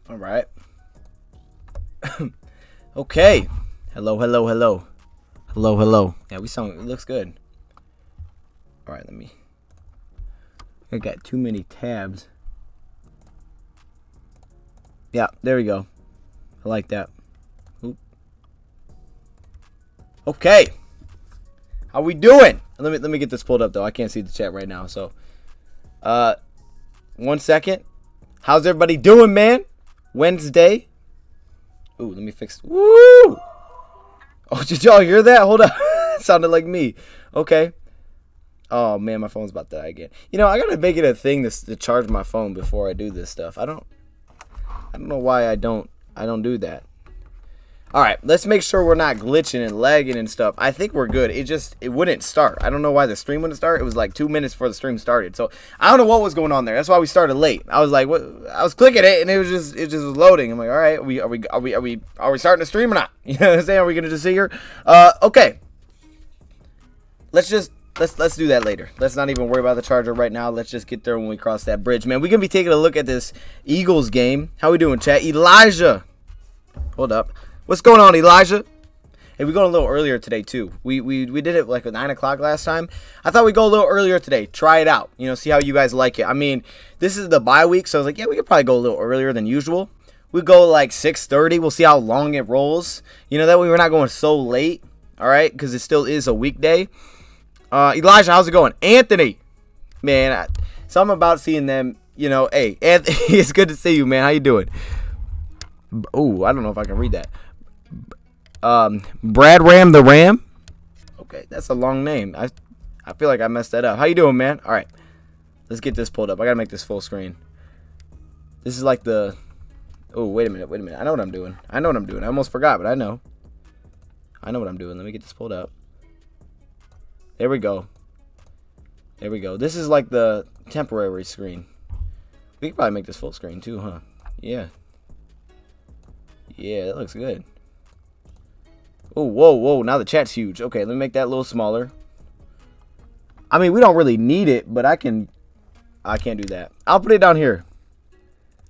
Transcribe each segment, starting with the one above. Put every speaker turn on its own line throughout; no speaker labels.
All right. Okay. Hello, hello, hello. Hello, hello. Yeah, we sound, it looks good. All right, I got too many tabs. Yeah, there we go. I like that. Oop. Okay. How we doing? Let me get this pulled up though. I can't see the chat right now, so 1 second. How's everybody doing, man? Wednesday. Ooh, let me fix. Woo! Oh, did y'all hear that? Hold up. It sounded like me. Okay. Oh man, my phone's about to die again. You know, I gotta make it a thing to charge my phone before I do this stuff. I don't know why I don't do that. All right, let's make sure we're not glitching and lagging and stuff. I think we're good. It wouldn't start. I don't know why the stream wouldn't start. It was like 2 minutes before the stream started. So I don't know what was going on there. That's why we started late. I was like, what? I was clicking it and it just was loading. I'm like, all right, are we starting the stream or not? You know what I'm saying? Are we gonna just sit here? Okay. Let's do that later. Let's not even worry about the charger right now. Let's just get there when we cross that bridge, man. We're gonna be taking a look at this Eagles game. How we doing, chat? Elijah, hold up. What's going on, Elijah? Hey, we going a little earlier today too. We did it like at 9 o'clock last time. I thought we'd go a little earlier today. Try it out. You know, see how you guys like it. I mean, this is the bye week, so I was like, yeah, we could probably go a little earlier than usual. We go like 6:30. We'll see how long it rolls. You know, that way we're not going so late. All right, because it still is a weekday. Elijah, how's it going? Anthony, man, something about seeing them. You know, hey, Anthony, it's good to see you, man. How you doing? Oh, I don't know if I can read that. Brad Ram the Ram. Okay, that's a long name. I feel like I messed that up. How you doing, man? All right, let's get this pulled up. I gotta make this full screen. This is like the. Oh, wait a minute. I know what I'm doing. I almost forgot, but I know what I'm doing. Let me get this pulled up. There we go. This is like the temporary screen. We could probably make this full screen too, huh? Yeah. Yeah, that looks good. Oh, whoa. Now the chat's huge. Okay, let me make that a little smaller. I mean, we don't really need it, but I can't do that. I'll put it down here.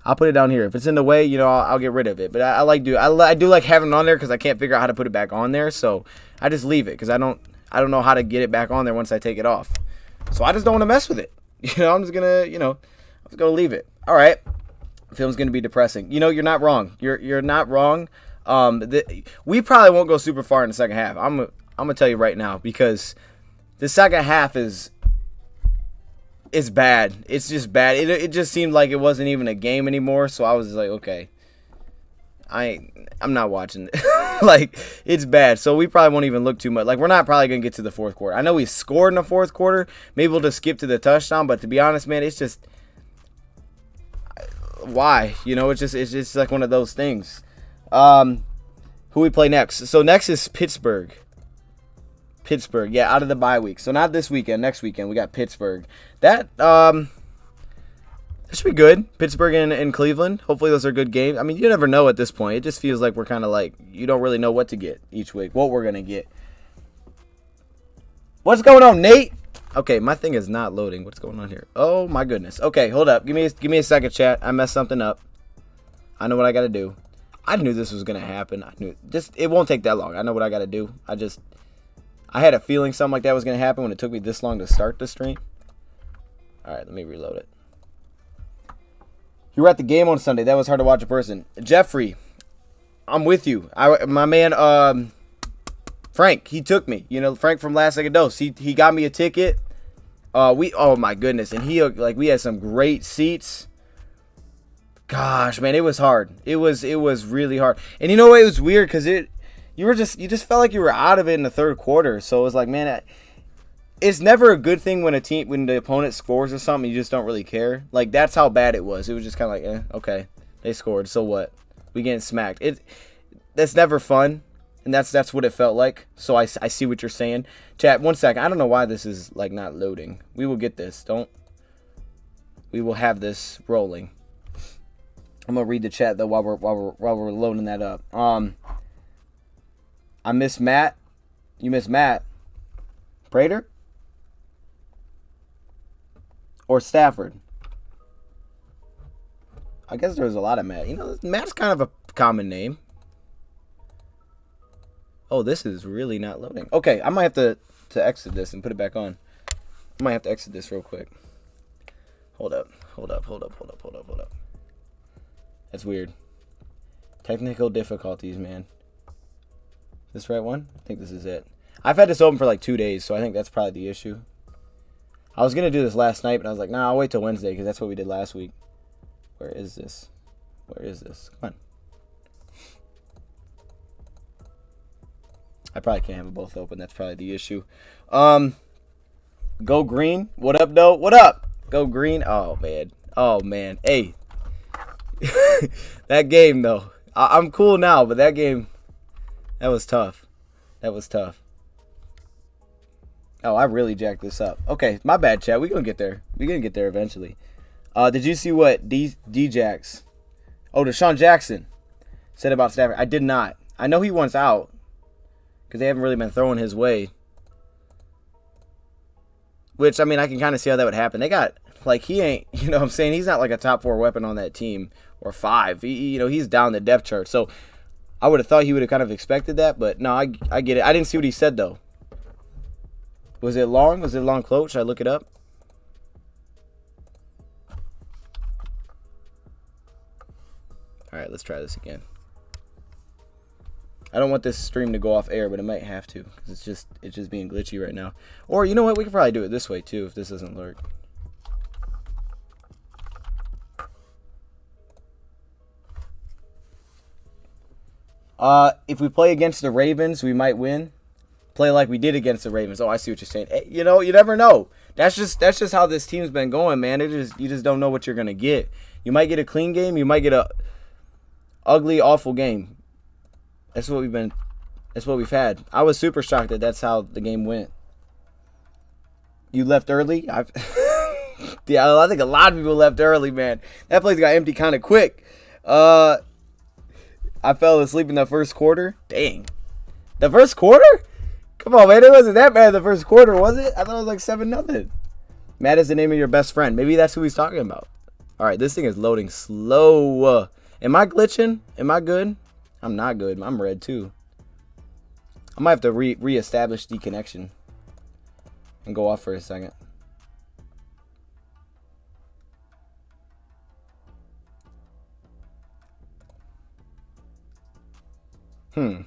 If it's in the way, you know, I'll get rid of it. But I do like having it on there because I can't figure out how to put it back on there. So I just leave it because I don't know how to get it back on there once I take it off. So I just don't want to mess with it. You know, I'm just gonna leave it. All right. The film's gonna be depressing. You know, you're not wrong. You're not wrong. We probably won't go super far in the second half. I'm gonna tell you right now because the second half is bad. It's just bad. It just seemed like it wasn't even a game anymore. So I was just like, okay, I'm not watching it. Like, it's bad. So we probably won't even look too much. Like, we're not probably going to get to the fourth quarter. I know we scored in the fourth quarter. Maybe we'll just skip to the touchdown. But to be honest, man, it's just, why? You know, it's just like one of those things. Who we play next? So next is Pittsburgh. Yeah, out of the bye week. So not this weekend. Next weekend, we got Pittsburgh. That should be good. Pittsburgh and Cleveland. Hopefully those are good games. I mean, you never know at this point. It just feels like we're kind of like, you don't really know what to get each week, what we're going to get. What's going on, Nate? Okay, my thing is not loading. What's going on here? Oh, my goodness. Okay, hold up. Give me a second, chat. I messed something up. I know what I got to do. I knew this was going to happen. It won't take that long. I know what I got to do. I had a feeling something like that was going to happen when it took me this long to start the stream. All right, let me reload it. You were at the game on Sunday. That was hard to watch in person. Jeffrey, I'm with you. My man, Frank, he took me. You know, Frank from Last Second Dose. He got me a ticket. Oh my goodness, and we had some great seats. Gosh, man, it was hard. It was really hard. And you know what? It was weird because you just felt like you were out of it in the third quarter. So it was like, man, it's never a good thing when the opponent scores or something, you just don't really care. Like, that's how bad it was. It was just kind of like, okay, they scored, so what? We getting smacked. That's never fun, and that's what it felt like. So I see what you're saying. Chat, 1 second. I don't know why this is like not loading. We will get this. We will have this rolling. I'm gonna read the chat though while we're loading that up. I miss Matt. You miss Matt. Prater? Or Stafford? I guess there was a lot of Matt. You know, Matt's kind of a common name. Oh, this is really not loading. Okay, I might have to exit this and put it back on. I might have to exit this real quick. Hold up. That's weird. Technical difficulties, man. This right one? I think this is it. I've had this open for like 2 days, so I think that's probably the issue. I was going to do this last night, but I was like, nah, I'll wait till Wednesday because that's what we did last week. Where is this? Come on. I probably can't have them both open. That's probably the issue. Go green. What up, though? What up? Go green. Oh, man. Hey. That game, though. I'm cool now, but that game, that was tough. Oh, I really jacked this up. Okay, my bad, chat. We're going to get there. We're going to get there eventually. Did you see what D-Jax, Deshaun Jackson said about Stafford? I did not. I know he wants out because they haven't really been throwing his way. Which, I mean, I can kind of see how that would happen. They got, like, he ain't, you know what I'm saying? He's not like a top 4 weapon on that team or 5. He's down the depth chart. So I would have thought he would have kind of expected that. But, no, I get it. I didn't see what he said, though. Was it long? Was it a long quote? Should I look it up? All right, let's try this again. I don't want this stream to go off air, but it might have to because it's just being glitchy right now. Or you know what? We could probably do it this way too if this doesn't work. If we play against the Ravens, we might win. Play like we did against the Ravens. Oh, I see what you're saying. Hey, you never know. That's just how this team's been going, man. You just don't know what you're gonna get. You might get a clean game. You might get a ugly, awful game. That's what we've had. I was super shocked that that's how the game went. You left early? Yeah, I think a lot of people left early, man. That place got empty kind of quick. I fell asleep in the first quarter. Dang. The first quarter? Come on, man. It wasn't that bad the first quarter, was it? I thought it was like 7-0. Matt is the name of your best friend. Maybe that's who he's talking about. All right, this thing is loading slow. Am I glitching? Am I good? I'm not good. I'm red, too. I might have to reestablish the connection and go off for a second. All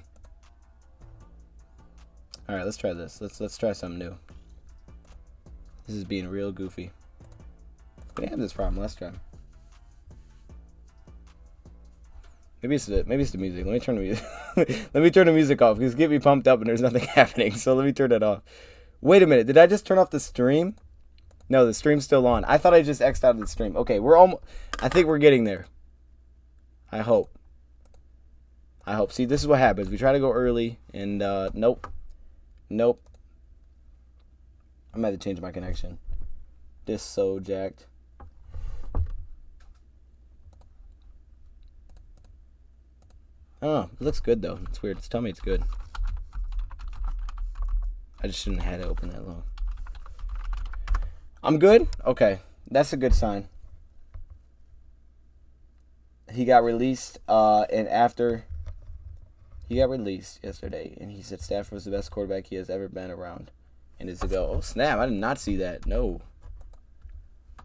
right, let's try this. Let's try something new. This is being real goofy. We didn't have this problem last time. Maybe it's the music. Let me turn the music. Let me turn the music off because get me pumped up and there's nothing happening. So let me turn that off. Wait a minute. Did I just turn off the stream? No, the stream's still on. I thought I just X'd out of the stream. Okay, I think we're getting there. I hope. See, this is what happens. We try to go early and nope. I'm gonna have to change my connection. This so jacked. Oh, it looks good though. It's weird. It's telling me it's good. I just shouldn't have had it open that long. I'm good? Okay. That's a good sign. He got released, and after he got released yesterday, and he said Stafford was the best quarterback he has ever been around. And it's a go. Oh, snap. I did not see that. No.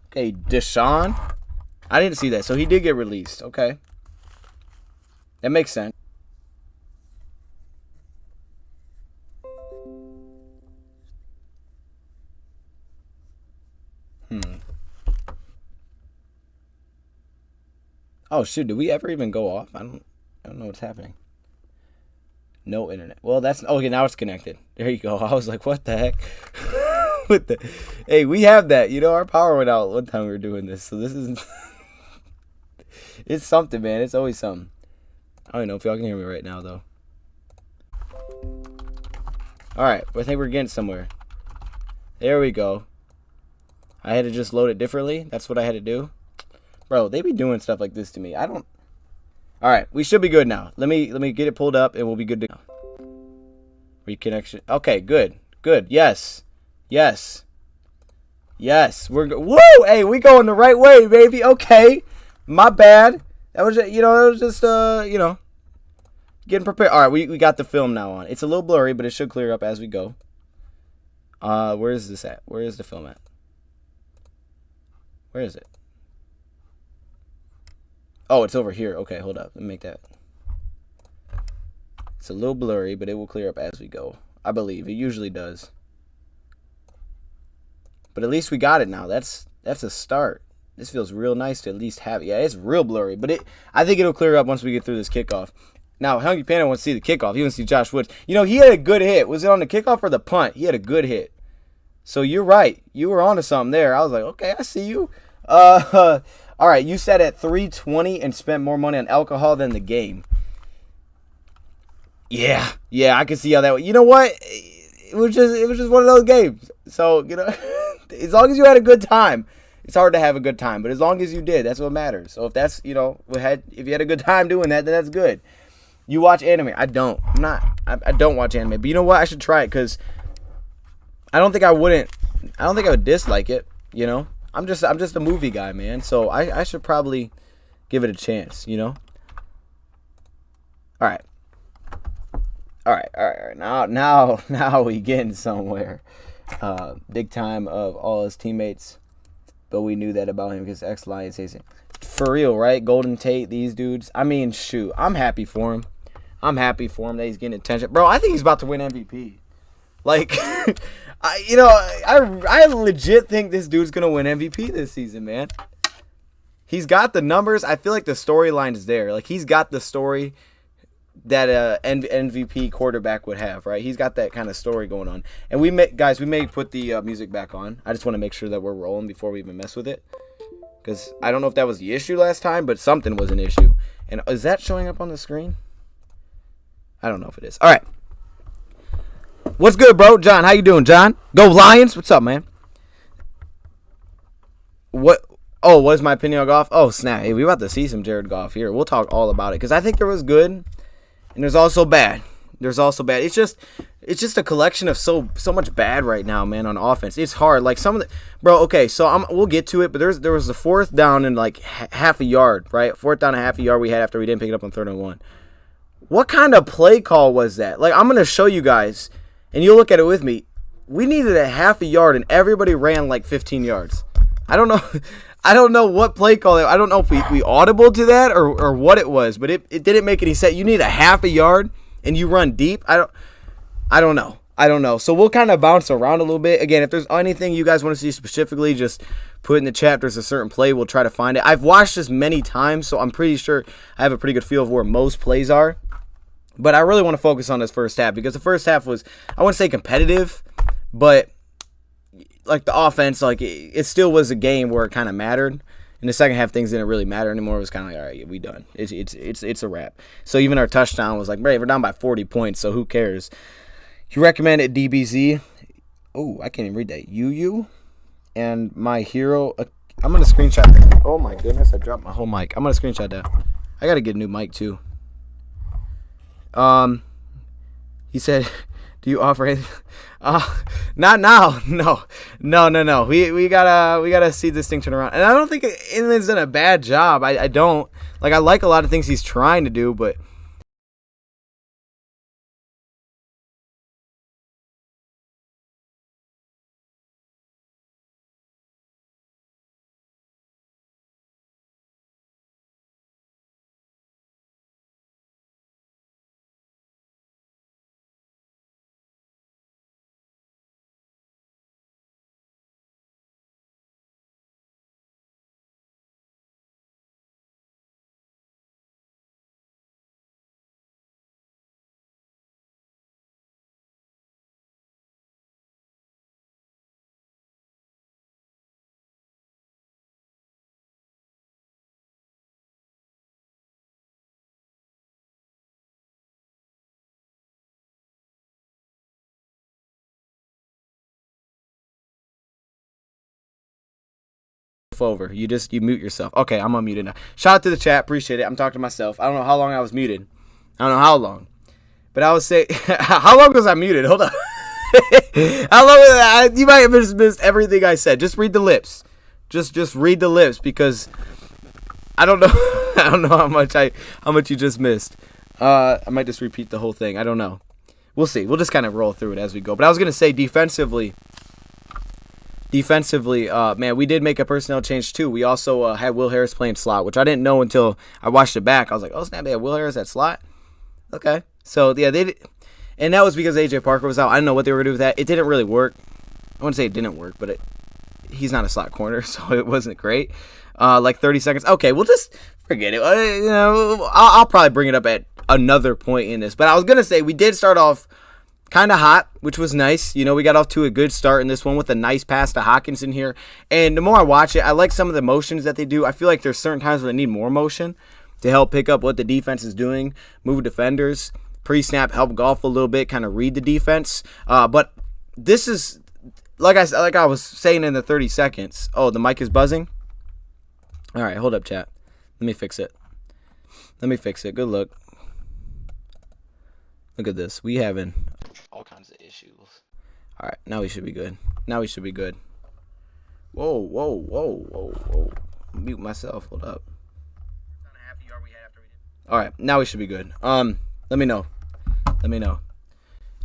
Okay, Deshaun. I didn't see that. So he did get released. Okay. That makes sense. Oh, shoot. Did we ever even go off? I don't know what's happening. No internet. Well, that's... Okay, now it's connected. There you go. I was like, what the heck? Hey, we have that. Our power went out one time we were doing this. So this is... It's something, man. It's always something. I don't know if y'all can hear me right now, though. Alright, I think we're getting somewhere. There we go. I had to just load it differently. That's what I had to do. Bro, they be doing stuff like this to me. I don't... Alright, we should be good now. Let me get it pulled up, and we'll be good to go. Reconnection. Okay, good. Good. Yes. Yes. Yes. We're good. Woo! Hey, we going the right way, baby. Okay. My bad. That was just, getting prepared. All right, we got the film now on. It's a little blurry, but it should clear up as we go. Where is this at? Where is the film at? Where is it? Oh, it's over here. Okay, hold up. Let me make that. It's a little blurry, but it will clear up as we go. I believe. It usually does. But at least we got it now. That's a start. This feels real nice to at least have it. Yeah, it's real blurry, but I think it'll clear up once we get through this kickoff. Now, Hungry Panda wants to see the kickoff. He wants to see Josh Woods. He had a good hit. Was it on the kickoff or the punt? He had a good hit. So you're right. You were onto something there. I was like, okay, I see you. All right, you said at 320 and spent more money on alcohol than the game. Yeah, I can see how that. You know what? It was just one of those games. So as long as you had a good time. It's hard to have a good time, but as long as you did, that's what matters. So if that's, if you had a good time doing that, then that's good. You watch anime? I don't. I don't watch anime. But you know what? I should try it because I don't think I would dislike it. I'm just a movie guy, man. So I should probably give it a chance. All right. Now we getting somewhere. Big time of all his teammates. But we knew that about him because ex-Lions hates him. For real, right? Golden Tate, these dudes. I mean, shoot. I'm happy for him. That he's getting attention. Bro, I think he's about to win MVP. Like, I legit think this dude's going to win MVP this season, man. He's got the numbers. I feel like the storyline is there. Like, he's got the story that MVP quarterback would have, right? He's got that kind of story going on. And we may put the music back on. I just want to make sure that we're rolling before we even mess with it. Because I don't know if that was the issue last time, but something was an issue. And is that showing up on the screen? I don't know if it is. All right. What's good, bro? John, how you doing, John? Go Lions. What's up, man? What is my opinion on golf? Oh, snap. Hey, we about to see some Jared Goff here. We'll talk all about it. Because I think there was good. And there's also bad. It's just a collection of so much bad right now, man, on offense. It's hard. Like some of the okay, so we'll get to it, but there was a fourth down and like half a yard, right? Fourth down and half a yard we had after we didn't pick it up on 3rd and 1. What kind of play call was that? Like, I'm gonna show you guys, and you'll look at it with me. We needed a half a yard and everybody ran like 15 yards. I don't know what play call. I don't know if we audible to that or what it was, but it didn't make any sense. You need a half a yard and you run deep. I don't know. So we'll kind of bounce around a little bit. Again, if there's anything you guys want to see specifically, just put in the chat. There's a certain play. We'll try to find it. I've watched this many times, so I'm pretty sure I have a pretty good feel of where most plays are. But I really want to focus on this first half because the first half was, I wouldn't say competitive, but like the offense, like it still was a game where it kind of mattered. In the second half, things didn't really matter anymore. It was kind of like, all right, we done. It's a wrap. So even our touchdown was like, we're down by 40 points, so who cares? You recommended DBZ. Oh, I can't even read that. UU and my hero. I'm going to screenshot that. Oh, my goodness. I dropped my whole mic. I'm going to screenshot that. I got to get a new mic, too. He said, do you offer anything? Not now. No. We gotta see this thing turn around. And I don't think Inland's done a bad job. I don't. Like, I like a lot of things he's trying to do, but over. You mute yourself. Okay, I'm unmuted now. Shout out to the chat. Appreciate it. I'm talking to myself. I don't know how long I was muted. I don't know how long. But I would say, how long was I muted? Hold on. How long was I? You might have just missed everything I said. Just read the lips. Just read the lips because I don't know. I don't know how much you just missed. I might just repeat the whole thing. I don't know. We'll see. We'll just kind of roll through it as we go. But I was gonna say defensively, man, we did make a personnel change too. We also had Will Harris playing slot, which I didn't know until I watched it back. I was like, oh snap, they had Will Harris at slot. Okay, so yeah, they did, and that was because AJ Parker was out. I don't know what they were gonna do with that. It didn't really work. I wouldn't say it didn't work, but he's not a slot corner, so it wasn't great. Like 30 seconds. Okay, we'll just forget it. I'll probably bring it up at another point in this. But I was gonna say we did start off kind of hot, which was nice. We got off to a good start in this one with a nice pass to Hawkinson here. And the more I watch it, I like some of the motions that they do. I feel like there's certain times where they need more motion to help pick up what the defense is doing, move defenders, pre-snap, help golf a little bit, kind of read the defense. But this is, like I was saying in the 30 seconds. Oh, the mic is buzzing? All right, hold up, chat. Let me fix it. Good look. Look at this. We having all kinds of issues. All right, now we should be good. Whoa. Mute myself. Hold up. All right, now we should be good. Let me know.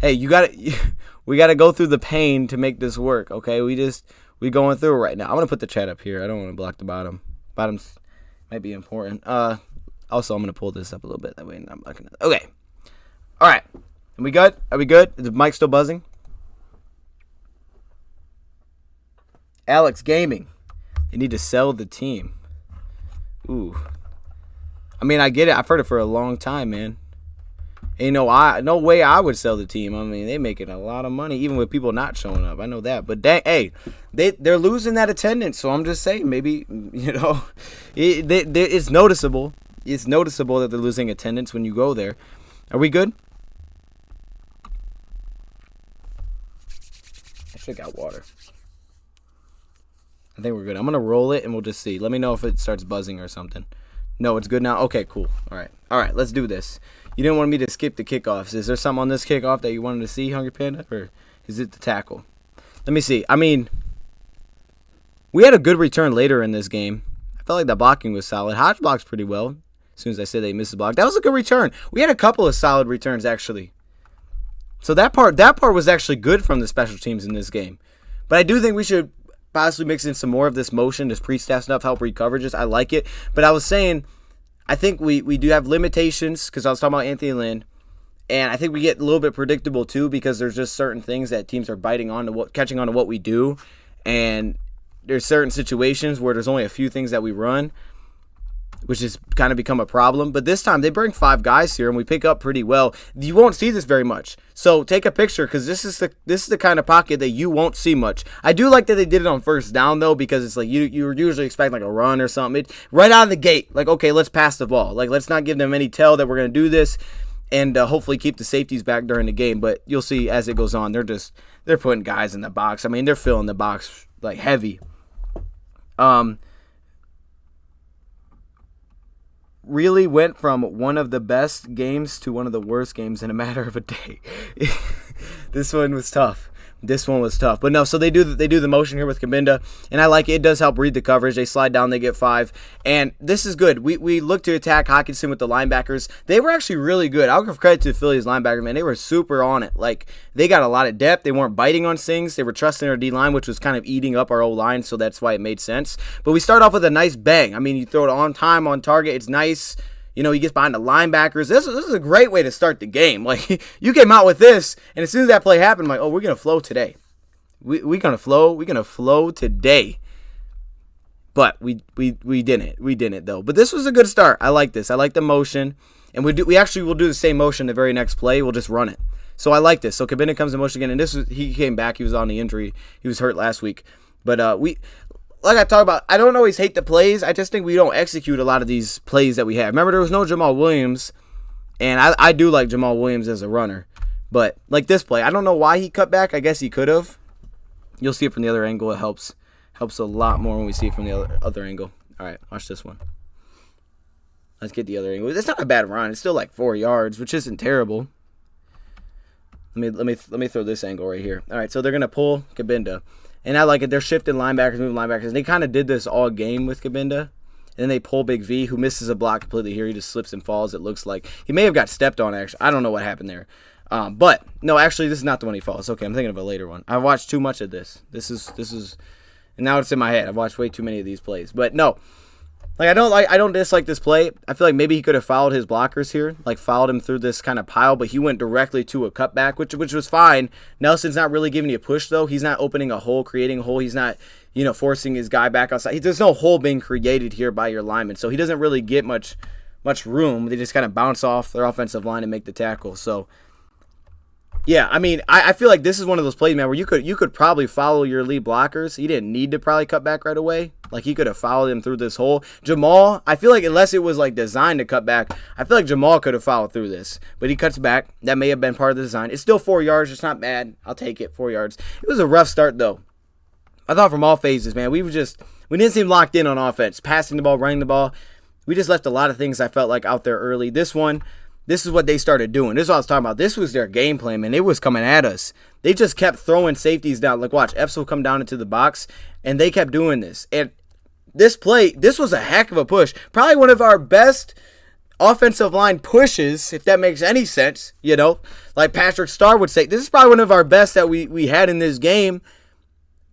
Hey, we gotta go through the pain to make this work. Okay, we going through it right now. I'm gonna put the chat up here. I don't want to block the bottom. Bottoms might be important. Also, I'm gonna pull this up a little bit. That way I'm not blocking it. Okay. All right. Are we good? Is the mic still buzzing? Alex Gaming. They need to sell the team. Ooh. I mean, I get it. I've heard it for a long time, man. Ain't no way I would sell the team. I mean, they making a lot of money, even with people not showing up. I know that. But hey, they're losing that attendance. So I'm just saying, maybe, it's noticeable. It's noticeable that they're losing attendance when you go there. Are we good? I should have got water. I think we're good. I'm going to roll it and we'll just see. Let me know if it starts buzzing or something. No, it's good now? Okay, cool. All right, let's do this. You didn't want me to skip the kickoffs. Is there something on this kickoff that you wanted to see, Hungry Panda? Or is it the tackle? Let me see. I mean, we had a good return later in this game. I felt like the blocking was solid. Hodge blocks pretty well. As soon as I said they missed the block. That was a good return. We had a couple of solid returns, actually. So that part was actually good from the special teams in this game. But I do think we should possibly mix in some more of this motion, this pre-snap stuff, help read coverages. I like it. But I was saying, I think we do have limitations because I was talking about Anthony Lynn. And I think we get a little bit predictable too because there's just certain things that teams are catching on to what we do. And there's certain situations where there's only a few things that we run, which has kind of become a problem. But this time they bring 5 guys here and we pick up pretty well. You won't see this very much. So take a picture because this is the kind of pocket that you won't see much. I do like that they did it on first down though because it's like you usually expect like a run or something. Right out of the gate, like, okay, let's pass the ball. Like, let's not give them any tell that we're going to do this and hopefully keep the safeties back during the game. But you'll see as it goes on, they're putting guys in the box. I mean, they're filling the box like heavy. Really went from one of the best games to one of the worst games in a matter of a day. This one was tough. But no, so they do the motion here with Kabinda, and I like it. It does help read the coverage. They slide down, they get 5, and this is good. We look to attack Hawkinson with the linebackers. They were actually really good. I'll give credit to the Phillies linebackers, man. They were super on it. Like, they got a lot of depth. They weren't biting on things. They were trusting our D-line, which was kind of eating up our O-line, so that's why it made sense. But we start off with a nice bang. I mean, you throw it on time, on target. It's nice. He gets behind the linebackers. This is a great way to start the game. Like, you came out with this, and as soon as that play happened, I'm like, oh, we're going to flow today. We're going to flow. We're going to flow today. But we didn't. We didn't, though. But this was a good start. I like this. I like the motion. And we actually will do the same motion the very next play. We'll just run it. So I like this. So Kabinda comes in motion again. And he came back. He was on the injury. He was hurt last week. But like I talk about, I don't always hate the plays. I just think we don't execute a lot of these plays that we have. Remember, there was no Jamal Williams, and I do like Jamal Williams as a runner. But like this play, I don't know why he cut back. I guess he could have. You'll see it from the other angle. It helps a lot more when we see it from the other angle. All right, watch this one. Let's get the other angle. It's not a bad run. It's still like 4 yards, which isn't terrible. Let me throw this angle right here. All right, so they're gonna pull Kabinda. And I like it. They're shifting linebackers, moving linebackers. And they kind of did this all game with Kabinda. And then they pull Big V, who misses a block completely here. He just slips and falls, it looks like. He may have got stepped on, actually. I don't know what happened there. But, no, actually, this is not the one he falls. Okay, I'm thinking of a later one. I watched too much of this. This is, and now it's in my head. I've watched way too many of these plays. But, no. I don't dislike this play. I feel like maybe he could have fouled his blockers here, fouled him through this kind of pile, but he went directly to a cutback, which was fine. Nelson's not really giving you a push, though. He's not opening a hole, creating a hole. He's not, forcing his guy back outside. There's no hole being created here by your lineman, so he doesn't really get much room. They just kind of bounce off their offensive line and make the tackle. So, yeah, I mean, I feel like this is one of those plays, man, where you could probably follow your lead blockers. He didn't need to probably cut back right away. He could have followed him through this hole. Jamal, I feel like unless it was, designed to cut back, I feel like Jamal could have followed through this. But he cuts back. That may have been part of the design. It's still 4 yards. It's not bad. I'll take it, 4 yards. It was a rough start, though. I thought from all phases, man, we didn't seem locked in on offense. Passing the ball, running the ball. We just left a lot of things I felt like out there early. This is what they started doing. This is what I was talking about. This was their game plan, man. It was coming at us. They just kept throwing safeties down. Watch, Epps will come down into the box, and they kept doing this. And this play, this was a heck of a push. Probably one of our best offensive line pushes, if that makes any sense, Like Patrick Starr would say, this is probably one of our best that we had in this game.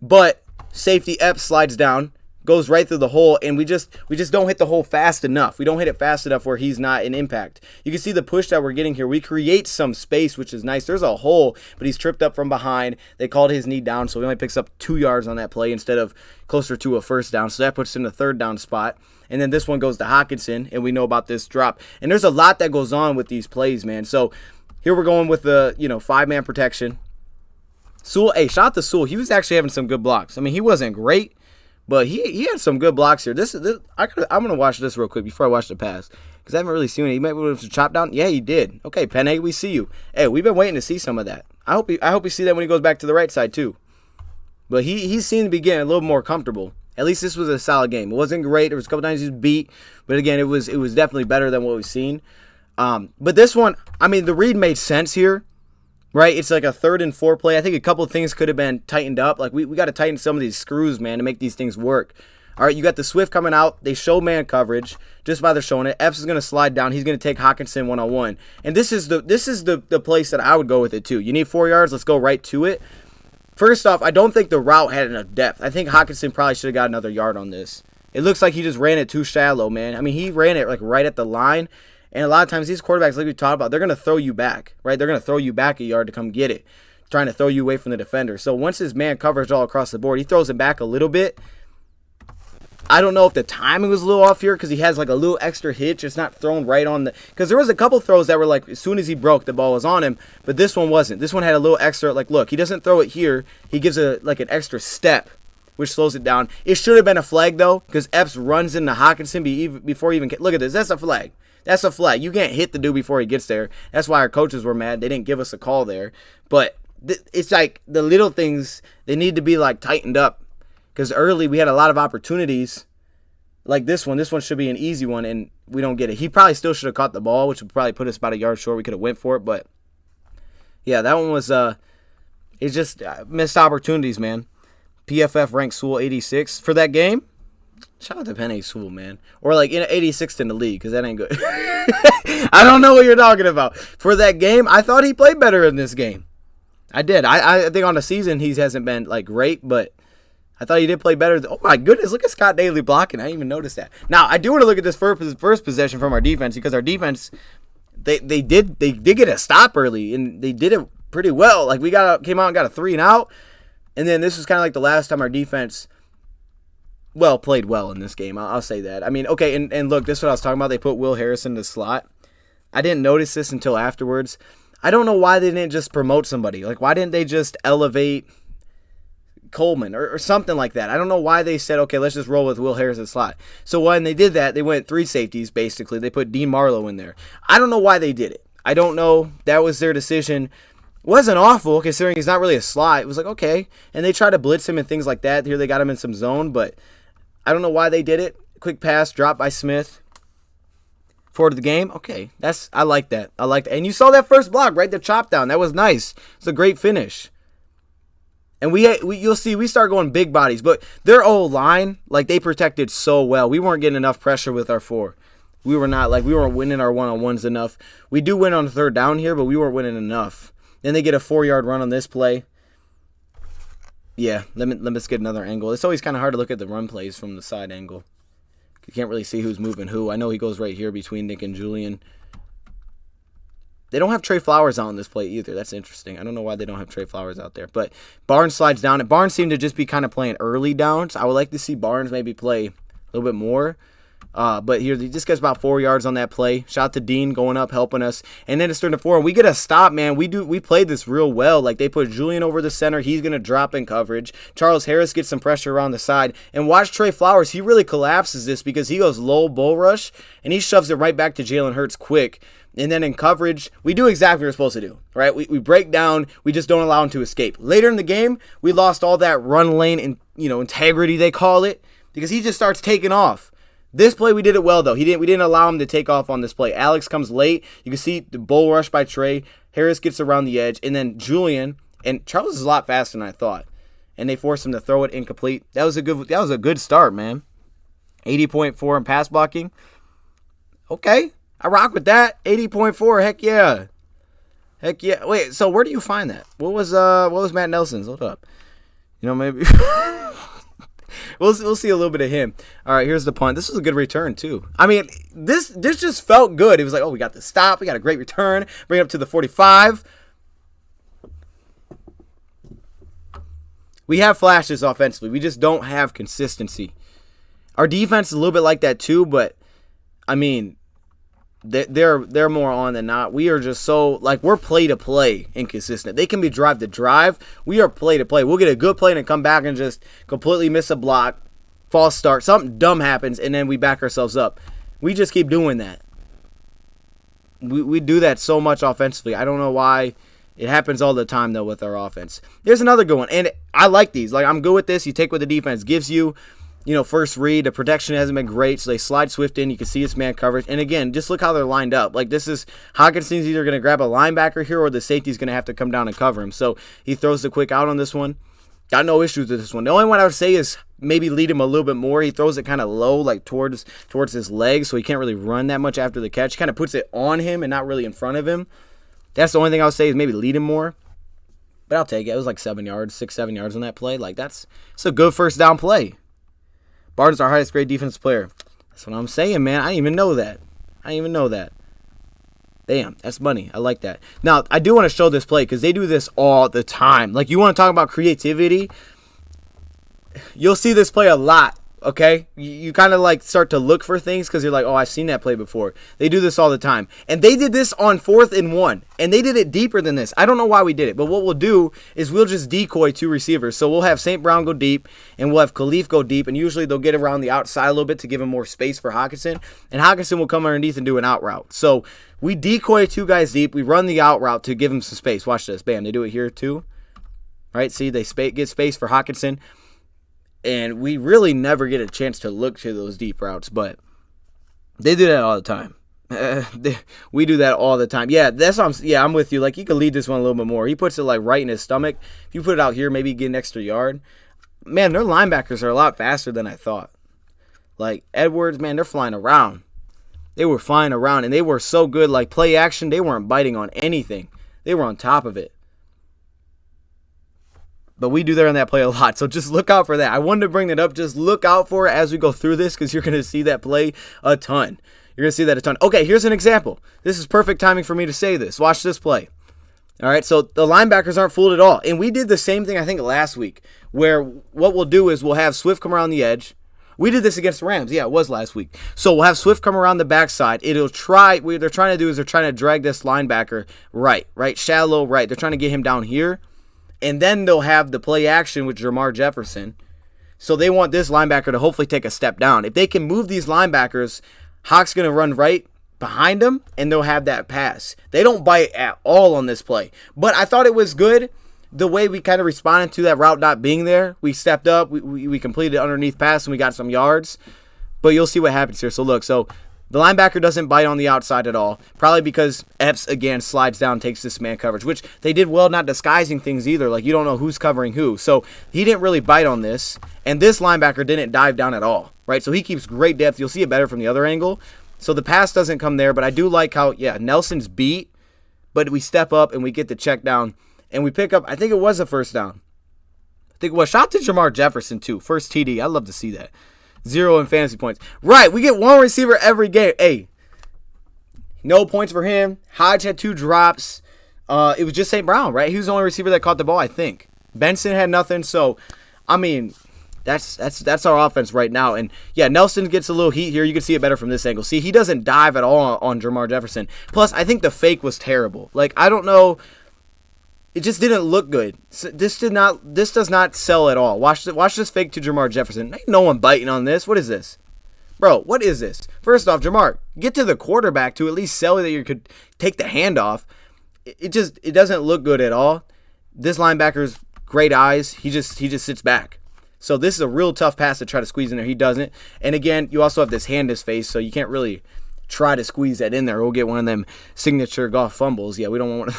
But safety Epps slides down, goes right through the hole, and we just don't hit the hole fast enough. We don't hit it fast enough where he's not an impact. You can see the push that we're getting here. We create some space, which is nice. There's a hole, but he's tripped up from behind. They called his knee down, so he only picks up 2 yards on that play instead of closer to a first down. So that puts us in the third down spot. And then this one goes to Hockenson, and we know about this drop. And there's a lot that goes on with these plays, man. So here we're going with the 5-man protection. Sewell, hey, shout out to Sewell. He was actually having some good blocks. I mean, he wasn't great, but he had some good blocks here. I'm going to watch this real quick before I watch the pass, because I haven't really seen it. He might be able to chop down. Yeah, he did. Okay, Penny, we see you. Hey, we've been waiting to see some of that. I hope we see that when he goes back to the right side, too. But he seemed to be getting a little more comfortable. At least this was a solid game. It wasn't great. There was a couple times he was beat, but again, it was definitely better than what we've seen. But this one, I mean, the read made sense here. Right, it's like a 3rd and 4 play. I think a couple of things could have been tightened up. We got to tighten some of these screws, man, to make these things work. All right, you got the Swift coming out. They show man coverage just by they're showing it. Epps is going to slide down. He's going to take Hockenson one-on-one. And this is the place that I would go with it too. You need 4 yards. Let's go right to it. First off, I don't think the route had enough depth. I think Hockenson probably should have got another yard on this. It looks like he just ran it too shallow, man. I mean, he ran it right at the line. And a lot of times these quarterbacks, like we talked about, they're going to throw you back, right? They're going to throw you back a yard to come get it, trying to throw you away from the defender. So once his man covers all across the board, he throws it back a little bit. I don't know if the timing was a little off here because he has a little extra hitch. It's not thrown right on the – because there was a couple throws that were as soon as he broke, the ball was on him. But this one wasn't. This one had a little extra – look, he doesn't throw it here. He gives an extra step, which slows it down. It should have been a flag, though, because Epps runs into Hockenson before he even – look at this. That's a flag. That's a flag. You can't hit the dude before he gets there. That's why our coaches were mad. They didn't give us a call there. But it's the little things, they need to be tightened up. Because early we had a lot of opportunities like this one. This one should be an easy one, and we don't get it. He probably still should have caught the ball, which would probably put us about a yard short. We could have went for it. But, yeah, that one was it's just missed opportunities, man. PFF ranked Sewell 86 for that game. Shout out to Penny Sewell, man. Or in 86th in the league, because that ain't good. I don't know what you're talking about. For that game, I thought he played better in this game. I did. I think on the season he hasn't been great, but I thought he did play better. Oh my goodness, look at Scott Daly blocking. I didn't even notice that. Now I do want to look at this first possession from our defense, because our defense they did get a stop early, and they did it pretty well. We came out and got a 3 and out, and then this was kind of the last time our defense played well in this game. I'll say that. I mean, okay, and look, this is what I was talking about. They put Will Harris in the slot. I didn't notice this until afterwards. I don't know why they didn't just promote somebody. Why didn't they just elevate Coleman or something like that? I don't know why they said, okay, let's just roll with Will Harris in the slot. So when they did that, they went 3 safeties, basically. They put Dean Marlowe in there. I don't know why they did it. I don't know. That was their decision. It wasn't awful, considering he's not really a slot. It was okay. And they tried to blitz him and things like that. Here they got him in some zone, but I don't know why they did it. Quick pass, drop by Smith. Forward to the game. Okay, I like that. I like that. And you saw that first block, right? The chop down. That was nice. It's a great finish. And you'll see we start going big bodies, but their O-line, like, they protected so well. We weren't getting enough pressure with our 4. We weren't winning our one-on-ones enough. We do win on 3rd down here, but we weren't winning enough. Then they get a 4-yard run on this play. Yeah, let's get another angle. It's always kind of hard to look at the run plays from the side angle. You can't really see who's moving who. I know he goes right here between Nick and Julian. They don't have Trey Flowers out on this play either. That's interesting. I don't know why they don't have Trey Flowers out there. But Barnes slides down. And Barnes seemed to just be kind of playing early downs. I would like to see Barnes maybe play a little bit more. But here, he just gets about 4 yards on that play. Shout out to Dean going up, helping us. And then it's 3rd and 4. And we get a stop, man. We played this real well. Like, they put Julian over the center. He's going to drop in coverage. Charles Harris gets some pressure around the side. And watch Trey Flowers. He really collapses this because he goes low bull rush. And he shoves it right back to Jalen Hurts quick. And then in coverage, we do exactly what we're supposed to do, right? We break down. We just don't allow him to escape. Later in the game, we lost all that run lane and, integrity, they call it, because he just starts taking off. This play, we did it well, though. We didn't allow him to take off on this play. Alex comes late. You can see the bull rush by Trey. Harris gets around the edge. And then Julian, and Charles is a lot faster than I thought. And they force him to throw it incomplete. That was a good start, man. 80.4 in pass blocking. Okay. I rock with that. 80.4. Heck yeah. Heck yeah. Wait, so where do you find that? What was Matt Nelson's? Hold up. Maybe we'll see a little bit of him. All right, here's the punt. This was a good return too. I mean, this just felt good. It was like, oh, we got the stop. We got a great return. Bring it up to the 45. We have flashes offensively. We just don't have consistency. Our defense is a little bit like that too, but I mean, they're more on than not. We are just so, like, we're play to play inconsistent. They can be drive to drive. We are play to play. We'll get a good play and then come back and just completely miss a block, false start, something dumb happens, and then we back ourselves up. We just keep doing that. We do that so much offensively. I don't know why. It happens all the time, though, with our offense. There's another good one, and I like these. Like, I'm good with this. You take what the defense gives you. First read, the protection hasn't been great, so they slide Swift in. You can see it's man coverage. And again, just look how they're lined up. Like, this is, Hawkinson's either going to grab a linebacker here or the safety's going to have to come down and cover him. So he throws the quick out on this one. Got no issues with this one. The only one I would say is maybe lead him a little bit more. He throws it kind of low, like towards his legs, so he can't really run that much after the catch. He kind of puts it on him and not really in front of him. That's the only thing I would say is maybe lead him more. But I'll take it. It was like 7 yards, 6-7 yards on that play. Like, it's a good first down play. Barnes, our highest grade defensive player. That's what I'm saying, man. I didn't even know that. Damn, that's money. I like that. Now, I do want to show this play because they do this all the time. Like, you want to talk about creativity? You'll see this play a lot, okay? You kind of, like, start to look for things because you're like, oh, I've seen that play before. They do this all the time. And they did this on 4th and 1. And they did it deeper than this. I don't know why we did it. But what we'll do is we'll just decoy 2 receivers. So we'll have St. Brown go deep. And we'll have Khalif go deep. And usually they'll get around the outside a little bit to give him more space for Hawkinson. And Hawkinson will come underneath and do an out route. So we decoy 2 guys deep. We run the out route to give him some space. Watch this. Bam. They do it here too. Right? See, they get space for Hawkinson. And we really never get a chance to look to those deep routes. But they do that all the time. We do that all the time. Yeah, I'm with you. Like, you could lead this one a little bit more. He puts it, like, right in his stomach. If you put it out here, maybe get an extra yard. Man, their linebackers are a lot faster than I thought. Like, Edwards, man, they're flying around. They were flying around, and they were so good. Like, play action, they weren't biting on anything. They were on top of it. But we do that on that play a lot, so just look out for that. I wanted to bring that up. Just look out for it as we go through this because you're going to see that play a ton. You're going to see that a ton. Okay, here's an example. This is perfect timing for me to say this. Watch this play. All right, so the linebackers aren't fooled at all. And we did the same thing, I think, last week, where what we'll do is we'll have Swift come around the edge. We did this against the Rams. Yeah, it was last week. So we'll have Swift come around the backside. What they're trying to do is they're trying to drag this linebacker right, shallow right. They're trying to get him down here. And then they'll have the play action with Jermar Jefferson. So they want this linebacker to hopefully take a step down. If they can move these linebackers, Hawk's going to run right behind them, and they'll have that pass. They don't bite at all on this play. But I thought it was good the way we kind of responded to that route not being there. We stepped up. We completed underneath pass, and we got some yards. But you'll see what happens here. So look, The linebacker doesn't bite on the outside at all, probably because Epps, again, slides down, takes this man coverage, which they did well not disguising things either. Like, you don't know who's covering who. So he didn't really bite on this, and this linebacker didn't dive down at all, right? So he keeps great depth. You'll see it better from the other angle. So the pass doesn't come there, but I do like how, yeah, Nelson's beat, but we step up and we get the check down, and we pick up, I think it was a first down. I think it was. Shout out to Jamar Jefferson, too. First TD. I'd love to see that. 0 in fantasy points. Right, we get one receiver every game. Hey, no points for him. Hodge had 2 drops. It was just St. Brown, right? He was the only receiver that caught the ball, I think. Benson had nothing. So, I mean, that's our offense right now. And, yeah, Nelson gets a little heat here. You can see it better from this angle. See, he doesn't dive at all on Jamar Jefferson. Plus, I think the fake was terrible. Like, I don't know. It just didn't look good. This does not sell at all. Watch this fake to Jamar Jefferson. Ain't no one biting on this. What is this? Bro, what is this? First off, Jamar, get to the quarterback to at least sell that you could take the handoff. It doesn't look good at all. This linebacker's great eyes. He just sits back. So this is a real tough pass to try to squeeze in there. He doesn't. And again, you also have this hand in his face, so you can't really try to squeeze that in there. We'll get one of them signature golf fumbles. Yeah, we don't want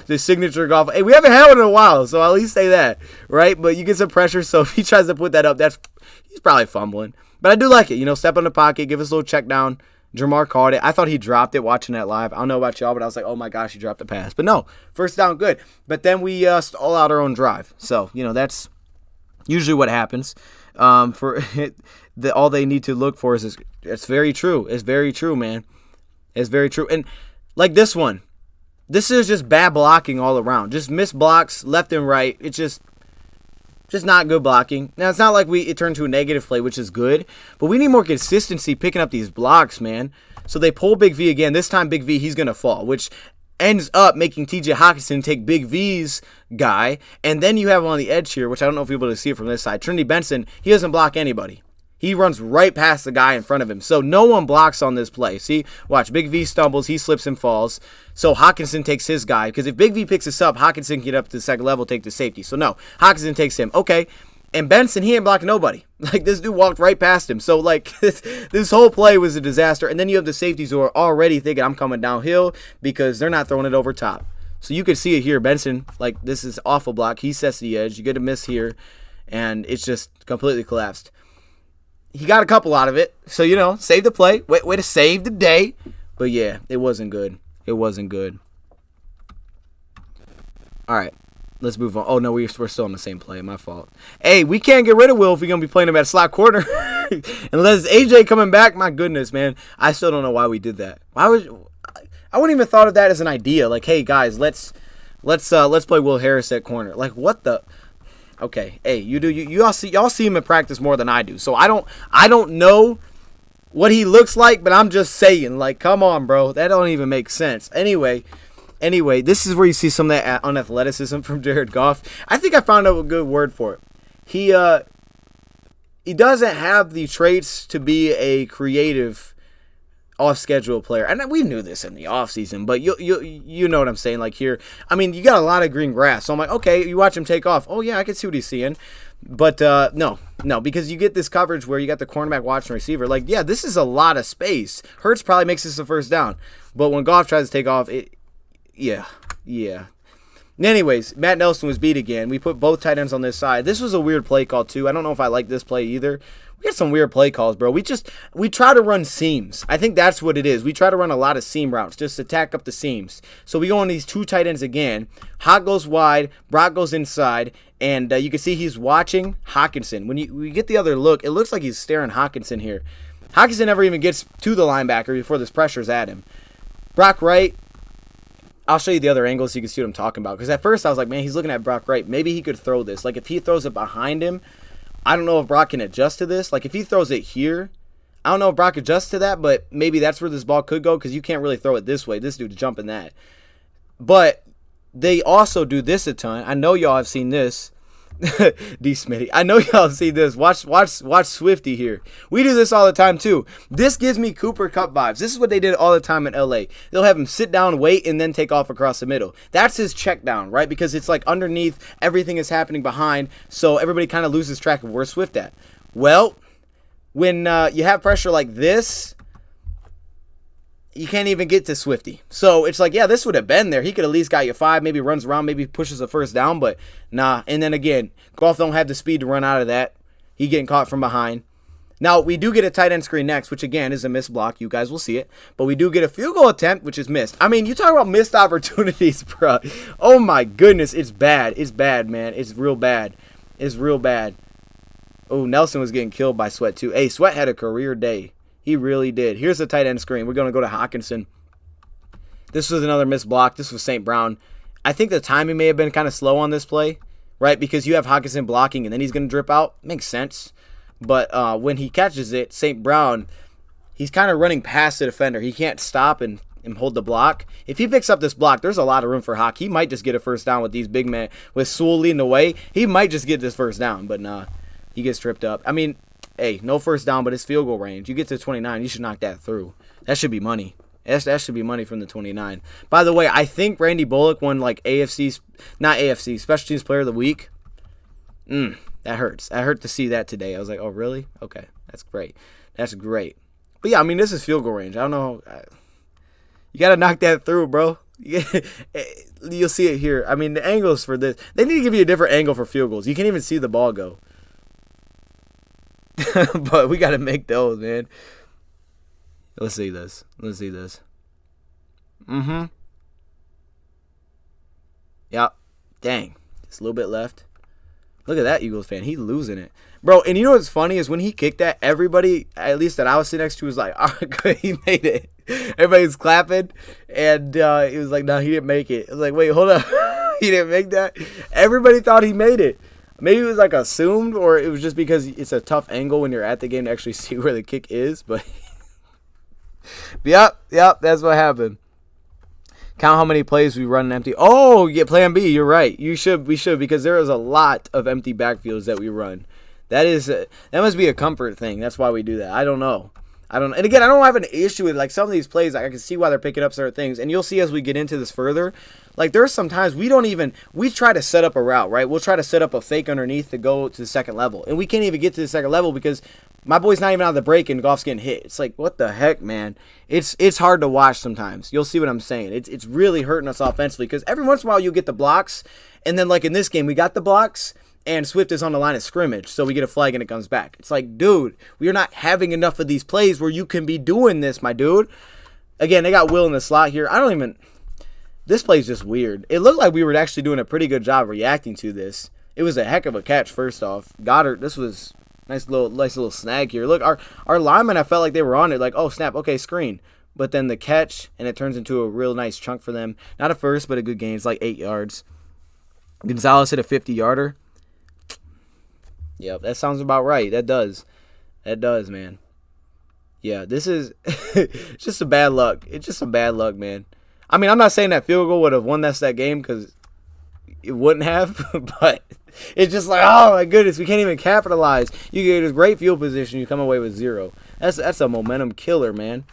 the signature golf. Hey, we haven't had one in a while, so I'll at least say that, right? But you get some pressure, so if he tries to put that up, he's probably fumbling. But I do like it. Step in the pocket, give us a little check down. Jamar caught it. I thought he dropped it watching that live. I don't know about y'all, but I was like, oh my gosh, he dropped the pass. But no, first down, good. But then we stall out our own drive. So, that's usually what happens. All they need to look for is it's very true. It's very true, man. It's very true. And like this one, this is just bad blocking all around. Just missed blocks left and right. It's just not good blocking. Now, it's not like it turned to a negative play, which is good, but we need more consistency picking up these blocks, man. So they pull Big V again. This time, Big V, he's going to fall, which ends up making TJ Hawkinson take Big V's guy. And then you have him on the edge here, which I don't know if you'll be able to see it from this side. Trinity Benson, he doesn't block anybody. He runs right past the guy in front of him. So no one blocks on this play. See, watch. Big V stumbles. He slips and falls. So Hawkinson takes his guy. Because if Big V picks this up, Hawkinson can get up to the second level, take the safety. So no, Hawkinson takes him. Okay. And Benson, he ain't blocking nobody. Like, this dude walked right past him. So, like, this whole play was a disaster. And then you have the safeties who are already thinking, I'm coming downhill, because they're not throwing it over top. So you can see it here. Benson, like, this is awful block. He sets the edge. You get a miss here. And it's just completely collapsed. He got a couple out of it. So, save the play. Way to save the day. But, yeah, it wasn't good. It wasn't good. All right. Let's move on. Oh, no, we're still on the same play. My fault. Hey, we can't get rid of Will if we're going to be playing him at slot corner. Unless AJ coming back. My goodness, man. I still don't know why we did that. I wouldn't even thought of that as an idea. Like, hey, guys, let's play Will Harris at corner. Like, what the... Okay, hey, y'all see him in practice more than I do. So I don't know what he looks like, but I'm just saying, like, come on, bro. That don't even make sense. Anyway, this is where you see some of that unathleticism from Jared Goff. I think I found out a good word for it. He doesn't have the traits to be a creative off-schedule player. And we knew this in the offseason, but you know what I'm saying. Like here, I mean, you got a lot of green grass. So I'm like, okay, you watch him take off. Oh, yeah, I can see what he's seeing. But no, because you get this coverage where you got the cornerback watching receiver. Like, yeah, this is a lot of space. Hurts probably makes this a first down. But when Goff tries to take off, yeah. Anyways, Matt Nelson was beat again. We put both tight ends on this side. This was a weird play call, too. I don't know if I like this play either. We got some weird play calls, bro. We try to run seams. I think that's what it is. We try to run a lot of seam routes, just attack up the seams. So we go on these two tight ends again. Hawk goes wide, Brock goes inside, and you can see he's watching Hawkinson. When we get the other look, it looks like he's staring Hawkinson here. Hawkinson never even gets to the linebacker before this pressure's at him. Brock Wright, I'll show you the other angle so you can see what I'm talking about. Because at first I was like, man, he's looking at Brock Wright. Maybe he could throw this. Like if he throws it behind him, I don't know if Brock can adjust to this. Like, if he throws it here, I don't know if Brock adjusts to that, but maybe that's where this ball could go because you can't really throw it this way. This dude's jumping that. But they also do this a ton. I know y'all have seen this. D. Smitty. I know y'all have seen this. Watch Swifty here. We do this all the time, too. This gives me Cooper Kupp vibes. This is what they did all the time in L.A. They'll have him sit down, wait, and then take off across the middle. That's his check down, right? Because it's like underneath, everything is happening behind, so everybody kind of loses track of where Swift at. Well, when you have pressure like this, you can't even get to Swifty. So it's like, yeah, this would have been there. He could at least got you 5, maybe runs around, maybe pushes a first down, but nah. And then again, Goff don't have the speed to run out of that. He getting caught from behind. Now, we do get a tight end screen next, which again is a missed block. You guys will see it. But we do get a field goal attempt, which is missed. I mean, you talk about missed opportunities, bro. Oh my goodness, it's bad. It's bad, man. It's real bad. It's real bad. Oh, Nelson was getting killed by Sweat too. Hey, Sweat had a career day. He really did. Here's the tight end screen. We're going to go to Hawkinson. This was another missed block. This was St. Brown. I think the timing may have been kind of slow on this play, right? Because you have Hawkinson blocking and then he's going to drip out. Makes sense. But when he catches it, St. Brown, he's kind of running past the defender. He can't stop and hold the block. If he picks up this block, there's a lot of room for Hawk. He might just get a first down with these big men. With Sewell leading the way, he might just get this first down. But nah, he gets tripped up. I mean, hey, no first down, but it's field goal range. You get to 29, you should knock that through. That should be money. That should be money from the 29. By the way, I think Randy Bullock won like Special Teams Player of the Week. That hurts. I hurt to see that today. I was like, oh, really? Okay, that's great. That's great. But yeah, I mean, this is field goal range. I don't know. You got to knock that through, bro. You'll see it here. I mean, the angles for this, they need to give you a different angle for field goals. You can't even see the ball go. But we got to make those, man. Let's see this. Let's see this. Yep. Dang. Just a little bit left. Look at that Eagles fan. He's losing it. Bro, and you know what's funny is when he kicked that, everybody, at least that I was sitting next to, was like, oh, good, he made it. Everybody was clapping, and he was like, no, he didn't make it. I was like, wait, hold up. He didn't make that? Everybody thought he made it. Maybe it was like assumed, or it was just because it's a tough angle when you're at the game to actually see where the kick is. But, yep, that's what happened. Count how many plays we run empty. Oh, yeah, plan B. You're right. We should because there is a lot of empty backfields that we run. That must be a comfort thing. That's why we do that. I don't know. And again, I don't have an issue with like some of these plays. Like, I can see why they're picking up certain things, and you'll see as we get into this further. Like there's sometimes we try to set up a route, right? We'll try to set up a fake underneath to go to the second level, and we can't even get to the second level because my boy's not even out of the break and Goff's getting hit. It's like, what the heck, man? It's hard to watch sometimes. You'll see what I'm saying. It's really hurting us offensively because every once in a while you'll get the blocks, and then like in this game we got the blocks and Swift is on the line of scrimmage, so we get a flag and it comes back. It's like, dude, we are not having enough of these plays where you can be doing this, my dude. Again, they got Will in the slot here. This play's just weird. It looked like we were actually doing a pretty good job reacting to this. It was a heck of a catch, first off. Goddard, this was nice little snag here. Look, our linemen, I felt like they were on it. Like, oh, snap, okay, screen. But then the catch, and it turns into a real nice chunk for them. Not a first, but a good gain. It's like 8 yards. Gonzalez hit a 50-yarder. Yep, that sounds about right. That does, man. Yeah, this is it's just a bad luck. It's just some bad luck, man. I mean, I'm not saying that field goal would have won us that game because it wouldn't have, but it's just like, oh my goodness, we can't even capitalize. You get a great field position, you come away with 0. That's a momentum killer, man.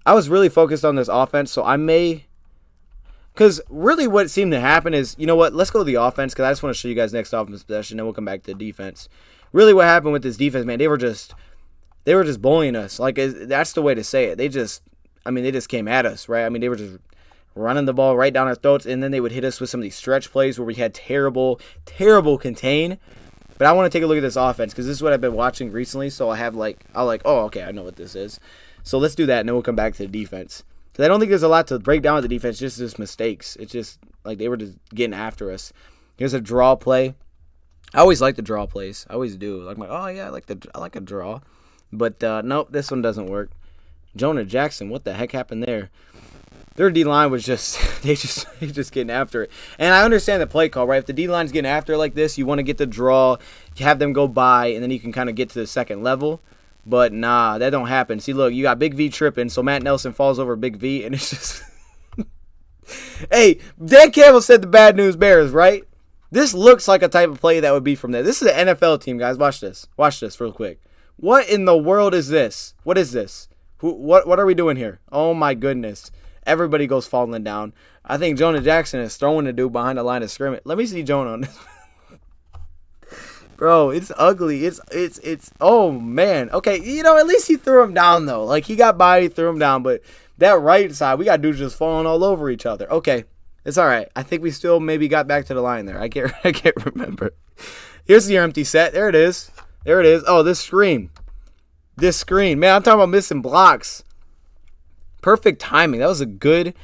I was really focused on this offense, so I may, because really what seemed to happen is, you know what, let's go to the offense because I just want to show you guys next offense possession, then we'll come back to the defense. Really what happened with this defense, man, they were just bullying us. Like, that's the way to say it. They just came at us, right? I mean, they were just running the ball right down our throats, and then they would hit us with some of these stretch plays where we had terrible contain. But I want to take a look at this offense because this is what I've been watching recently, so oh, okay, I know what this is. So let's do that, and then we'll come back to the defense. Because I don't think there's a lot to break down with the defense, just mistakes. It's just like they were just getting after us. Here's a draw play. I always like the draw plays. I always do. Like, oh, yeah, I like a draw. But, nope, this one doesn't work. Jonah Jackson, what the heck happened there? Their D-line was just, they just getting after it. And I understand the play call, right? If the D-line's getting after it like this, you want to get the draw, have them go by, and then you can kind of get to the second level. But, nah, that don't happen. See, look, you got Big V tripping, so Matt Nelson falls over Big V, and it's just... Hey, Dan Campbell said the bad news bears, right? This looks like a type of play that would be from there. This is an NFL team, guys. Watch this. Watch this real quick. What in the world is this? What is this? What are we doing here? Oh, my goodness. Everybody goes falling down. I think Jonah Jackson is throwing the dude behind the line of scrimmage. Let me see Jonah on this. Bro, it's ugly. It's oh man. Okay, at least he threw him down though. Like he got by, he threw him down, but that right side, we got dudes just falling all over each other. Okay. It's all right. I think we still maybe got back to the line there. I can't remember. Here's the empty set. There it is. Oh, this screen. Man, I'm talking about missing blocks. Perfect timing. That was a good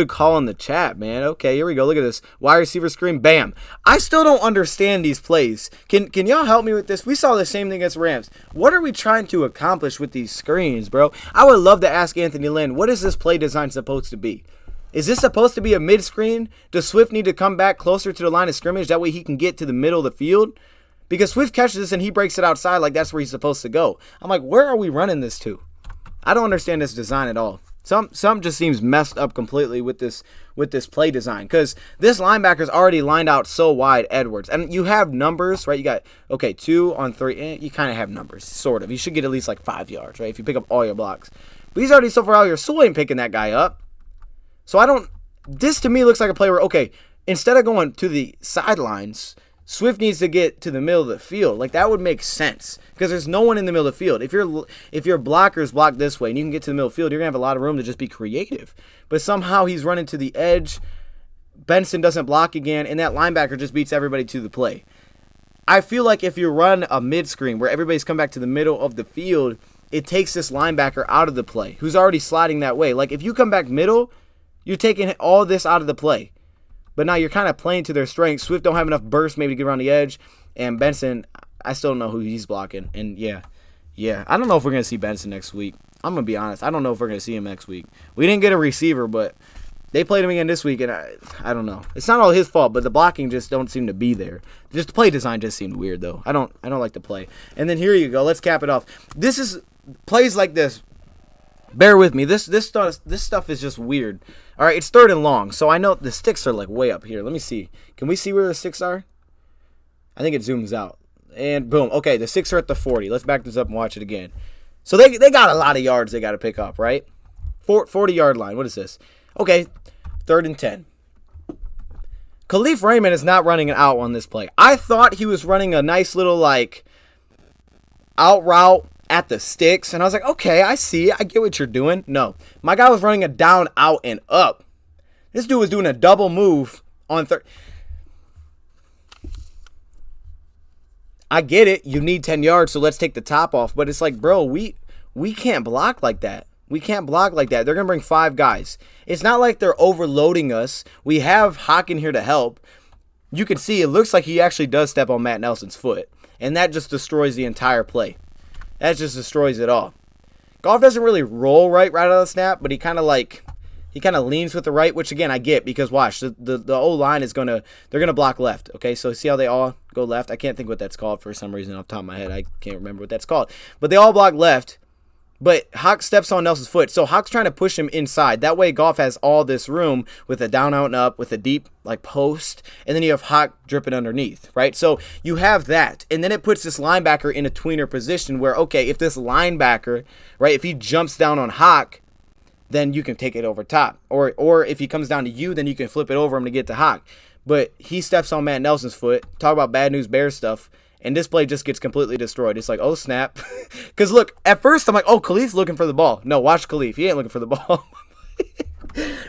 call in the chat, man. Okay, here we go. Look at this. Wide receiver screen. Bam. I still don't understand these plays. Can y'all help me with this? We saw the same thing against Rams. What are we trying to accomplish with these screens, bro? I would love to ask Anthony Lynn, what is this play design supposed to be? Is this supposed to be a mid-screen? Does Swift need to come back closer to the line of scrimmage? That way he can get to the middle of the field? Because Swift catches this and he breaks it outside like that's where he's supposed to go. I'm like, where are we running this to? I don't understand this design at all. Some just seems messed up completely with this play design. Because this linebacker's already lined out so wide, Edwards. And you have numbers, right? You got, 2 on 3. You kind of have numbers, sort of. You should get at least like 5 yards, right? If you pick up all your blocks. But he's already so far out here. Sewell ain't picking that guy up. So this to me looks like a play where, instead of going to the sidelines, Swift needs to get to the middle of the field. Like, that would make sense because there's no one in the middle of the field. If your blockers block this way and you can get to the middle of the field, you're going to have a lot of room to just be creative. But somehow he's running to the edge. Benson doesn't block again, and that linebacker just beats everybody to the play. I feel like if you run a mid-screen where everybody's come back to the middle of the field, it takes this linebacker out of the play who's already sliding that way. Like, if you come back middle, you're taking all this out of the play. But now you're kind of playing to their strengths. Swift don't have enough burst maybe to get around the edge. And Benson, I still don't know who he's blocking. And yeah. I don't know if we're going to see Benson next week. I'm going to be honest. I don't know if we're going to see him next week. We didn't get a receiver, but they played him again this week. And I don't know. It's not all his fault, but the blocking just don't seem to be there. Just the play design just seemed weird, though. I don't like the play. And then here you go. Let's cap it off. This is plays like this. Bear with me. This stuff is just weird. All right, it's 3rd and long, so I know the sticks are like way up here. Let me see. Can we see where the sticks are? I think it zooms out. And boom. Okay, the sticks are at the 40. Let's back this up and watch it again. So they got a lot of yards they got to pick up, right? 40-yard line. What is this? Okay, 3rd and 10. Khalif Raymond is not running an out on this play. I thought he was running a nice little like out route at the sticks, and I was like, okay, I see it. I get what you're doing. No, my guy was running a down, out, and up. This dude was doing a double move on third. I get it. You need 10 yards, so let's take the top off. But it's like, bro, we can't block like that. We can't block like that. They're going to bring 5 guys. It's not like they're overloading us. We have Hawk in here to help. You can see it looks like he actually does step on Matt Nelson's foot, and that just destroys the entire play. That just destroys it all. Goff doesn't really roll right out of the snap, but he kind of leans with the right, which again I get because watch the O-line they're gonna block left. Okay, so see how they all go left? I can't think what that's called for some reason off the top of my head. I can't remember what that's called. But they all block left. But Hawk steps on Nelson's foot. So Hawk's trying to push him inside. That way Goff has all this room with a down, out, and up, with a deep like post. And then you have Hawk dripping underneath, right? So you have that. And then it puts this linebacker in a tweener position where, okay, if this linebacker, right, if he jumps down on Hawk, then you can take it over top. Or if he comes down to you, then you can flip it over him to get to Hawk. But he steps on Matt Nelson's foot. Talk about bad news bear stuff. And this play just gets completely destroyed. It's like, oh, snap. Because, look, at first I'm like, oh, Khalif's looking for the ball. No, watch Khalif. He ain't looking for the ball.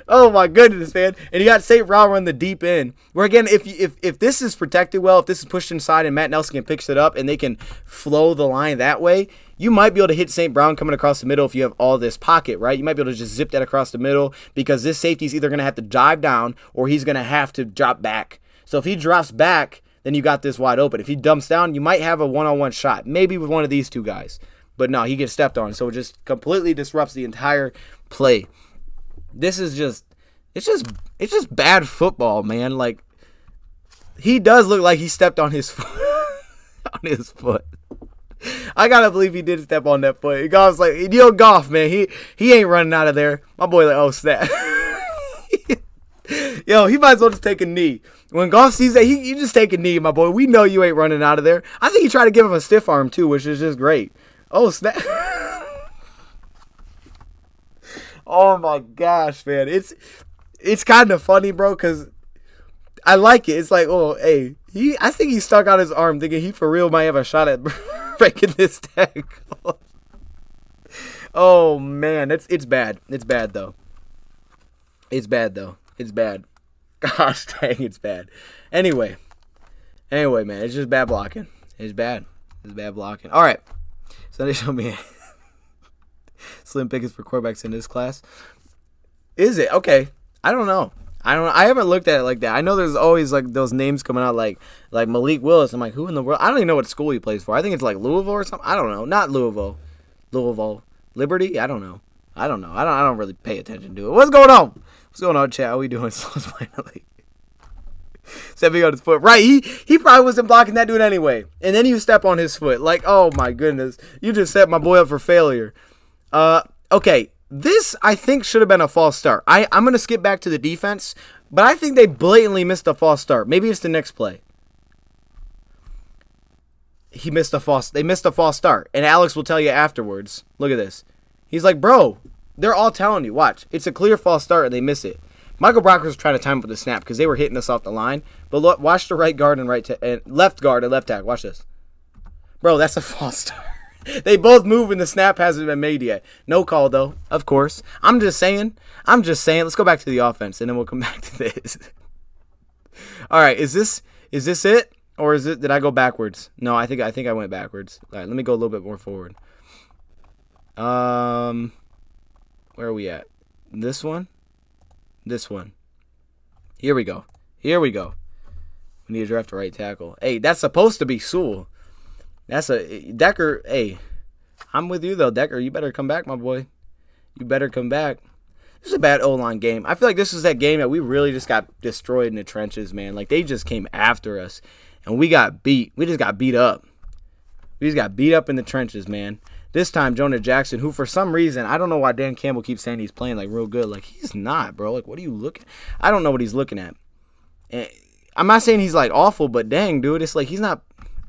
Oh, my goodness, man. And you got St. Brown run the deep end. Where, again, if this is protected well, if this is pushed inside and Matt Nelson can pick it up and they can flow the line that way, you might be able to hit St. Brown coming across the middle if you have all this pocket, right? You might be able to just zip that across the middle because this safety is either going to have to dive down or he's going to have to drop back. So if he drops back, then you got this wide open. If he dumps down, you might have a one-on-one shot, maybe with one of these two guys. But no, he gets stepped on, so it just completely disrupts the entire play. This is it's just bad football, man. Like, he does look like he stepped on his foot. On his foot. I gotta believe he did step on that foot. Goff's like, yo, Goff, man, he ain't running out of there. My boy like, oh, snap. Yo, he might as well just take a knee. When Goff sees that, you just take a knee, my boy. We know you ain't running out of there. I think he tried to give him a stiff arm, too, which is just great. Oh, snap. Oh, my gosh, man. It's kind of funny, bro, because I like it. It's like, oh, hey, I think he stuck out his arm thinking he for real might have a shot at breaking this tackle. Oh man, it's bad. It's bad though. It's bad though. It's bad. Gosh dang, it's bad. Anyway, man, it's just bad blocking. It's bad. It's bad blocking. All right. So they show me slim pickings for quarterbacks in this class. Is it? Okay. I don't know. I haven't looked at it like that. I know there's always like those names coming out like Malik Willis. I'm like, who in the world? I don't even know what school he plays for. I think it's like Louisville or something. I don't know. Not Louisville. Liberty? I don't know. I don't really pay attention to it. What's going on? What's going on, chat? How we doing? Stepping on his foot. Right. He probably wasn't blocking that dude anyway. And then you step on his foot. Like, oh my goodness. You just set my boy up for failure. Okay. This, I think, should have been a false start. I'm going to skip back to the defense, but I think they blatantly missed a false start. Maybe it's the next play. They missed a false start. And Alex will tell you afterwards. Look at this. He's like, bro, they're all telling you. Watch. It's a clear false start, and they miss it. Michael Brock was trying to time up with the snap because they were hitting us off the line. But look, watch the right guard and left guard and left tackle. Watch this. Bro, that's a false start. They both move and the snap hasn't been made yet. No call, though, of course. I'm just saying. Let's go back to the offense, and then we'll come back to this. All right, is this it? Or did I go backwards? No, I think I went backwards. All right, let me go a little bit more forward. Where are we at? This one? This one. Here we go. We need to draft a right tackle. Hey, that's supposed to be Sewell. That's a Decker. Hey, I'm with you though, Decker. You better come back, my boy. You better come back. This is a bad O-line game. I feel like this is that game that we really just got destroyed in the trenches, man. Like they just came after us, and we got beat. We just got beat up. We just got beat up in the trenches, man. This time, Jonah Jackson, who for some reason, I don't know why Dan Campbell keeps saying he's playing like real good. Like he's not, bro. Like what are you looking? I don't know what he's looking at. And I'm not saying he's like awful, but dang, dude, it's like he's not.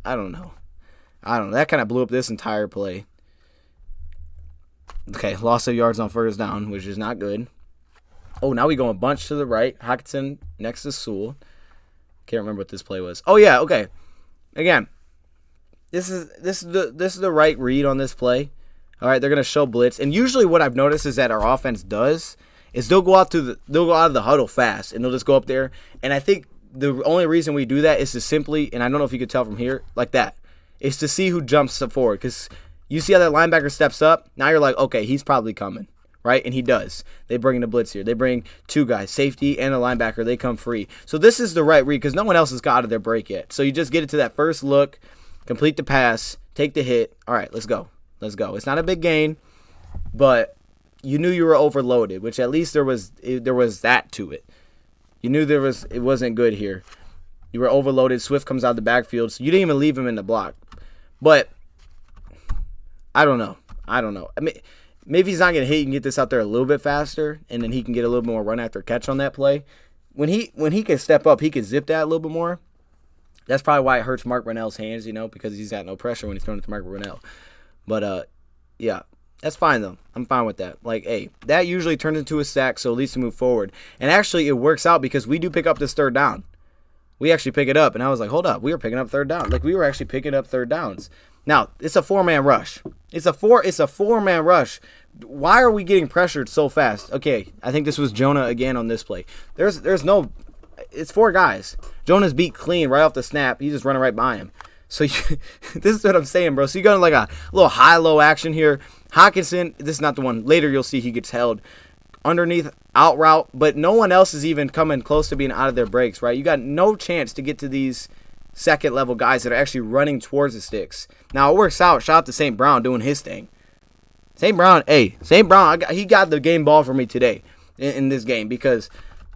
I don't know. That kind of blew up this entire play. Okay, loss of yards on first down, which is not good. Oh, now we go a bunch to the right. Hockenson next to Sewell. Can't remember what this play was. Oh yeah, okay. Again, this is the right read on this play. All right, they're gonna show blitz, and usually what I've noticed is that our offense does is they'll go out of the huddle fast, and they'll just go up there. And I think the only reason we do that is to simply, and I don't know if you could tell from here, like that. Is to see who jumps forward. Because you see how that linebacker steps up. Now you're like, okay, he's probably coming. Right? And he does. They bring in the blitz here. They bring two guys, safety and a linebacker. They come free. So this is the right read because no one else has got out of their break yet. So you just get it to that first look, complete the pass, take the hit. All right, let's go. It's not a big gain, but you knew you were overloaded, which at least there was that to it. You knew it wasn't good here. You were overloaded. Swift comes out of the backfield, so you didn't even leave him in the block. But I don't know. I mean, maybe he's not going to hit. You can get this out there a little bit faster, and then he can get a little more run after catch on that play. When he can step up, he can zip that a little bit more. That's probably why it hurts Mark Brunell's hands, because he's got no pressure when he's throwing it to Mark Brunell. But, yeah, that's fine, though. I'm fine with that. Like, hey, that usually turns into a sack, so at least to move forward. And actually, it works out because we do pick up this third down. We actually pick it up, and I was like, hold up, we were picking up third down. Like, we were actually picking up third downs. Now, it's a four-man rush. It's a four-man rush. Why are we getting pressured so fast? Okay, I think this was Jonah again on this play. It's four guys. Jonah's beat clean right off the snap. He's just running right by him. So this is what I'm saying, bro. So you got like a little high-low action here. Hockenson, this is not the one. Later you'll see he gets held underneath, out route, but no one else is even coming close to being out of their breaks, right? You got no chance to get to these second-level guys that are actually running towards the sticks. Now, it works out. Shout out to St. Brown doing his thing. St. Brown, he got the game ball for me today in this game because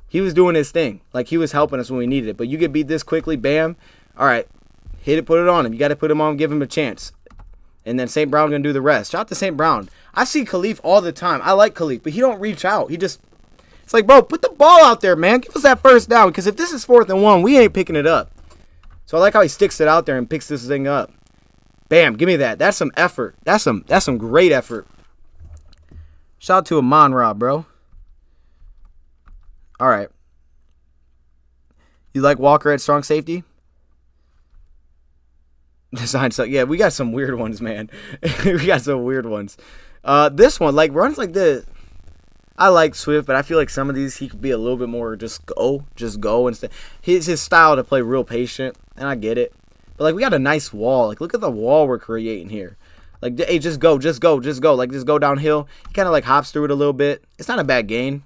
he was doing his thing. Like, he was helping us when we needed it. But you get beat this quickly, bam. All right, hit it, put it on him. You got to put him on, give him a chance. And then St. Brown going to do the rest. Shout out to St. Brown. I see Khalif all the time. I like Khalif, but he don't reach out. It's like, bro, put the ball out there, man. Give us that first down because if this is 4th and 1, we ain't picking it up. So I like how he sticks it out there and picks this thing up. Bam, give me that. That's some effort. That's some great effort. Shout out to Amon Ra, bro. All right. You like Walker at strong safety? Design stuff. Yeah, we got some weird ones, man. We got some weird ones. This one, like runs like this. I like Swift, but I feel like some of these he could be a little bit more just go instead. His style to play real patient, and I get it. But like we got a nice wall. Like look at the wall we're creating here. Like hey, just go. Like just go downhill. He kind of like hops through it a little bit. It's not a bad gain.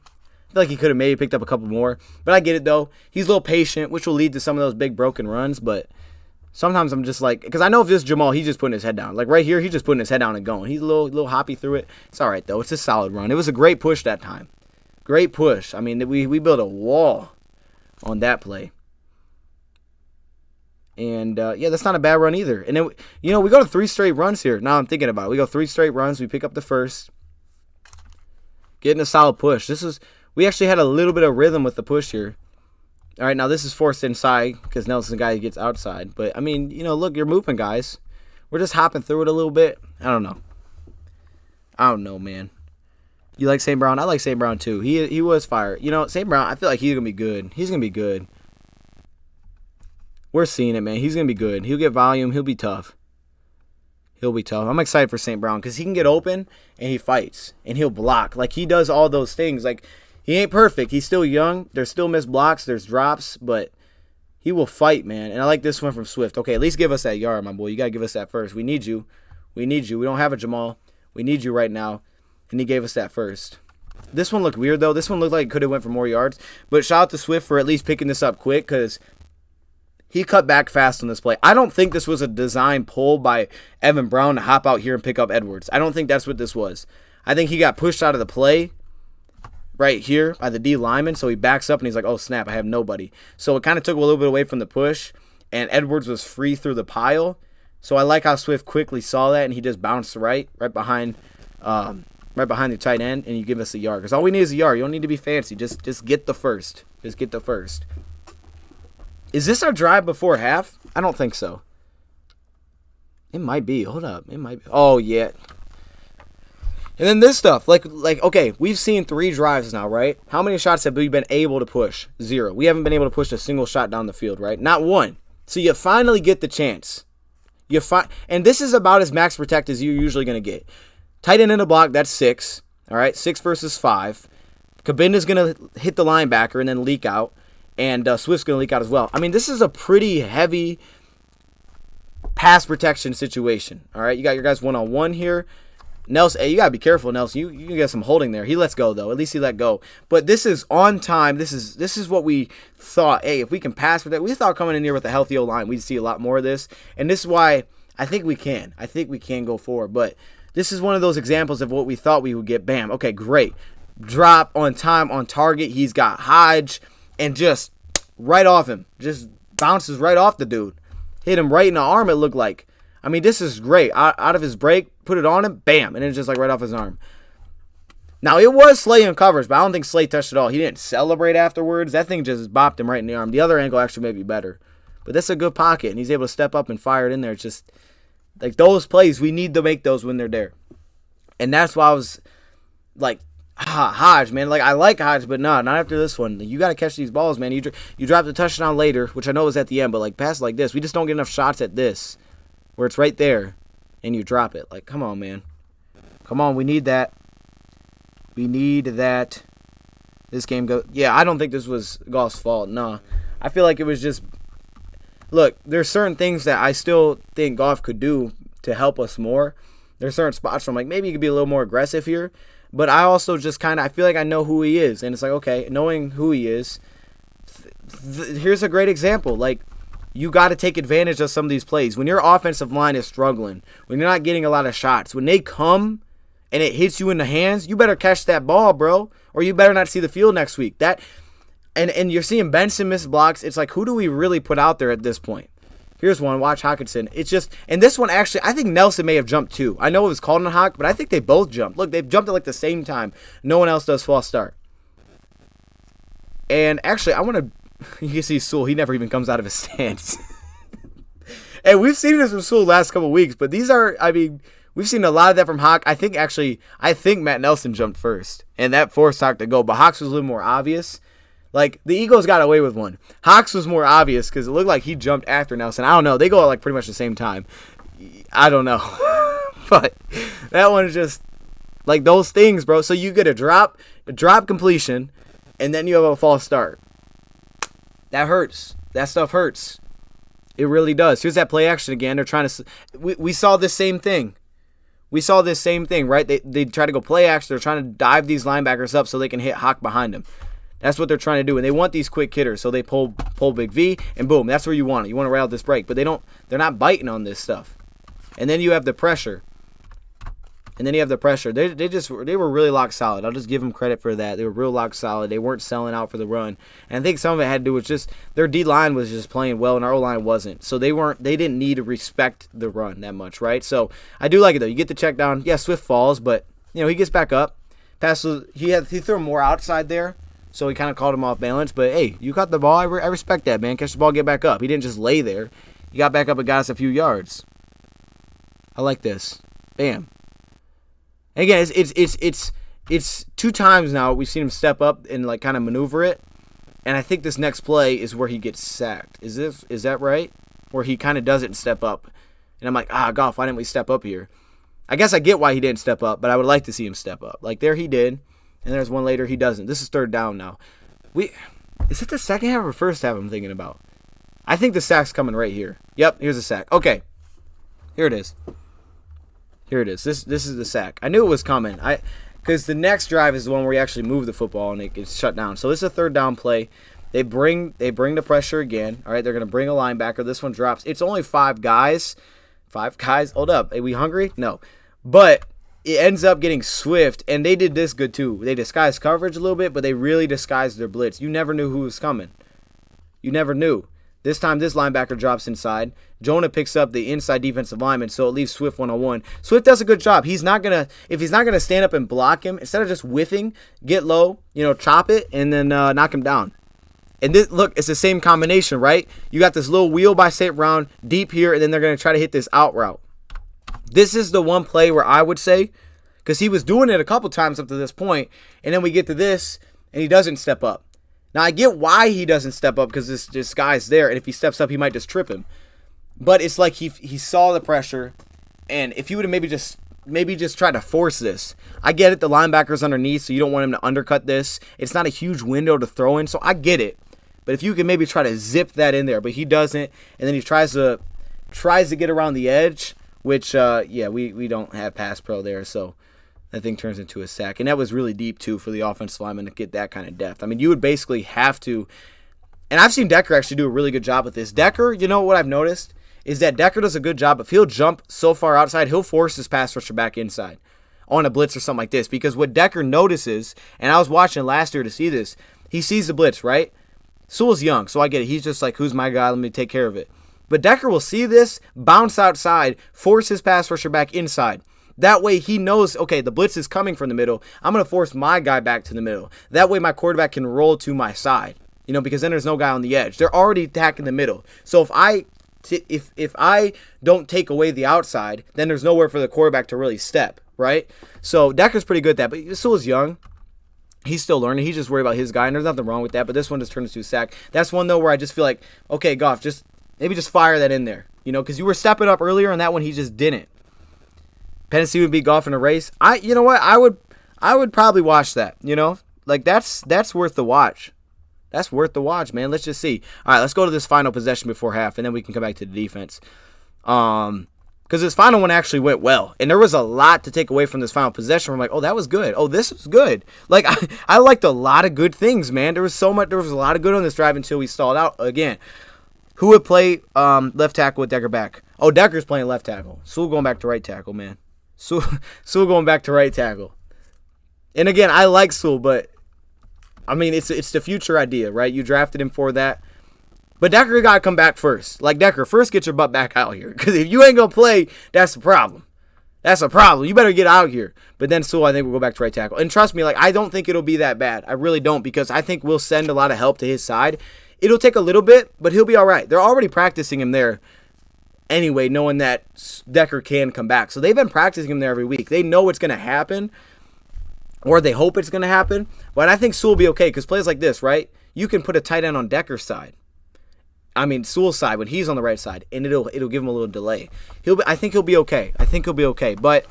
I feel like he could have maybe picked up a couple more, but I get it though. He's a little patient, which will lead to some of those big broken runs. But sometimes I'm just like, because I know if this Jamal, he's just putting his head down. Like right here, he's just putting his head down and going. He's a little hoppy through it. It's all right though. It's a solid run. It was a great push that time. Great push. I mean, we built a wall on that play. And, yeah, that's not a bad run either. And then, we go to 3 straight runs here. Now I'm thinking about it. We go 3 straight runs. We pick up the first. Getting a solid push. We actually had a little bit of rhythm with the push here. All right, now this is forced inside because Nelson's the guy who gets outside. But, I mean, look, you're moving, guys. We're just hopping through it a little bit. I don't know, man. You like St. Brown? I like St. Brown, too. He was fire. St. Brown, I feel like he's going to be good. He's going to be good. We're seeing it, man. He's going to be good. He'll get volume. He'll be tough. I'm excited for St. Brown because he can get open and he fights and he'll block. Like, he does all those things. Like, he ain't perfect. He's still young. There's still missed blocks. There's drops, but he will fight, man. And I like this one from Swift. Okay, at least give us that yard, my boy. You got to give us that first. We need you. We don't have a Jamal. We need you right now. And he gave us that first. This one looked weird, though. This one looked like it could have went for more yards. But shout out to Swift for at least picking this up quick because he cut back fast on this play. I don't think this was a design pull by Evan Brown to hop out here and pick up Edwards. I don't think that's what this was. I think he got pushed out of the play right here by the D lineman, so he backs up and he's like, oh, snap, I have nobody. So it kind of took a little bit away from the push, and Edwards was free through the pile. So I like how Swift quickly saw that, and he just bounced right behind the tight end, and you give us a yard. Because all we need is a yard. You don't need to be fancy. Just get the first. Just get the first. Is this our drive before half? I don't think so. It might be. Hold up. It might be. Oh, yeah. And then this stuff. Like, okay, we've seen 3 drives now, right? How many shots have we been able to push? 0. We haven't been able to push a single shot down the field, right? Not one. So you finally get the chance. And this is about as max protect as you're usually going to get. Tight end in a block, that's 6. All right, 6 versus 5. Cabinda's going to hit the linebacker and then leak out. And Swift's going to leak out as well. I mean, this is a pretty heavy pass protection situation. All right, you got your guys one-on-one here. Nelson, hey, you got to be careful, Nelson. You can get some holding there. He lets go, though. At least he let go. But this is on time. This is what we thought. Hey, if we can pass protect, we thought coming in here with a healthy O-line, we'd see a lot more of this. And this is why I think we can. I think we can go forward. But this is one of those examples of what we thought we would get. Bam. Okay, great. Drop on time, on target. He's got Hodge. And just right off him. Just bounces right off the dude. Hit him right in the arm, it looked like. I mean, this is great. Out of his break, put it on him, bam. And it's just like right off his arm. Now, it was Slay in covers, but I don't think Slay touched it all. He didn't celebrate afterwards. That thing just bopped him right in the arm. The other angle actually may be better. But that's a good pocket, and he's able to step up and fire it in there. It's just, like, those plays, we need to make those when they're there. And that's why I was like, Hodge, man. Like, I like Hodge, but not after this one. You got to catch these balls, man. You drop the touchdown later, which I know was at the end, but, like, pass like this. We just don't get enough shots at this, where it's right there, and you drop it. Like, come on, man. Come on, we need that. We need that. This game go. Yeah, I don't think this was Goff's fault. No. I feel like it was just, look, there's certain things that I still think Goff could do to help us more. There's certain spots where I'm like, maybe he could be a little more aggressive here. But I also just kind of, I feel like I know who he is. And it's like, okay, knowing who he is, here's a great example. Like, you got to take advantage of some of these plays. When your offensive line is struggling, when you're not getting a lot of shots, when they come and it hits you in the hands, you better catch that ball, bro. Or you better not see the field next week. And you're seeing Benson miss blocks. It's like, who do we really put out there at this point? Here's one. Watch Hockenson. It's just, and this one actually, I think Nelson may have jumped too. I know it was called on Hawk, but I think they both jumped. Look, they've jumped at like the same time. No one else does false start. And actually, I want to, you can see Sewell, he never even comes out of his stance. And we've seen this from Sewell the last couple of weeks, but these are, I mean, we've seen a lot of that from Hawk. I think Matt Nelson jumped first, and that forced Hawk to go, but Hawk's was a little more obvious. Like, the Eagles got away with one. Hawks was more obvious because it looked like he jumped after Nelson. I don't know. They go at, like, pretty much the same time. I don't know. But that one is just, like, those things, bro. So you get a drop completion, and then you have a false start. That hurts. That stuff hurts. It really does. Here's that play action again. They're trying to... We saw the same thing. We saw this same thing, right? They try to go play action. They're trying to dive these linebackers up so they can hit Hawk behind them. That's what they're trying to do. And they want these quick hitters. So they pull Big V, and boom. That's where you want it. You want to ride out this break. But they're not biting on this stuff. And then you have the pressure. They were really lock solid. I'll just give them credit for that. They were real lock solid. They weren't selling out for the run. And I think some of it had to do with just their D-line was just playing well and our O-line wasn't. So they didn't need to respect the run that much, right? So I do like it though. You get the check down. Yeah, Swift falls, but he gets back up. Passes. He threw more outside there, so he kind of called him off balance. But hey, you caught the ball. I respect that, man. Catch the ball, get back up. He didn't just lay there. He got back up and got us a few yards. I like this. Bam. And again, it's 2 times now we've seen him step up and like kind of maneuver it, and I think this next play is where he gets sacked. Is that right? Where he kind of doesn't step up, and I'm like, Goff, why didn't we step up here? I guess I get why he didn't step up, but I would like to see him step up. Like there he did, and there's one later he doesn't. This is 3rd down now. Is it the second half or first half I'm thinking about? I think the sack's coming right here. Yep, here's a sack. Okay, here it is. Here it is. This is the sack. I knew it was coming. Because the next drive is the one where you actually move the football and it gets shut down. So this is a 3rd down play. They bring the pressure again. All right, they're going to bring a linebacker. This one drops. It's only 5 guys. 5 guys. Hold up. Are we hungry? No. But it ends up getting Swift, and they did this good too. They disguised coverage a little bit, but they really disguised their blitz. You never knew who was coming. You never knew. This time, this linebacker drops inside. Jonah picks up the inside defensive lineman, so it leaves Swift 1-on-1. Swift does a good job. If he's not gonna stand up and block him, instead of just whiffing, get low, chop it, and then knock him down. And this, look, it's the same combination, right? You got this little wheel by St. Brown deep here, and then they're gonna try to hit this out route. This is the one play where I would say, because he was doing it a couple times up to this point, and then we get to this, and he doesn't step up. Now, I get why he doesn't step up because this guy's there, and if he steps up, he might just trip him. But it's like he saw the pressure, and if he would have maybe just tried to force this. I get it, the linebacker's underneath, so you don't want him to undercut this. It's not a huge window to throw in, so I get it. But if you can maybe try to zip that in there, but he doesn't, and then he tries to get around the edge, which, we don't have pass pro there, so that thing turns into a sack. And that was really deep, too, for the offensive lineman to get that kind of depth. I mean, you would basically have to, and I've seen Decker actually do a really good job with this. Decker, what I've noticed is that Decker does a good job. If he'll jump so far outside, he'll force his pass rusher back inside on a blitz or something like this. Because what Decker notices, and I was watching last year to see this, he sees the blitz, right? Sewell's young, so I get it. He's just like, who's my guy? Let me take care of it. But Decker will see this, bounce outside, force his pass rusher back inside. That way he knows, okay, the blitz is coming from the middle. I'm going to force my guy back to the middle. That way my quarterback can roll to my side, because then there's no guy on the edge. They're already attacking the middle. So if I don't take away the outside, then there's nowhere for the quarterback to really step, right? So Decker's pretty good at that, but Sewell's young. He's still learning. He's just worried about his guy, and there's nothing wrong with that, but this one just turns into a sack. That's one, though, where I just feel like, okay, Goff, maybe just fire that in there, because you were stepping up earlier, and that one he just didn't. Penn State would beat Goff in a race. You know what? I would probably watch that. Like that's worth the watch. That's worth the watch, man. Let's just see. All right, let's go to this final possession before half, and then we can come back to the defense. Because this final one actually went well, and there was a lot to take away from this final possession. I'm like, oh, that was good. Oh, this was good. Like I liked a lot of good things, man. There was a lot of good on this drive until we stalled out again. Who would play left tackle with Decker back? Oh, Decker's playing left tackle. Sewell going back to right tackle, man. Sewell going back to right tackle. And again, I like Sewell, but I mean, it's the future idea, right? You drafted him for that. But Decker got to come back first. Like, Decker, first get your butt back out here. Because if you ain't going to play, that's a problem. That's a problem. You better get out here. But then Sewell, I think, will go back to right tackle. And trust me, like, I don't think it'll be that bad. I really don't, because I think we'll send a lot of help to his side. It'll take a little bit, but he'll be all right. They're already practicing him there anyway, knowing that Decker can come back. So they've been practicing him there every week. They know what's going to happen, or they hope it's going to happen. But I think Sewell will be okay, because plays like this, right? you can put a tight end on Decker's side. I mean, Sewell's side when he's on the right side, and it'll give him a little delay. I think he'll be okay. But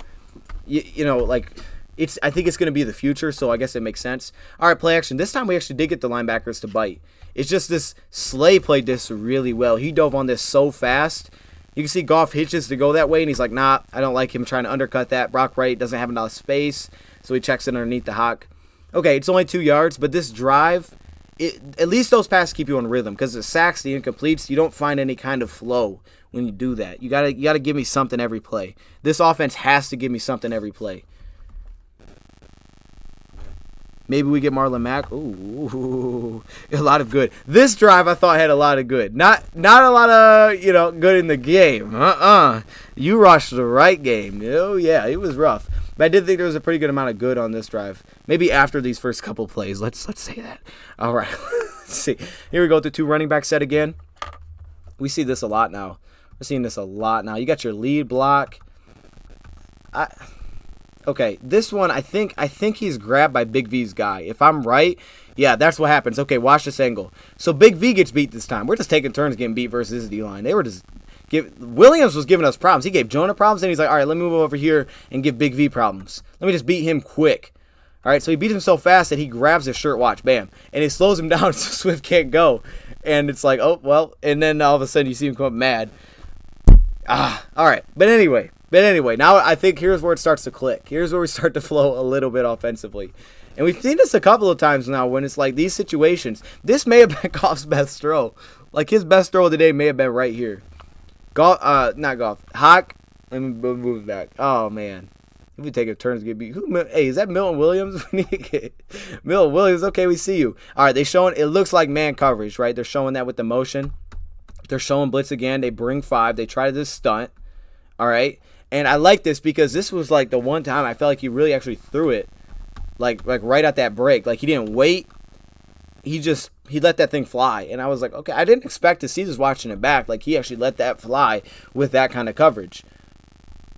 you know, like I think it's going to be the future, so I guess it makes sense. All right, play action. This time we actually did get the linebackers to bite. It's just this Slay played this really well. He dove on this so fast. You can see Goff hitches to go that way, and he's like, nah, I don't like him trying to undercut that. Brock Wright doesn't have enough space, so he checks it underneath the Hawk. Okay, it's only 2 yards, but this drive, at least those passes keep you on rhythm, because the sacks, the incompletes, you don't find any kind of flow when you do that. You gotta give me something every play. This offense has to give me something every play. Maybe we get Marlon Mack. Ooh, a lot of good. This drive I thought had a lot of good. Not a lot of, good in the game. You rushed the right game. Oh, yeah, it was rough. But I did think there was a pretty good amount of good on this drive. Maybe after these first couple plays. Let's say that. All right. Let's see. Here we go with the 2 running back set again. We see this a lot now. We're seeing this a lot now. You got your lead block. Okay, this one, I think he's grabbed by Big V's guy. If I'm right, yeah, that's what happens. Okay, watch this angle. So Big V gets beat this time. We're just taking turns getting beat versus his D-line. They were just Williams was giving us problems. He gave Jonah problems, and he's like, all right, let me move over here and give Big V problems. Let me just beat him quick. All right, so he beats him so fast that he grabs his shirt watch, bam, and it slows him down so Swift can't go. And it's like, oh, well, and then all of a sudden you see him come up mad. All right, but anyway, now I think here's where it starts to click. Here's where we start to flow a little bit offensively. And we've seen this a couple of times now when it's like these situations. This may have been Goff's best throw. Like his best throw of the day may have been right here. Not Goff. Hawk. Let me move back. Oh, man. If we take a turn to get beat. Hey, is that Milton Williams? Milton Williams, okay, we see you. All right, it looks like man coverage, right? They're showing that with the motion. They're showing blitz again. They bring 5. They try to stunt. All right. And I like this because this was like the one time I felt like he really actually threw it. Like right at that break. Like he didn't wait. He let that thing fly. And I was like, okay, I didn't expect to see this watching it back. Like he actually let that fly with that kind of coverage.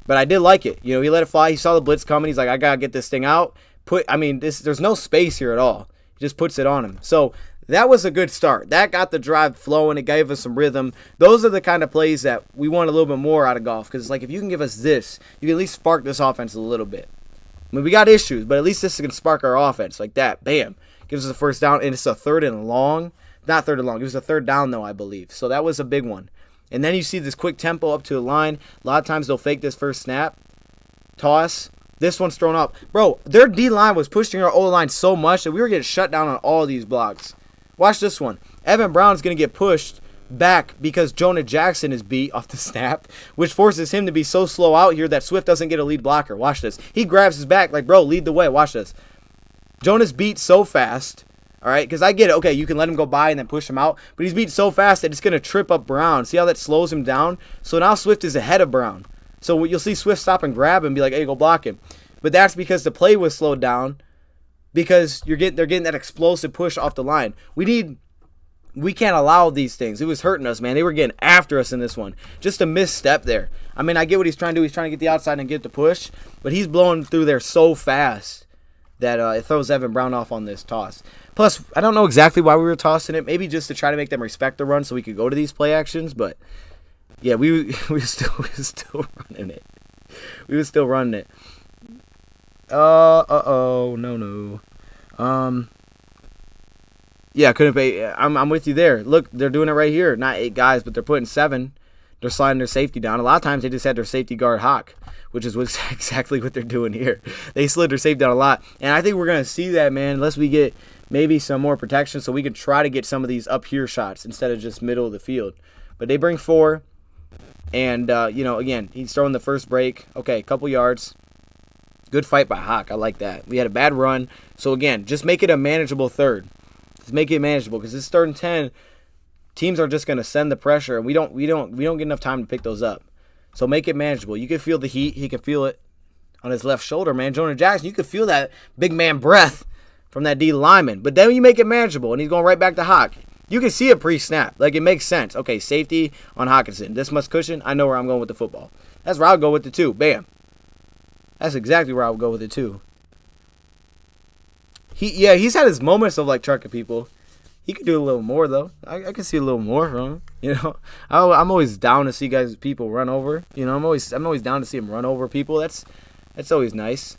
But I did like it. He let it fly. He saw the blitz coming. He's like, I got to get this thing out. There's no space here at all. He just puts it on him. So that was a good start. That got the drive flowing. It gave us some rhythm. Those are the kind of plays that we want a little bit more out of Goff. Because it's like if you can give us this, you can at least spark this offense a little bit. I mean, we got issues, but at least this is going to spark our offense. Like that. Bam. Gives us a first down. And it's a 3rd and long. Not 3rd and long. It was a 3rd down, though, I believe. So that was a big one. And then you see this quick tempo up to the line. A lot of times they'll fake this first snap. Toss. This one's thrown up. Bro, their D-line was pushing our O-line so much that we were getting shut down on all these blocks. Watch this one. Evan Brown's going to get pushed back because Jonah Jackson is beat off the snap, which forces him to be so slow out here that Swift doesn't get a lead blocker. Watch this. He grabs his back like, bro, lead the way. Watch this. Jonah's beat so fast, all right, because I get it. Okay, you can let him go by and then push him out, but he's beat so fast that it's going to trip up Brown. See how that slows him down? So now Swift is ahead of Brown. So you'll see Swift stop and grab him and be like, hey, go block him. But that's because the play was slowed down. Because they're getting that explosive push off the line. We can't allow these things. It was hurting us, man. They were getting after us in this one. Just a misstep there. I mean, I get what he's trying to do. He's trying to get the outside and get the push. But he's blowing through there so fast that it throws Evan Brown off on this toss. Plus, I don't know exactly why we were tossing it. Maybe just to try to make them respect the run so we could go to these play actions. But, yeah, we were still running it. We were still running it. No. Yeah, couldn't pay. I'm with you there. Look, they're doing it right here. Not 8 guys, but they're putting 7. They're sliding their safety down. A lot of times they just had their safety guard Hawk, which is exactly what they're doing here. They slid their safety down a lot. And I think we're going to see that, man, unless we get maybe some more protection so we can try to get some of these up here shots instead of just middle of the field. But they bring 4. And, again, he's throwing the first break. Okay, a couple yards. Good fight by Hawk. I like that. We had a bad run. So, again, just make it a manageable 3rd. Just make it manageable because this 3rd and 10, teams are just going to send the pressure, and we don't get enough time to pick those up. So make it manageable. You can feel the heat. He can feel it on his left shoulder, man. Jonah Jackson, you can feel that big man breath from that D lineman. But then you make it manageable, and he's going right back to Hawk. You can see it pre-snap. Like, it makes sense. Okay, safety on Hawkinson. This much cushion. I know where I'm going with the football. That's where I'll go with the 2. Bam. That's exactly where I would go with it, too. He's had his moments of, like, trucking people. He could do a little more though. I can see a little more from him. You know, I'm always down to see people run over. You know, I'm always down to see him run over people. That's always nice.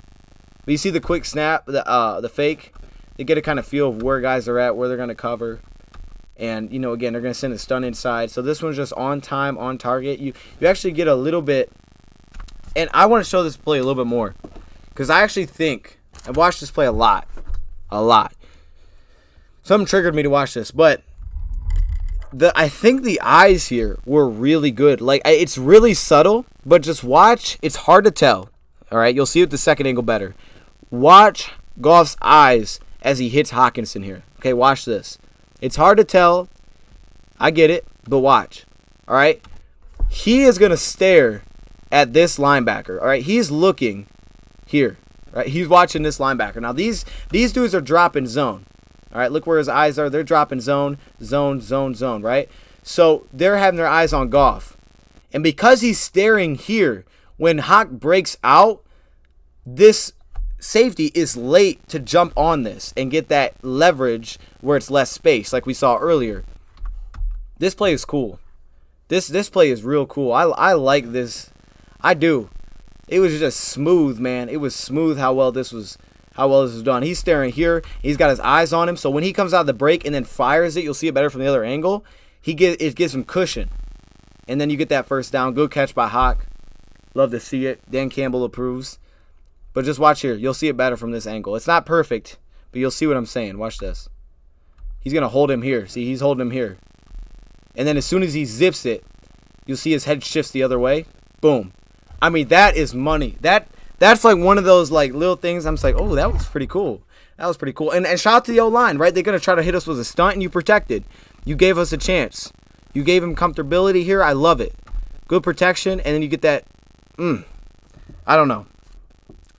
But you see the quick snap, the fake. They get a kind of feel of where guys are at, where they're gonna cover, and you know, again, they're gonna send a stun inside. So this one's just on time, on target. You actually get a little bit, and I want to show this play a little bit more because I actually think I've watched this play a lot. Something triggered me to watch this, but I think the eyes here were really good. Like, it's really subtle, but just watch. It's hard to tell. All right, you'll see with the second angle better. Watch Goff's eyes as he hits Hawkinson here. Okay, watch this. It's hard to tell. I get it, but watch. All right, he is gonna stare at this linebacker. All right, he's looking here. Right, he's watching this linebacker. Now these dudes are dropping zone. All right, look where his eyes are. They're dropping zone, right? So they're having their eyes on Goff. And because he's staring here, when Hawk breaks out, this safety is late to jump on this and get that leverage where it's less space, like we saw earlier. This play is cool. This play is real cool. I like this. I do. It was just smooth, man. It was smooth how well this was done. He's staring here. He's got his eyes on him. So when he comes out of the break and then fires it, you'll see it better from the other angle. It gives him cushion. And then you get that first down. Good catch by Hawk. Love to see it. Dan Campbell approves. But just watch here. You'll see it better from this angle. It's not perfect, but you'll see what I'm saying. Watch this. He's going to hold him here. See, he's holding him here. And then as soon as he zips it, you'll see his head shifts the other way. Boom. I mean, that is money. That's like one of those like little things. I'm just like, oh, that was pretty cool. That was pretty cool. And shout out to the O-line, right? They're going to try to hit us with a stunt, and you protected. You gave us a chance. You gave him comfortability here. I love it. Good protection, and then you get that. I don't know.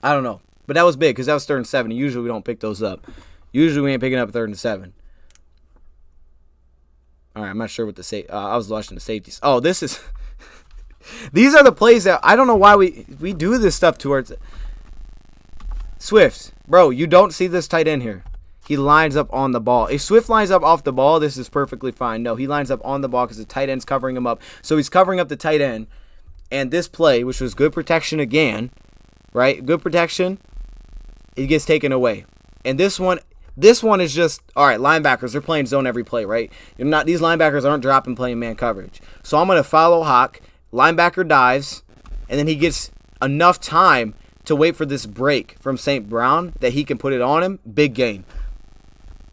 But that was big because that was 3rd and 7. Usually we don't pick those up. Usually we ain't picking up 3rd and 7. All right, I'm not sure what I was watching the safeties. Oh, this is. These are the plays that I don't know why we do this stuff towards it. Swift, bro, you don't see this tight end here. He lines up on the ball. If Swift lines up off the ball, this is perfectly fine. No, he lines up on the ball because the tight end's covering him up. So he's covering up the tight end. And this play, which was good protection again, right? Good protection, it gets taken away. And this one is just, all right, linebackers, they're playing zone every play, right? These linebackers aren't dropping playing man coverage. So I'm going to follow Hawk. Linebacker dives, and then he gets enough time to wait for this break from St. Brown that he can put it on him. Big gain.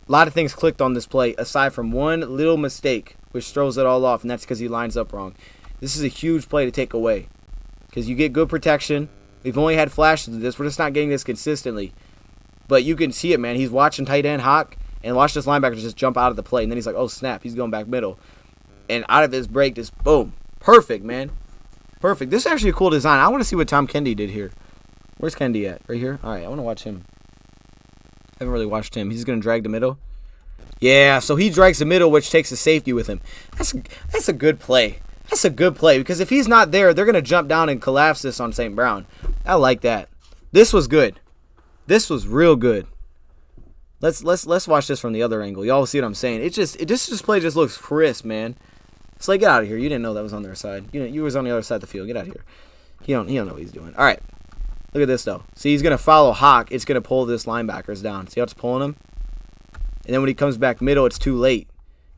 A lot of things clicked on this play aside from one little mistake, which throws it all off, and that's because he lines up wrong. This is a huge play to take away because you get good protection. We've only had flashes of this. We're just not getting this consistently. But you can see it, man. He's watching tight end Hawk, and watch this linebacker just jump out of the play, and then he's like, oh, snap. He's going back middle. And out of his break, just boom. Perfect, man. Perfect. This is actually a cool design. I want to see what Tom Kennedy did here. Where's Kennedy at? Right here? All right, I want to watch him. I haven't really watched him. He's going to drag the middle. Yeah, so he drags the middle, which takes the safety with him. That's a good play. That's a good play because if he's not there, they're going to jump down and collapse this on St. Brown. I like that. This was good. This was real good. Let's watch this from the other angle. Y'all see what I'm saying? This play just looks crisp, man. It's like, get out of here. You didn't know that was on their side. You was on the other side of the field. Get out of here. He don't know what he's doing. All right. Look at this, though. See, he's going to follow Hawk. It's going to pull this linebackers down. See how it's pulling him? And then when he comes back middle, it's too late.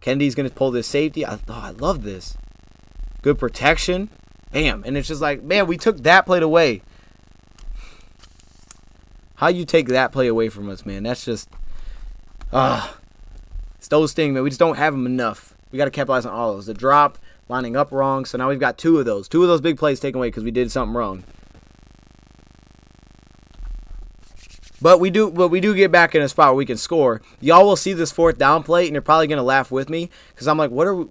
Kennedy's going to pull this safety. I love this. Good protection. Bam. And it's just like, man, we took that play away. How you take that play away from us, man? That's just, it's those things, man. We just don't have them enough. We got to capitalize on all those. The drop, lining up wrong. So now we've got two of those big plays taken away because we did something wrong. But we do get back in a spot where we can score. Y'all will see this 4th down play, and you're probably going to laugh with me because I'm like, what are we,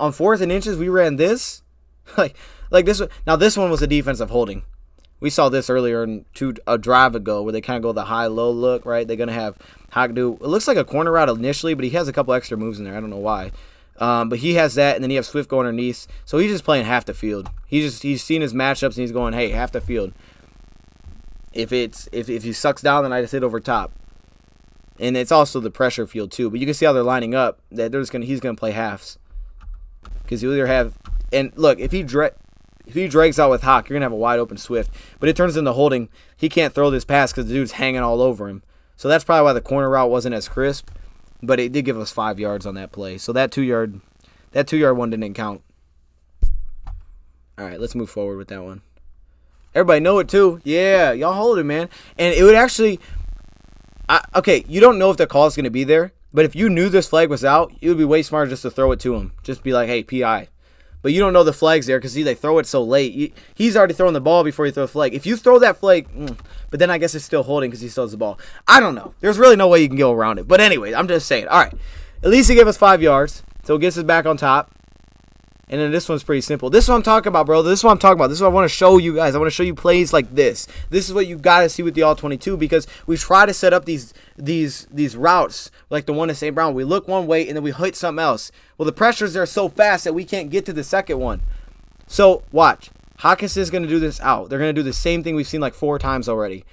on 4th and inches, we ran this? like this. Now, this one was a defensive holding. We saw this earlier a drive ago where they kind of go the high-low look, right? They're going to have Hawk do, it looks like a corner route initially, but he has a couple extra moves in there. I don't know why. But he has that, and then you have Swift going underneath. So he's just playing half the field. He's seen his matchups, and he's going, hey, half the field. If he sucks down, then I just hit over top. And it's also the pressure field too. But you can see how they're lining up. That he's gonna play halves. Because you either have, and look, if he drags out with Hawk, you're gonna have a wide open Swift. But it turns into holding. He can't throw this pass because the dude's hanging all over him. So that's probably why the corner route wasn't as crisp. But it did give us 5 yards on that play. So that 2 yard one didn't count. All right, let's move forward with that one. Everybody know it too. Yeah, y'all hold it, man. And it would actually, okay, you don't know if the call is going to be there, but if you knew this flag was out, it would be way smarter just to throw it to him. Just be like, hey, PI. But you don't know the flag's there because they throw it so late. He's already throwing the ball before you throw the flag. If you throw that flag, but then I guess it's still holding because he still has the ball. I don't know. There's really no way you can go around it. But anyway, I'm just saying. All right, at least he gave us 5 yards, so it gets us back on top. And then this one's pretty simple. This is what I'm talking about, bro. This is what I'm talking about. This is what I want to show you guys. I want to show you plays like this. This is what you got to see with the All-22 because we try to set up these routes like the one to St. Brown. We look one way and then we hit something else. Well, the pressures are so fast that we can't get to the second one. So, watch. Hawkins is going to do this out. They're going to do the same thing we've seen like 4 times already.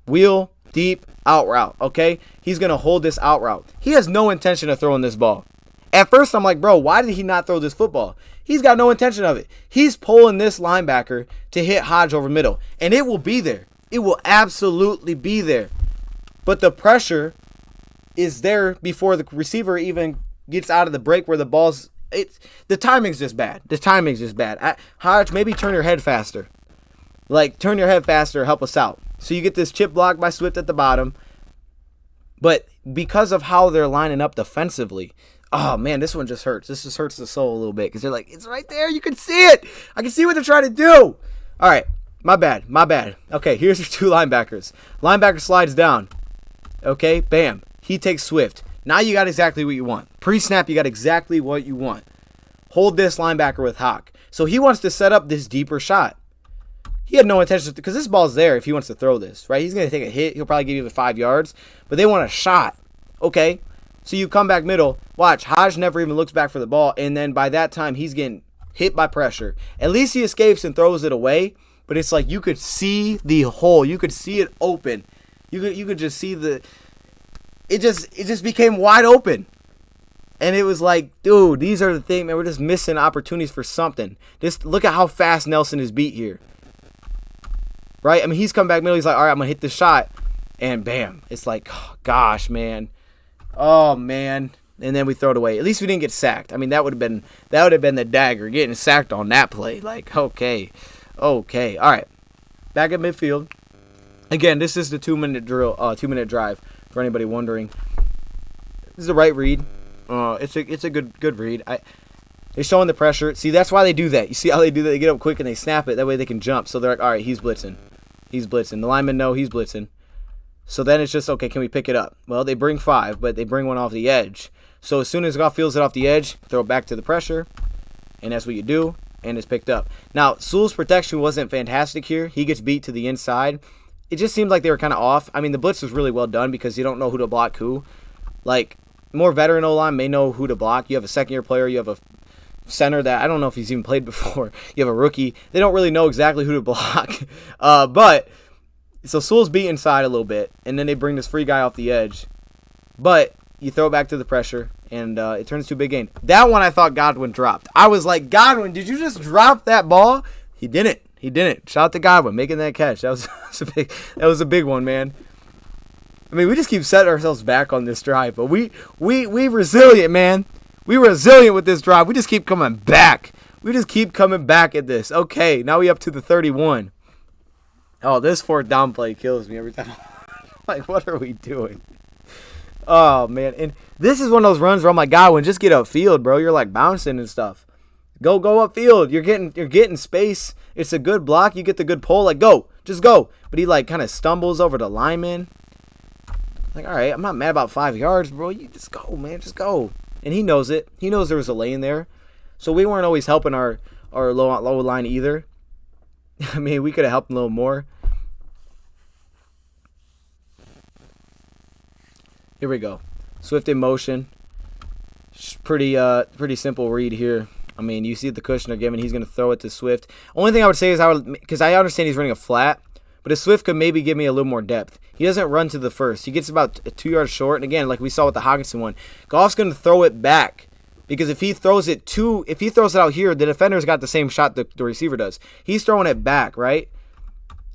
Wheel, deep, out route, okay? He's going to hold this out route. He has no intention of throwing this ball. At first, I'm like, bro, why did he not throw this football? He's got no intention of it. He's pulling this linebacker to hit Hodge over middle. And it will be there. It will absolutely be there. But the pressure is there before the receiver even gets out of the break where the ball's... The timing's just bad. The timing's just bad. Hodge, maybe turn your head faster. Like, turn your head faster. Help us out. So you get this chip block by Swift at the bottom. But because of how they're lining up defensively... Oh, man, this one just hurts. This just hurts the soul a little bit because they're like, it's right there. You can see it. I can see what they're trying to do. All right. My bad. Okay, here's your 2 linebackers. Linebacker slides down. Okay, bam. He takes Swift. Now you got exactly what you want. Pre-snap, you got exactly what you want. Hold this linebacker with Hawk. So he wants to set up this deeper shot. He had no intention because this ball's there if he wants to throw this, right? He's going to take a hit. He'll probably give you the 5 yards, but they want a shot. Okay. So you come back middle. Watch, Hodge never even looks back for the ball, and then by that time, he's getting hit by pressure. At least he escapes and throws it away, but it's like you could see the hole. You could see it open. You could just see the... It just became wide open. And it was like, dude, these are the things, man. We're just missing opportunities for something. Just look at how fast Nelson is beat here. Right? I mean, he's come back middle. He's like, all right, I'm going to hit this shot. And bam. It's like, oh, gosh, man. Oh, man. And then we throw it away. At least we didn't get sacked. I mean, that would have been the dagger, getting sacked on that play. Like, okay. All right. Back at midfield. Again, this is the 2-minute drill, 2-minute drive for anybody wondering. This is the right read. It's a good read. They're showing the pressure. See, that's why they do that. You see how they do that? They get up quick and they snap it. That way they can jump. So they're like, all right, he's blitzing. The linemen know he's blitzing. So then it's just, okay, can we pick it up? Well, they bring 5, but they bring one off the edge. So as soon as Goff feels it off the edge, throw it back to the pressure. And that's what you do. And it's picked up. Now, Sewell's protection wasn't fantastic here. He gets beat to the inside. It just seemed like they were kind of off. I mean, the blitz was really well done because you don't know who to block who. Like, more veteran O-line may know who to block. You have a second-year player. You have a center that I don't know if he's even played before. You have a rookie. They don't really know exactly who to block. But... So Sewell's beat inside a little bit, and then they bring this free guy off the edge. But you throw it back to the pressure, and it turns to a big gain. That one I thought Godwin dropped. I was like, Godwin, did you just drop that ball? He didn't. Shout out to Godwin making that catch. That was a big one, man. I mean, we just keep setting ourselves back on this drive, but we resilient, man. We resilient with this drive. We just keep coming back. At this. Okay, now we up to the 31. Oh, this 4th down play kills me every time. Like, what are we doing? Oh, man. And this is one of those runs where I'm like, Godwin, just get upfield, bro. You're, like, bouncing and stuff. Go upfield. You're getting space. It's a good block. You get the good pull. Like, go. Just go. But he, like, kind of stumbles over the lineman. Like, all right, I'm not mad about 5 yards, bro. You just go, man. Just go. And he knows it. He knows there was a lane there. So we weren't always helping our low line either. I mean, we could have helped him a little more. Here we go. Swift in motion. Pretty simple read here. I mean, you see the cushion they're giving. He's going to throw it to Swift. Only thing I would say is because I understand he's running a flat, But a Swift could maybe give me a little more depth. He doesn't run to the first. He gets about 2 yards short. And again, like we saw with the Hawkinson one, Goff's going to throw it back. Because if he throws it out here, the defender's got the same shot the receiver does. He's throwing it back, right?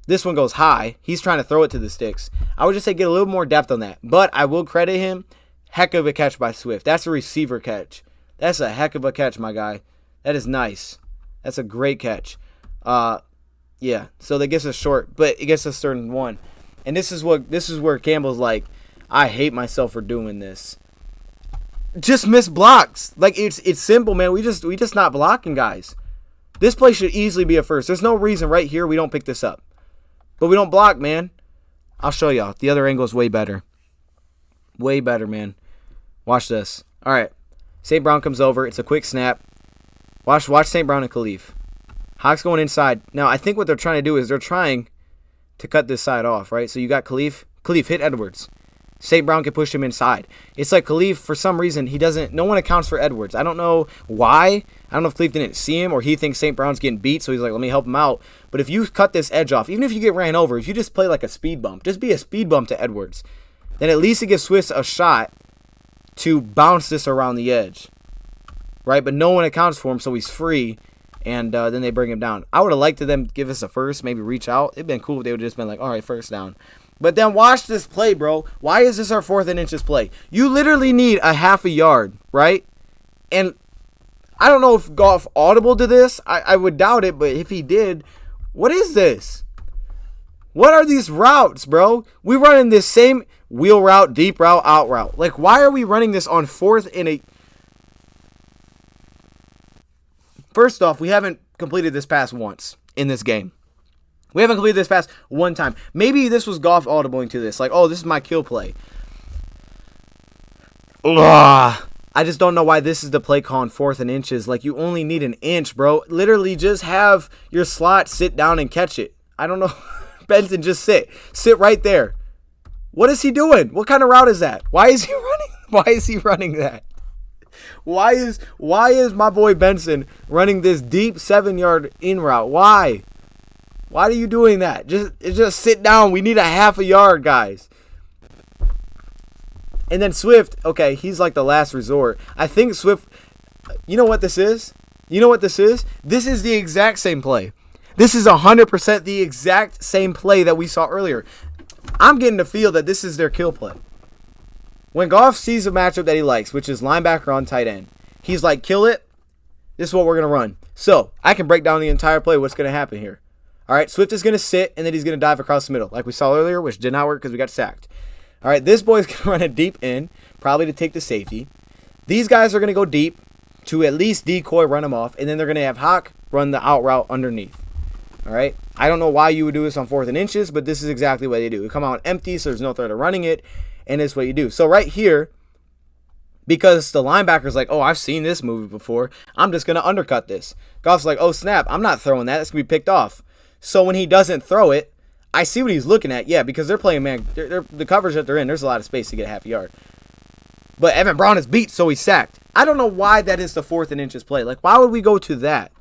This one goes high. He's trying to throw it to the sticks. I would just say get a little more depth on that. But I will credit him. Heck of a catch by Swift. That's a receiver catch. That's a heck of a catch, my guy. That is nice. That's a great catch. Yeah. So that gets us short, but it gets us 3rd and 1. And this is where Campbell's like, I hate myself for doing this. Just miss blocks. Like it's simple, man. We just not blocking, guys. This play should easily be a first. There's no reason right here we don't pick this up. But we don't block, man. I'll show y'all. The other angle is way better. Way better, man. Watch this. All right. St. Brown comes over. It's a quick snap. Watch St. Brown and Khalif. Hawks going inside. Now, I think what they're trying to do is they're trying to cut this side off, right? So you got Khalif. Khalif hit Edwards. St. Brown can push him inside. It's like Khalif, for some reason, no one accounts for Edwards. I don't know why. I don't know if Khalif didn't see him or he thinks St. Brown's getting beat, so he's like, let me help him out. But if you cut this edge off, even if you get ran over, if you just play like a speed bump, just be a speed bump to Edwards, then at least it gives Swift a shot to bounce this around the edge, right? But no one accounts for him, so he's free, and then they bring him down. I would have liked to them give us a first, maybe reach out. It'd been cool if they would have just been like, all right, first down. But then watch this play, bro. Why is this our 4th and inches play? You literally need a half a yard, right? And I don't know if Goff audible to this. I would doubt it, but if he did, what is this? What are these routes, bro? We running this same wheel route, deep route, out route. Like, why are we running this on 4th and a... First off, we haven't completed this pass once in this game. We haven't completed this pass one time. Maybe this was Goff audibling to this. Like, oh, this is my kill play. Ugh. I just don't know why this is the play call on 4th and inches. Like, you only need an inch, bro. Literally just have your slot sit down and catch it. I don't know. Benson, just sit. Sit right there. What is he doing? What kind of route is that? Why is he running? Why is he running that? Why is my boy Benson running this deep 7-yard in route? Why? Why are you doing that? Just sit down. We need a half a yard, guys. And then Swift, okay, he's like the last resort. I think Swift, you know what this is? You know what this is? This is the exact same play. This is 100% the exact same play that we saw earlier. I'm getting the feel that this is their kill play. When Goff sees a matchup that he likes, which is linebacker on tight end, he's like, kill it. This is what we're going to run. So I can break down the entire play. What's going to happen here? All right, Swift is going to sit, and then he's going to dive across the middle, like we saw earlier, which did not work because we got sacked. All right, this boy's going to run a deep in, probably to take the safety. These guys are going to go deep to at least decoy, run them off, and then they're going to have Hawk run the out route underneath. All right, I don't know why you would do this on 4th and inches, but this is exactly what they do. You come out empty, so there's no threat of running it, and it's what you do. So right here, because the linebacker's like, oh, I've seen this movie before, I'm just going to undercut this. Goff's like, oh, snap, I'm not throwing that. That's going to be picked off. So when he doesn't throw it, I see what he's looking at. Yeah, because they're playing man. The coverage that they're in, there's a lot of space to get a half a yard. But Evan Brown is beat, so he's sacked. I don't know why that is the 4th and inches play. Like, why would we go to that?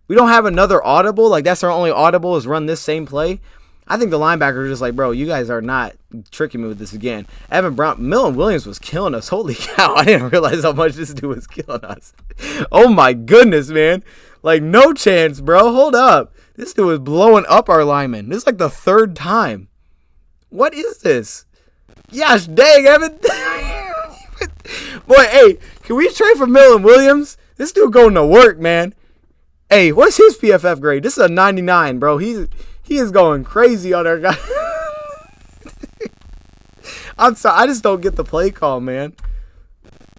We don't have another audible. Like, that's our only audible is run this same play. I think the linebacker is just like, bro, you guys are not tricking me with this again. Evan Brown, Millen Williams was killing us. Holy cow, I didn't realize how much this dude was killing us. Oh, my goodness, man. Like, no chance, bro. Hold up. This dude is blowing up our lineman. This is like the 3rd time. What is this? Gosh dang, Evan. Boy, hey, can we trade for Millen Williams? This dude going to work, man. Hey, what's his PFF grade? This is a 99, bro. He is going crazy on our guy. I'm sorry. I just don't get the play call, man.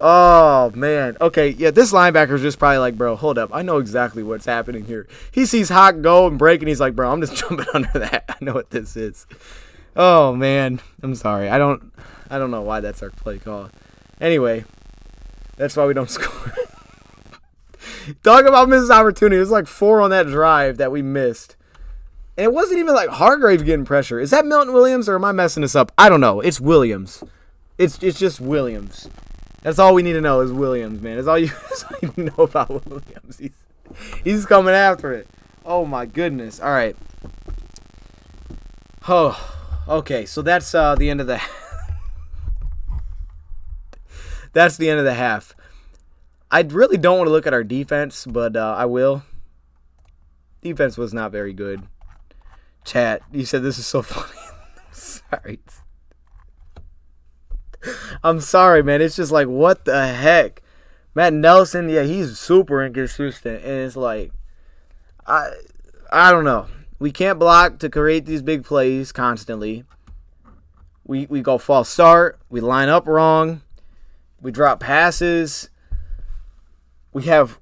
Oh, man. Okay, yeah, this linebacker's just probably like, bro, hold up. I know exactly what's happening here. He sees Hawk go and break, and he's like, bro, I'm just jumping under that. I know what this is. Oh, man. I'm sorry. I don't know why that's our play call. Anyway, that's why we don't score. Talk about missed opportunity. It was like 4 on that drive that we missed. And it wasn't even like Hargrave getting pressure. Is that Milton Williams, or am I messing this up? I don't know. It's Williams. It's just Williams. That's all we need to know is Williams, man. That's all you know about Williams. He's coming after it. Oh, my goodness. All right. Oh, okay. So that's the end of the. That's the end of the half. I really don't want to look at our defense, but I will. Defense was not very good. Chat, you said this is so funny. Sorry. I'm sorry, man. It's just like, what the heck? Matt Nelson, yeah, he's super inconsistent. And it's like, I don't know. We can't block to create these big plays constantly. We go false start. We line up wrong. We drop passes. We have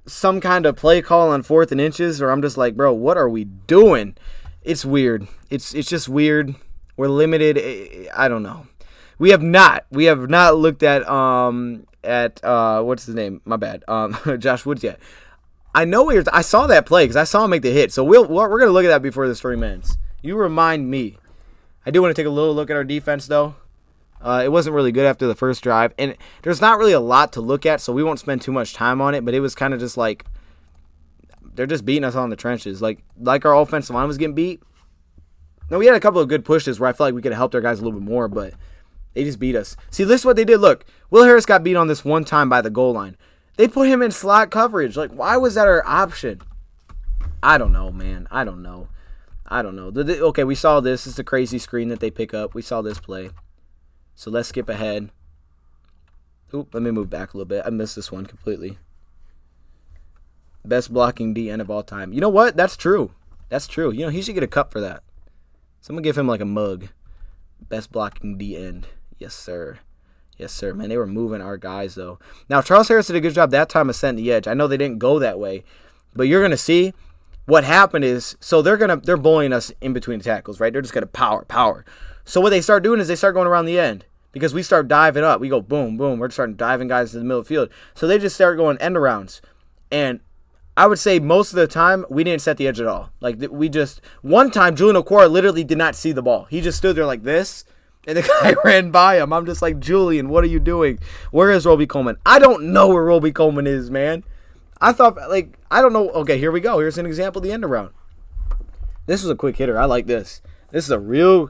some kind of play call on 4th and inches, or I'm just like, bro, what are we doing? It's weird. It's just weird. We're limited. I don't know. We have not looked at what's his name? My bad. Josh Woods yet. I know I saw that play because I saw him make the hit. So we're gonna look at that before the stream ends. You remind me. I do want to take a little look at our defense though. It wasn't really good after the first drive, and there's not really a lot to look at, so we won't spend too much time on it. But it was kind of just like they're just beating us on the trenches, like our offensive line was getting beat. Now we had a couple of good pushes where I felt like we could have helped our guys a little bit more, but they just beat us. See, this is what they did. Look, Will Harris got beat on this one time by the goal line. They put him in slot coverage. Like, why was that our option? I don't know, man. I don't know. Okay, we saw this. This is a crazy screen that they pick up. We saw this play. So let's skip ahead. Oop, let me move back a little bit. I missed this one completely. Best blocking DN of all time. You know what? That's true. You know, he should get a cup for that. Someone give him like a mug. Best blocking DN. Yes, sir. Yes, sir. Man, they were moving our guys, though. Now, Charles Harris did a good job that time of setting the edge. I know they didn't go that way. But you're going to see what happened is, so they're bullying us in between tackles, right? They're just going to power. So what they start doing is they start going around the end because we start diving up. We go boom, boom. We're starting diving guys in the middle of the field. So they just start going end arounds. And I would say most of the time we didn't set the edge at all. Like one time Julian Okwara literally did not see the ball. He just stood there like this, and the guy ran by him. I'm just like, Julian, what are you doing? Where is Roby Coleman? I don't know where Roby Coleman is, man. I thought, like, I don't know. Okay, here we go. Here's an example of the end around. This was a quick hitter. I like this. This is a real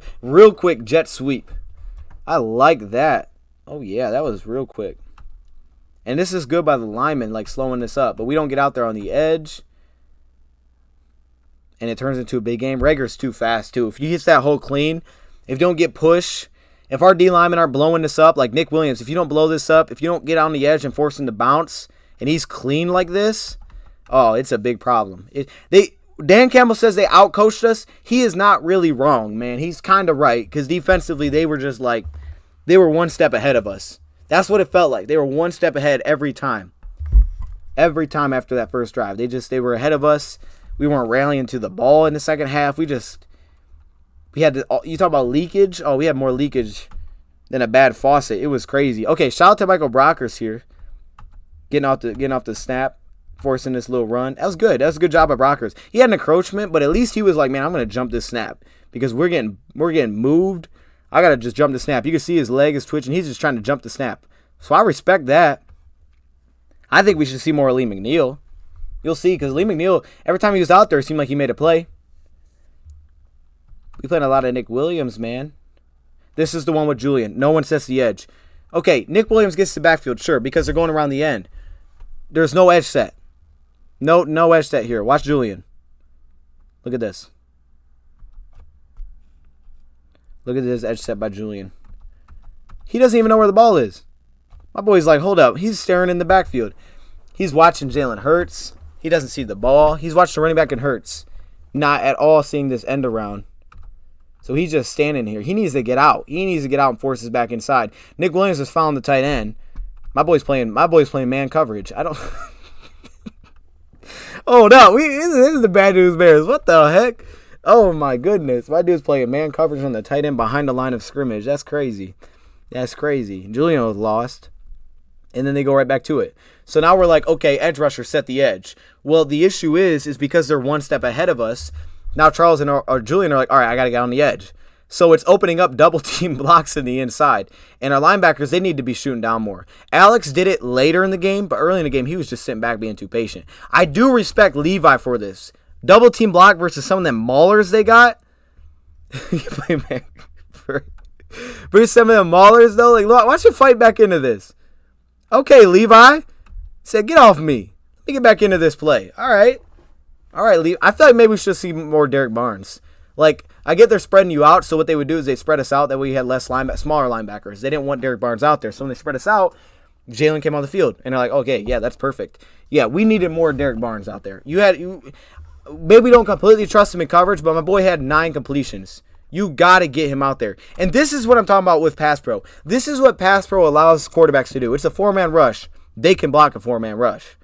quick jet sweep. I like that. Oh, yeah, that was real quick. And this is good by the lineman, like slowing this up. But we don't get out there on the edge. And it turns into a big game. Rager's too fast, too. If he hits that hole clean, if you don't get push, if our D linemen are blowing this up, like Nick Williams, if you don't blow this up, if you don't get on the edge and force him to bounce, and he's clean like this, oh, it's a big problem. Dan Campbell says they outcoached us. He is not really wrong, man. He's kind of right because defensively they were just like, they were one step ahead of us. That's what it felt like. They were one step ahead every time. Every time after that first drive. They were ahead of us. We weren't rallying to the ball in the second half. We had to, you talk about leakage? Oh, we had more leakage than a bad faucet. It was crazy. Okay, shout out to Michael Brockers here. Getting off the snap, forcing this little run. That was good. That was a good job by Brockers. He had an encroachment, but at least he was like, man, I'm going to jump this snap because we're getting moved. I got to just jump the snap. You can see his leg is twitching. He's just trying to jump the snap. So I respect that. I think we should see more of Lee McNeil. You'll see because Lee McNeil, every time he was out there, it seemed like he made a play. We played a lot of Nick Williams, man. This is the one with Julian. No one sets the edge. Okay, Nick Williams gets the backfield, sure, because they're going around the end. There's no edge set. No edge set here. Watch Julian. Look at this. Look at this edge set by Julian. He doesn't even know where the ball is. My boy's like, hold up. He's staring in the backfield. He's watching Jalen Hurts. He doesn't see the ball. He's watching the running back and Hurts. Not at all seeing this end around. So he's just standing here. He needs to get out. He needs to get out and force us back inside. Nick Williams is fouling the tight end. My boy's playing man coverage. I don't. Oh no, this is the Bad News Bears. What the heck? Oh my goodness, my dude's playing man coverage on the tight end behind the line of scrimmage. That's crazy. That's crazy. Julian was lost, and then they go right back to it. So now we're like, okay, edge rusher, set the edge. Well, the issue is because they're one step ahead of us. Now Charles and or Julian are like, all right, I got to get on the edge. So it's opening up double team blocks in the inside. And our linebackers, they need to be shooting down more. Alex did it later in the game, but early in the game, he was just sitting back being too patient. I do respect Levi for this. Double team block versus some of them maulers they got. You play man. Bruce, some of the maulers though. Like, look, why don't you fight back into this? Okay, Levi. Said, get off me. Let me get back into this play. All right, Levi. I feel like maybe we should see more Derek Barnes. Like, I get they're spreading you out, so what they would do is they spread us out. That way you had smaller linebackers. They didn't want Derek Barnes out there, so when they spread us out, Jalen came on the field, and they're like, okay, yeah, that's perfect. Yeah, we needed more Derek Barnes out there. Maybe we don't completely trust him in coverage, but my boy had 9 completions. You got to get him out there. And this is what I'm talking about with Pass Pro. This is what Pass Pro allows quarterbacks to do. It's a 4-man rush. They can block a 4-man rush.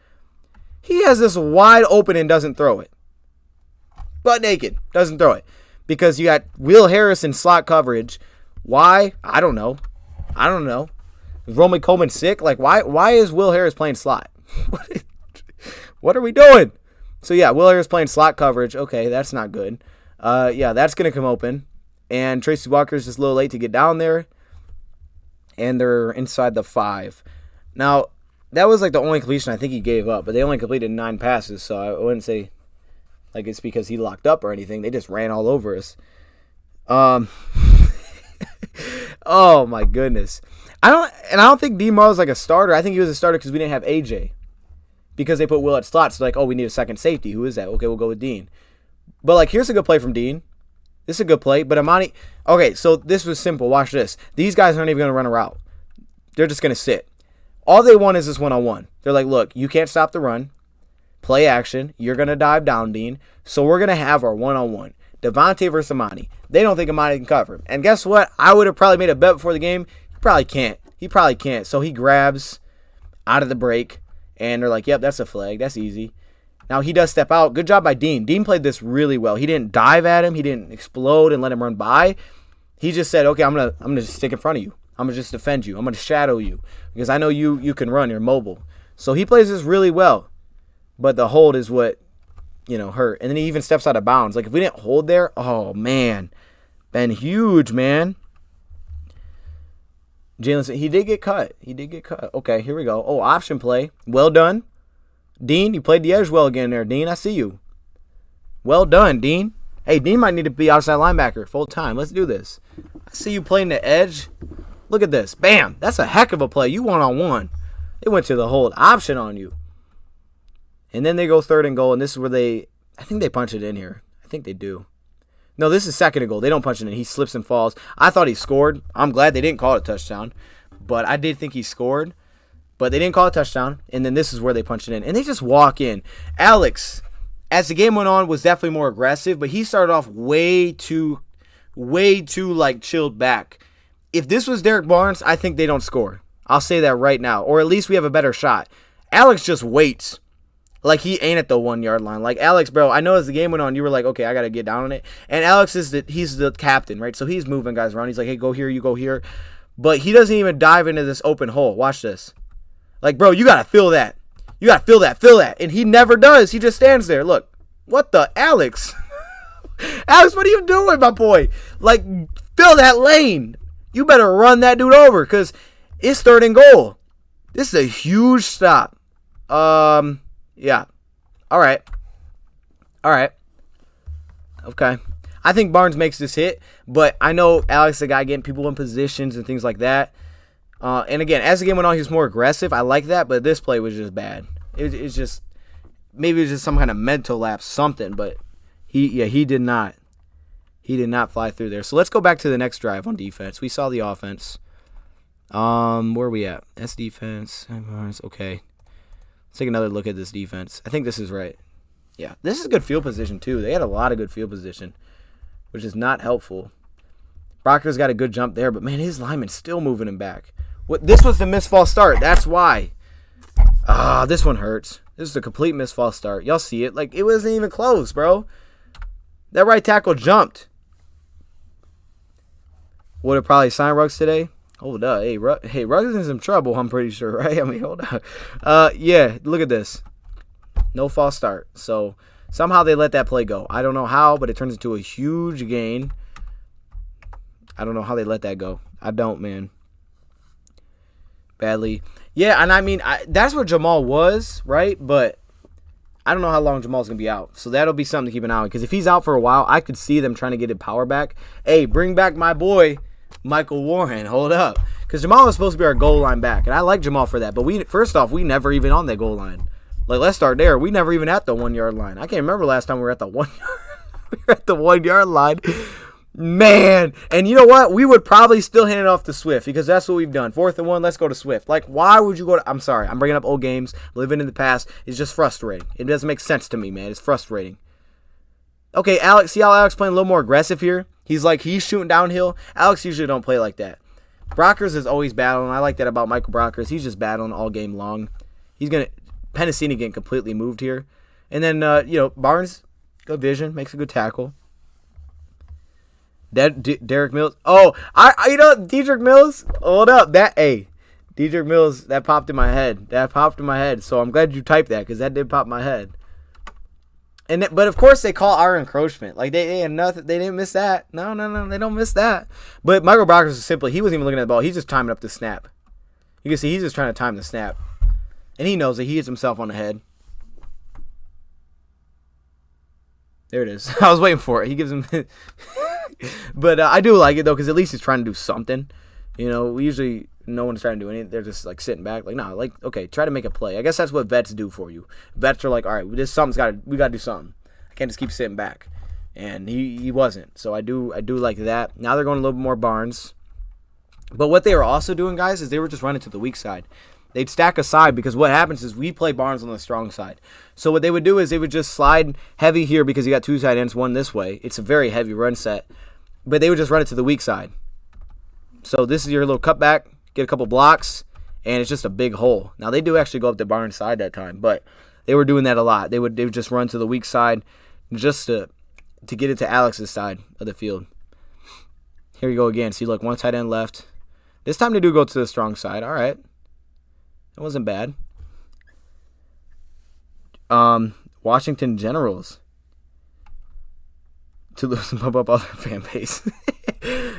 He has this wide open and doesn't throw it. Butt naked. Doesn't throw it. Because you got Will Harris in slot coverage. Why? I don't know. Is Roman Coleman sick? Like, why is Will Harris playing slot? What are we doing? So, yeah, Will Harris playing slot coverage. Okay, that's not good. Yeah, that's going to come open. And Tracy Walker's just a little late to get down there. And they're inside the 5. Now, that was like the only completion I think he gave up. But they only completed 9 passes. So I wouldn't say like it's because he locked up or anything. They just ran all over us. Oh, my goodness. I don't think D-Mo is like a starter. I think he was a starter because we didn't have AJ. Because they put Will at slot. So like, oh, we need a second safety. Who is that? Okay, we'll go with Dean. But, like, here's a good play from Dean. This is a good play. But Amani, okay, so this was simple. Watch this. These guys aren't even going to run a route. They're just going to sit. All they want is this one-on-one. They're like, look, you can't stop the run. Play action. You're going to dive down, Dean. So we're going to have our one-on-one. Devontae versus Amani. They don't think Amani can cover him. And guess what? I would have probably made a bet before the game. He probably can't. So he grabs out of the break. And they're like, yep, that's a flag. That's easy. Now, he does step out. Good job by Dean. Dean played this really well. He didn't dive at him. He didn't explode and let him run by. He just said, okay, I'm gonna just stick in front of you. I'm going to just defend you. I'm going to shadow you because I know you can run. You're mobile. So he plays this really well. But the hold is what, hurt. And then he even steps out of bounds. Like, if we didn't hold there, oh, man. Been huge, man. Jalen said he did get cut. Okay, here we go. Oh, option play. Well done. Dean, you played the edge well again there, Dean. I see you. Well done, Dean. Hey, Dean might need to be outside linebacker full time. Let's do this. I see you playing the edge. Look at this. Bam. That's a heck of a play. You one-on-one. They went to the hold option on you. And then they go 3rd and goal, and this is where I think they punch it in here. I think they do. No, this is 2nd and goal. They don't punch it in. He slips and falls. I thought he scored. I'm glad they didn't call it a touchdown. But I did think he scored. But they didn't call it a touchdown. And then this is where they punch it in. And they just walk in. Alex, as the game went on, was definitely more aggressive. But he started off way too like chilled back. If this was Derek Barnes, I think they don't score. I'll say that right now. Or at least we have a better shot. Alex just waits. Like he ain't at the 1-yard line. Like Alex, bro, I know as the game went on, you were like, okay, I got to get down on it. And Alex he's the captain, right? So he's moving guys around. He's like, hey, go here, you go here. But he doesn't even dive into this open hole. Watch this. Like, bro, you got to feel that. You got to feel that. And he never does. He just stands there. Look. What the? Alex? Alex, what are you doing, my boy? Like, fill that lane. You better run that dude over because it's 3rd and goal. This is a huge stop. Yeah. All right. Okay. I think Barnes makes this hit, but I know Alex, the guy getting people in positions and things like that. And again, as the game went on, he was more aggressive. I like that, but this play was just bad. It's just maybe it was just some kind of mental lapse, something. But he did not fly through there. So let's go back to the next drive on defense. We saw the offense. Where are we at? That's defense. Okay. Let's take another look at this defense. I think this is right. Yeah, this is good field position too. They had a lot of good field position, which is not helpful. Proctor's got a good jump there, but man, his lineman's still moving him back. This was the missed false start. That's why. This one hurts. This is a complete missed false start. Y'all see it? Like, it wasn't even close, bro. That right tackle jumped. Would have probably signed Ruggs today. Hold up. Hey, Ruggs is in some trouble, I'm pretty sure, right? I mean, hold up. Yeah, look at this. No false start. So, somehow they let that play go. I don't know how, but it turns into a huge gain. I don't know how they let that go. I don't, man. Badly. Yeah, and I mean, that's where Jamal was, right? But I don't know how long Jamal's going to be out. So that'll be something to keep an eye on. Because if he's out for a while, I could see them trying to get his power back. Hey, bring back my boy, Michael Warren. Hold up. Because Jamal is supposed to be our goal line back. And I like Jamal for that. But first off, we never even on that goal line. Like, let's start there. We never even at the 1 yard line. I can't remember last time we were at the 1 yard. We were at the 1 yard line. Man, and you know what? We would probably still hand it off to Swift because that's what we've done. 4th and 1, let's go to Swift. Like, why would you go to... I'm sorry, I'm bringing up old games, living in the past. It's just frustrating. It doesn't make sense to me, man. It's frustrating. Okay, Alex, see how Alex playing a little more aggressive here? He's shooting downhill. Alex usually don't play like that. Brockers is always battling. I like that about Michael Brockers. He's just battling all game long. He's going to... Pennicini getting completely moved here. And then, Barnes, good vision, makes a good tackle. Derek Mills. Oh, Dedrick Mills. Hold up. Dedrick Mills, that popped in my head. So I'm glad you typed that because that did pop in my head. But of course they call our encroachment. Like they had nothing. They didn't miss that. No, they don't miss that. But Michael Brockers is simply, he wasn't even looking at the ball. He's just timing up the snap. You can see he's just trying to time the snap. And he knows that he hits himself on the head. There it is. I was waiting for it. He gives him... But I do like it, though, because at least he's trying to do something. We usually... No one's trying to do anything. They're just, sitting back. Okay, try to make a play. I guess that's what vets do for you. Vets are like, all right, we got to do something. I can't just keep sitting back. And he wasn't. So I do like that. Now they're going a little bit more Barnes. But what they were also doing, guys, is they were just running to the weak side. They'd stack aside because what happens is we play Barnes on the strong side. So what they would do is they would just slide heavy here because you got 2 tight ends, one this way. It's a very heavy run set. But they would just run it to the weak side. So this is your little cutback, get a couple blocks, and it's just a big hole. Now they do actually go up the Barnes side that time, but they were doing that a lot. They would just run to the weak side just to get it to Alex's side of the field. Here you go again. See, look, 1 tight end left. This time they do go to the strong side. All right. It wasn't bad. Washington Generals. To lose and pump up other fan base.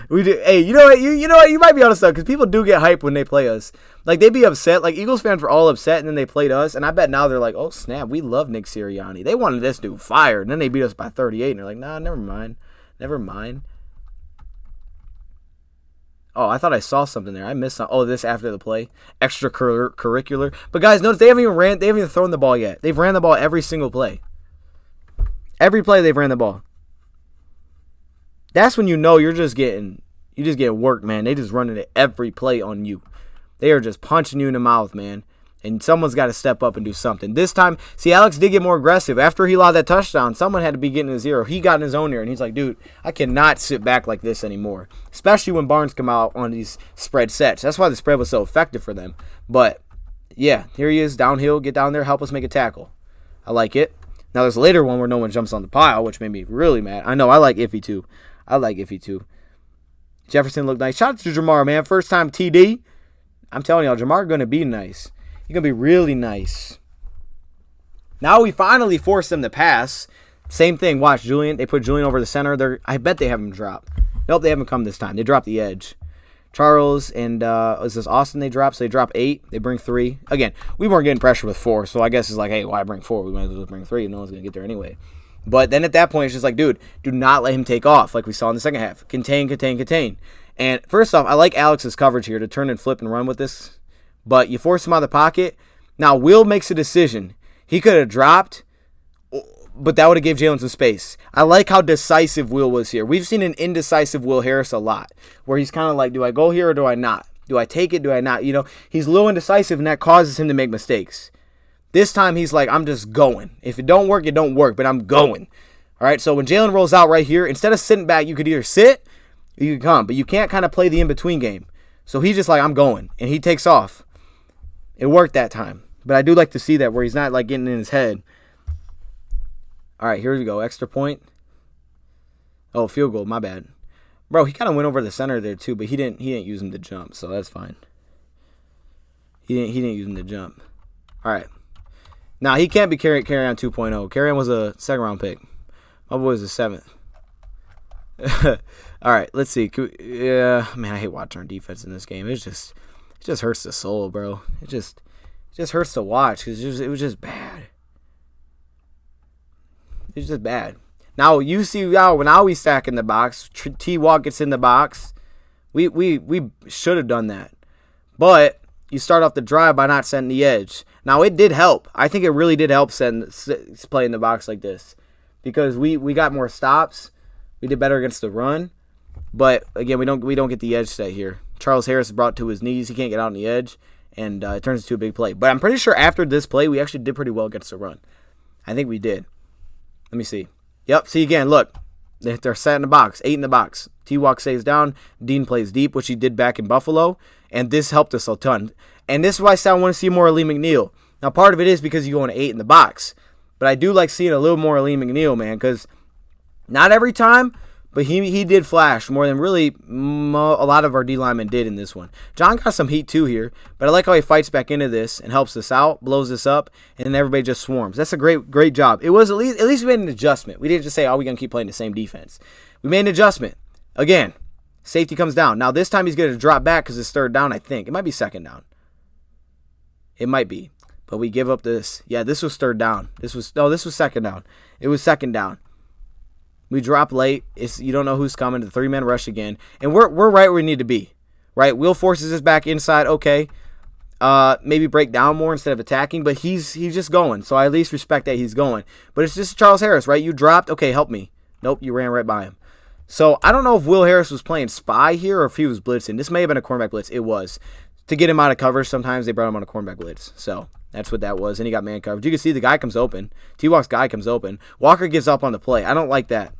We do. Hey, you know what? You know what? You might be honest though, because people do get hyped when they play us. Like they be upset. Like Eagles fans were all upset, and then they played us. And I bet now they're like, "Oh snap, we love Nick Sirianni." They wanted this dude fired, and then they beat us by 38, and they're like, "Nah, never mind." Oh, I thought I saw something there. I missed something. Oh, this after the play. Extracurricular. But guys, notice they haven't even thrown the ball yet. They've ran the ball every single play. Every play they've ran the ball. That's when you know you just getting worked, man. They just running it every play on you. They are just punching you in the mouth, man. And someone's got to step up and do something. This time, see, Alex did get more aggressive. After he allowed that touchdown, someone had to be getting his ear. He got in his own ear, and he's like, dude, I cannot sit back like this anymore. Especially when Barnes come out on these spread sets. That's why the spread was so effective for them. But, yeah, here he is, downhill. Get down there, help us make a tackle. I like it. Now, there's a later one where no one jumps on the pile, which made me really mad. I know, I like Iffy, too. Jefferson looked nice. Shout out to Jamar, man. First time TD. I'm telling y'all, Jamar going to be nice. He's going to be really nice. Now we finally force them to pass. Same thing. Watch, Julian. They put Julian over the center. I bet they have him drop. Nope, they haven't come this time. They dropped the edge. Charles and is this Austin they dropped? So they drop 8. They bring 3. Again, we weren't getting pressure with 4. So I guess it's like, hey, why bring 4? We might as well just bring 3. No one's going to get there anyway. But then at that point, it's just like, dude, do not let him take off like we saw in the second half. Contain. And first off, I like Alex's coverage here to turn and flip and run with this. But you force him out of the pocket. Now, Will makes a decision. He could have dropped, but that would have gave Jalen some space. I like how decisive Will was here. We've seen an indecisive Will Harris a lot, where he's kind of like, do I go here or do I not? Do I take it? Do I not? He's a little indecisive, and that causes him to make mistakes. This time, he's like, I'm just going. If it don't work, it don't work, but I'm going. All right, so when Jalen rolls out right here, instead of sitting back, you could either sit or you can come, but you can't kind of play the in-between game. So he's just like, I'm going, and he takes off. It worked that time. But I do like to see that where he's not like getting in his head. All right, here we go. Extra point. Oh, field goal. My bad. Bro, he kind of went over the center there too, but he didn't use him to jump, so that's fine. He didn't use him to jump. All right. Now, he can't be Carry on 2.0. Carry on was a second round pick. My boy was a 7th. All right, let's see. Man, I hate watching our defense in this game. It just hurts the soul, bro. It just hurts to watch because it was just bad. It's just bad. Now you see now we stack in the box. T-Walk gets in the box. We should have done that. But you start off the drive by not setting the edge. Now it did help. I think it really did help play in the box like this. Because we got more stops. We did better against the run. But again, we don't get the edge set here. Charles Harris is brought to his knees. He can't get out on the edge. And it turns into a big play. But I'm pretty sure after this play, we actually did pretty well against the run. I think we did. Let me see. Yep, see again, look. They're set in the box, 8 in the box. T-Walk stays down. Dean plays deep, which he did back in Buffalo. And this helped us a ton. And this is why I say I want to see more Lee McNeil. Now, part of it is because you're going to 8 in the box. But I do like seeing a little more Lee McNeil, man, because not every time, but he did flash more than really a lot of our D linemen did in this one. John got some heat too here, but I like how he fights back into this and helps us out, blows us up, and then everybody just swarms. That's a great job. It was at least we made an adjustment. We didn't just say, we're going to keep playing the same defense. We made an adjustment. Again, safety comes down. Now this time he's going to drop back because it's third down, I think. It might be second down. It might be. But we give up this. Yeah, this was third down. This was second down. It was second down. We drop late. You don't know who's coming. The 3-man rush again. And we're right where we need to be. Right? Will forces us back inside. Okay. Maybe break down more instead of attacking. But he's just going. So I at least respect that he's going. But it's just Charles Harris, right? You dropped. Okay, help me. Nope, you ran right by him. So I don't know if Will Harris was playing spy here or if he was blitzing. This may have been a cornerback blitz. It was. To get him out of coverage, sometimes they brought him on a cornerback blitz. So that's what that was. And he got man coverage. You can see the guy comes open. T-Walk's guy comes open. Walker gives up on the play. I don't like that.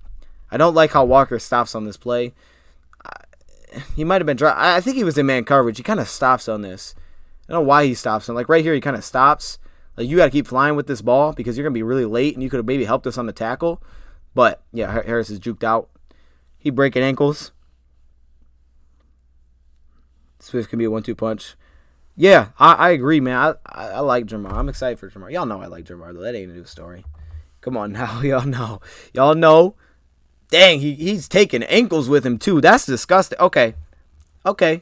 I don't like how Walker stops on this play. He might have been I think he was in man coverage. He kind of stops on this. I don't know why he stops. Like right here, he kind of stops. Like you got to keep flying with this ball because you're going to be really late and you could have maybe helped us on the tackle. But, yeah, Harris is juked out. He breaking ankles. Swift can be a 1-2 punch. Yeah, I agree, man. I like Jamar. I'm excited for Jamar. Y'all know I like Jamar, though. That ain't a new story. Come on now. Y'all know. Y'all know. Dang, he's taking ankles with him, too. That's disgusting. Okay. I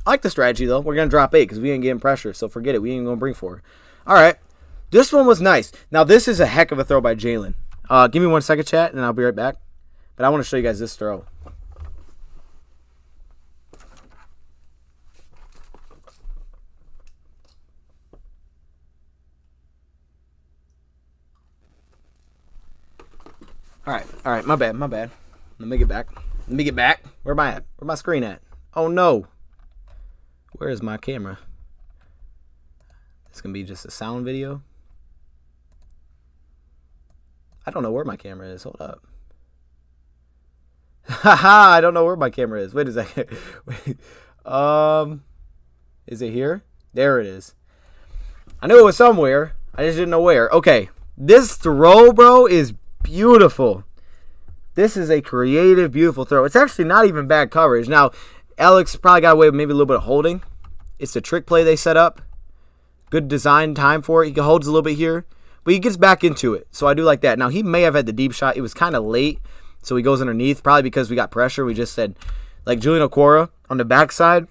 like the strategy, though. We're going to drop 8 because we ain't getting pressure, so forget it. We ain't going to bring 4. All right. This one was nice. Now, this is a heck of a throw by Jalen. Give me 1 second, chat, and I'll be right back. But I want to show you guys this throw. All right, my bad. Let me get back. Where am I at? Where's my screen at? Oh, no. Where is my camera? It's going to be just a sound video. I don't know where my camera is. Hold up. Haha, I don't know where my camera is. Wait a second. Is it here? There it is. I knew it was somewhere. I just didn't know where. Okay. This throw, bro, is beautiful. This is a creative, beautiful throw. It's actually not even bad coverage. Now, Alex probably got away with maybe a little bit of holding. It's a trick play they set up. Good design time for it. He holds a little bit here, but he gets back into it. So I do like that. Now, he may have had the deep shot. It was kind of late, so he goes underneath, probably because we got pressure. We just said, like Julian Okwara on the backside.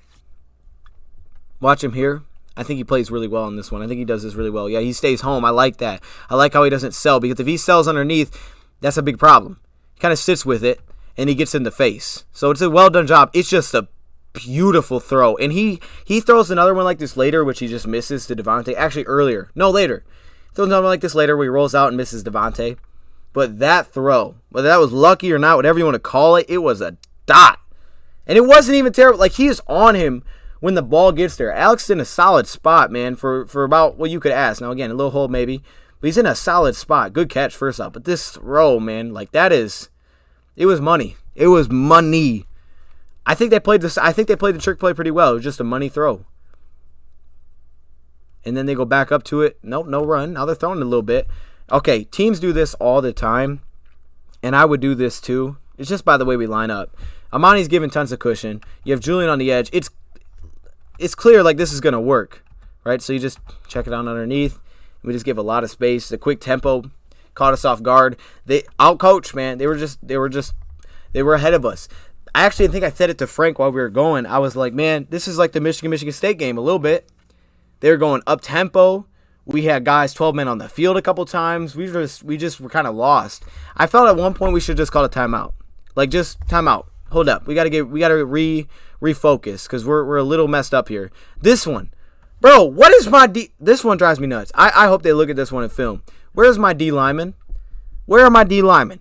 Watch him here. I think he plays really well on this one. I think he does this really well. Yeah, he stays home. I like that. I like how he doesn't sell, because if he sells underneath, that's a big problem. He kind of sits with it, and he gets in the face. So it's a well-done job. It's just a beautiful throw. And he throws another one like this later, which he just misses to Devontae. Actually, earlier. No, later. He throws another one like this later where he rolls out and misses Devontae. But that throw, whether that was lucky or not, whatever you want to call it, it was a dot. And it wasn't even terrible. Like, he is on him when the ball gets there. Alex is in a solid spot, man, for about what you could ask. Now, again, a little hole maybe. But he's in a solid spot. Good catch, first off. But this throw, man, like that is, it was money. It was money. I think they played the trick play pretty well. It was just a money throw. And then they go back up to it. Nope, no run. Now they're throwing it a little bit. Okay, teams do this all the time. And I would do this too. It's just by the way we line up. Amani's giving tons of cushion. You have Julian on the edge. It's clear like this is going to work, right? So you just check it out underneath. We just give a lot of space. The quick tempo caught us off guard. They outcoached, man. They were ahead of us. I actually think I said it to Frank while we were going. I was like, man, this is like the Michigan State game a little bit. They were going up tempo. We had guys 12 men on the field a couple times. We just were kind of lost. I felt at one point we should just call a timeout. Like, just timeout. Hold up. We gotta refocus because we're a little messed up here. This one. Bro, what is my this one drives me nuts. I hope they look at this one in film. Where's my D lineman? Where are my D linemen?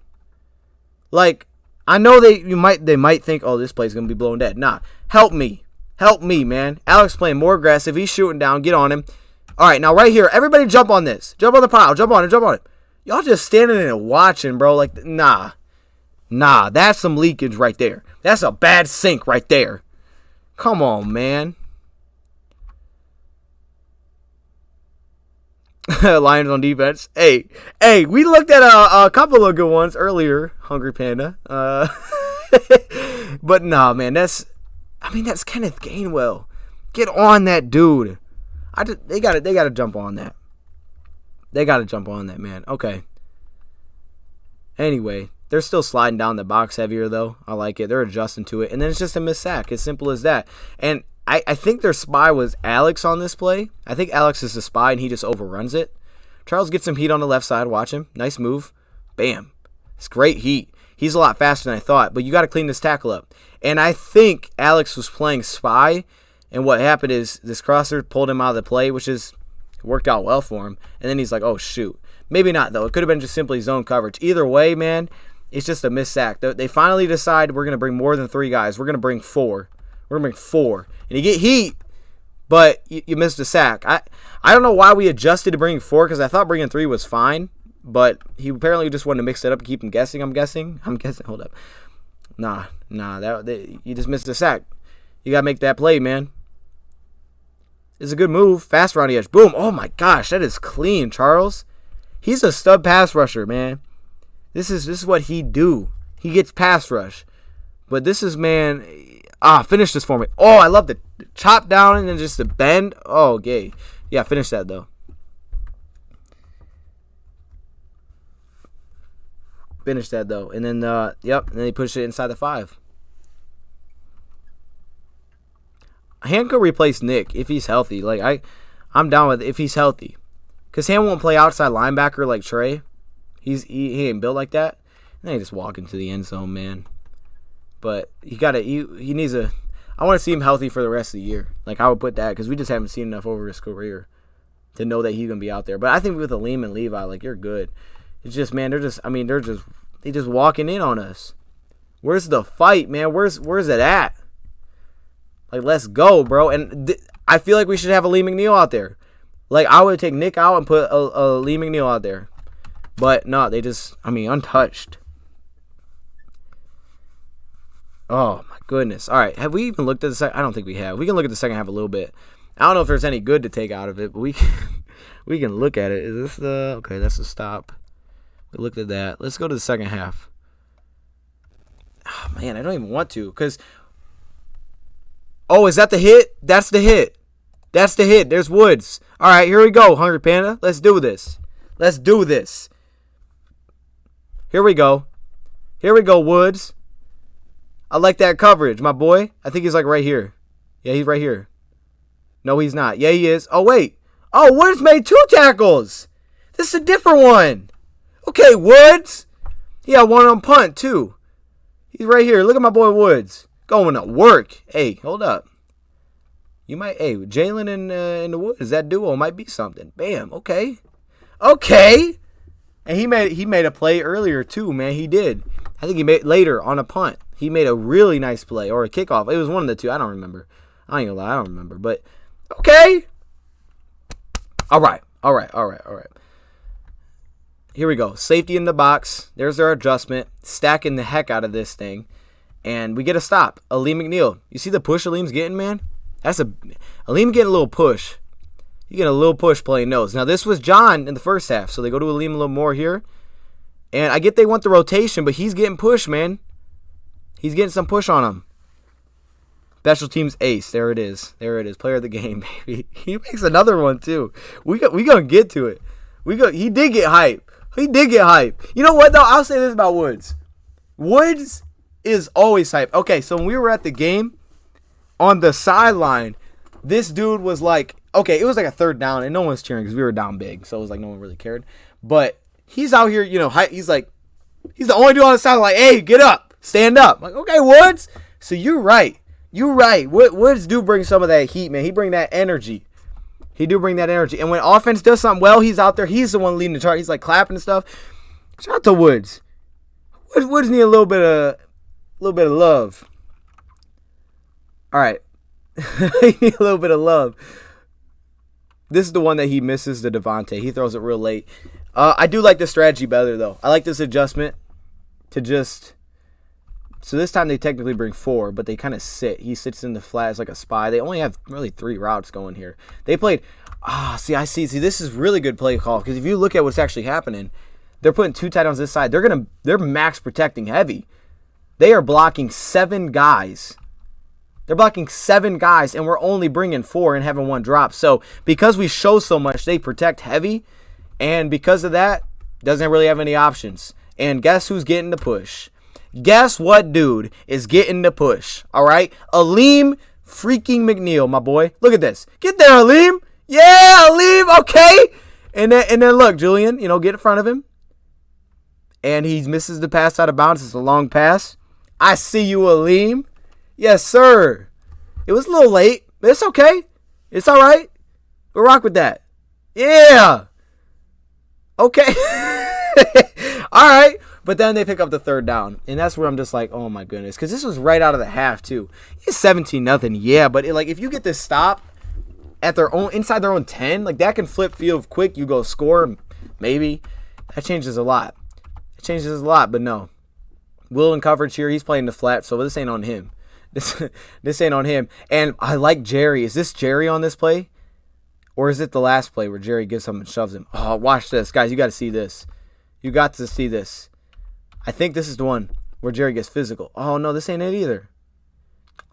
Like, I know they might think, oh, this play's gonna be blown dead. Nah. Help me, man. Alex playing more aggressive. He's shooting down. Get on him. All right, now right here, everybody jump on this. Jump on the pile. Jump on it. Y'all just standing there watching, bro. Like, nah, that's some leakage right there. That's a bad sink right there. Come on, man. Lions on defense. Hey, we looked at a couple of good ones earlier, Hungry Panda. But nah, man, that's Kenneth Gainwell. Get on that dude. They gotta jump on that. They gotta jump on that, man. Okay. Anyway, they're still sliding down the box heavier though. I like it. They're adjusting to it, and then it's just a missed sack. As simple as that. And I think their spy was Alex on this play. I think Alex is the spy, and he just overruns it. Charles gets some heat on the left side. Watch him. Nice move. Bam. It's great heat. He's a lot faster than I thought, but you got to clean this tackle up. And I think Alex was playing spy, and what happened is this crosser pulled him out of the play, which worked out well for him. And then he's like, oh, shoot. Maybe not, though. It could have been just simply zone coverage. Either way, man, it's just a missed sack. They finally decide we're going to bring more than 3 guys. We're going to bring 4. We're going to bring 4. And you get heat, but you missed a sack. I don't know why we adjusted to bringing 4, because I thought bringing 3 was fine. But he apparently just wanted to mix it up and keep him guessing, I'm guessing. Hold up. Nah. You just missed a sack. You got to make that play, man. It's a good move. Fast around the edge. Boom. Oh, my gosh. That is clean, Charles. He's a stud pass rusher, man. This is what he do. He gets pass rush. But this is, man... finish this for me. Oh, I love the chop down and then just the bend. Oh, gay. Yeah, finish that, though. Finish that, though. And then, and then he pushed it inside the 5. Han could replace Nick if he's healthy. Like, I'm down with it if he's healthy. Because Han won't play outside linebacker like Trey. He ain't built like that. And then he just walk into the end zone, man. But he needs I want to see him healthy for the rest of the year. Like, I would put that, because we just haven't seen enough over his career to know that he's going to be out there. But I think with Aleem and Levi, like, you're they just walking in on us. Where's the fight, man? Where's it at? Like, let's go, bro. And I feel like we should have Aleem McNeil out there. Like, I would take Nick out and put Aleem McNeil out there. But no, they just, untouched. Oh, my goodness. All right. Have we even looked at the second? I don't think we have. We can look at the second half a little bit. I don't know if there's any good to take out of it, but we can look at it. Is this the... Okay, that's the stop. We looked at that. Let's go to the second half. Oh, man, I don't even want to, because... Oh, is that the hit? That's the hit. That's the hit. There's Woods. All right, here we go, Hungry Panda. Let's do this. Here we go. Woods. I like that coverage, my boy. I think he's like right here. Yeah, he's right here. No, he's not. Yeah, he is. Oh, wait. Oh, Woods made 2 tackles. This is a different one. Okay, Woods. He had one on punt, too. He's right here. Look at my boy Woods. Going to work. Hey, hold up. Jalen and the Woods, that duo might be something. Bam. Okay. And he made a play earlier, too, man. He did. I think he made later on a punt. He made a really nice play, or a kickoff. It was one of the two. I don't remember. I ain't gonna lie, I don't remember. But okay. All right. Here we go. Safety in the box. There's our adjustment. Stacking the heck out of this thing. And we get a stop. Aleem McNeil. You see the push Aleem's getting, man? Aleem getting a little push. He getting a little push playing nose. Now, this was John in the first half, so they go to Aleem a little more here. And I get they want the rotation, but he's getting pushed, man. He's getting some push on him. Special teams ace. There it is. Player of the game, baby. He makes another one, too. We gonna get to it. He did get hype. You know what, though? I'll say this about Woods. Woods is always hype. Okay, so when we were at the game, on the sideline, this dude was like okay, it was like a third down, and no one was cheering because we were down big, so it was like no one really cared. But he's out here, he's the only dude on the side, like, hey, get up, stand up. I'm like, okay, Woods. So you're right. Woods do bring some of that heat, man. He bring that energy. He do bring that energy. And when offense does something well, he's out there. He's the one leading the charge. He's like clapping and stuff. Shout out to Woods. Woods need a little bit of love. All right. He need a little bit of love. This is the one that he misses, the Devontae. He throws it real late. I do like this strategy better, though. I like this adjustment to just... So this time they technically bring 4, but they kind of sit. He sits in the flat as like a spy. They only have really 3 routes going here. They played... See, this is really good play call, because if you look at what's actually happening, they're putting 2 tight ends this side. They're max protecting heavy. They are blocking 7 guys. They're blocking 7 guys, and we're only bringing 4 and having 1 drop. So because we show so much, they protect heavy, and because of that, doesn't really have any options. And guess who's getting the push? Guess what dude is getting the push? All right, Aleem freaking McNeil, my boy. Look at this. Get there, Aleem. Yeah, Aleem. Okay. And then look, Julian. Get in front of him, and he misses the pass out of bounds. It's a long pass. I see you, Aleem. Yes, sir. It was a little late, but it's okay. It's all right. We'll rock with that. Yeah. Okay. All right. But then they pick up the third down, and that's where I'm just like, oh my goodness, because this was right out of the half too. It's 17-0, yeah, but if you get this stop at inside their own 10, like that can flip field quick. You go score, maybe. That changes a lot. But no. Will in coverage here. He's playing the flat, so this ain't on him. This ain't on him. And I like Jerry. Is this Jerry on this play, or is it the last play where Jerry gives him and shoves him? Oh, watch this, guys. You got to see this. You got to see this. I think this is the one where Jerry gets physical. Oh, no, this ain't it either.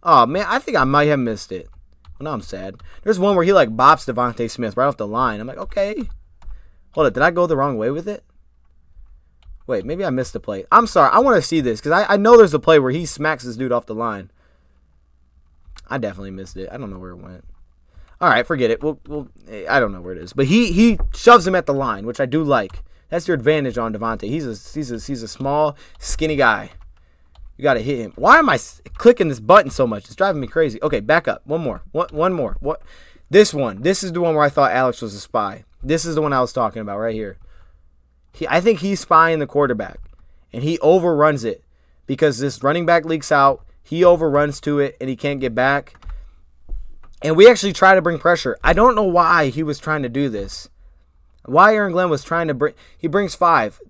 Oh, man, I think I might have missed it. Well, now I'm sad. There's one where he, bops Devontae Smith right off the line. I'm like, okay. Hold it. Did I go the wrong way with it? Wait, maybe I missed the play. I'm sorry. I want to see this because I know there's a play where he smacks this dude off the line. I definitely missed it. I don't know where it went. All right, forget it. I don't know where it is. But he shoves him at the line, which I do like. That's your advantage on Devontae. He's a small, skinny guy. You got to hit him. Why am I clicking this button so much? It's driving me crazy. Okay, back up. One more. One more. What? This one. This is the one where I thought Alex was a spy. This is the one I was talking about right here. I think he's spying the quarterback, and he overruns it because this running back leaks out. He overruns to it, and he can't get back. And we actually try to bring pressure. I don't know why he was trying to do this. Why Aaron Glenn was trying to bring... He brings 5.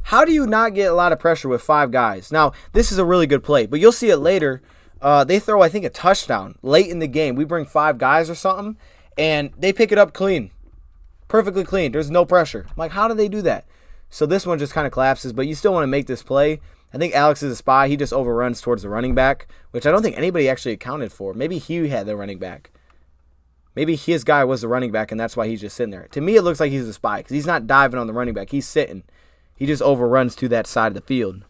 How do you not get a lot of pressure with 5 guys? Now, this is a really good play, but you'll see it later. They throw, I think, a touchdown late in the game. We bring 5 guys or something, and they pick it up clean. Perfectly clean. There's no pressure. I'm like, how do they do that? So this one just kind of collapses, but you still want to make this play. I think Alex is a spy. He just overruns towards the running back, which I don't think anybody actually accounted for. Maybe he had the running back. Maybe his guy was the running back, and that's why he's just sitting there. To me, it looks like he's a spy because he's not diving on the running back. He's sitting. He just overruns to that side of the field.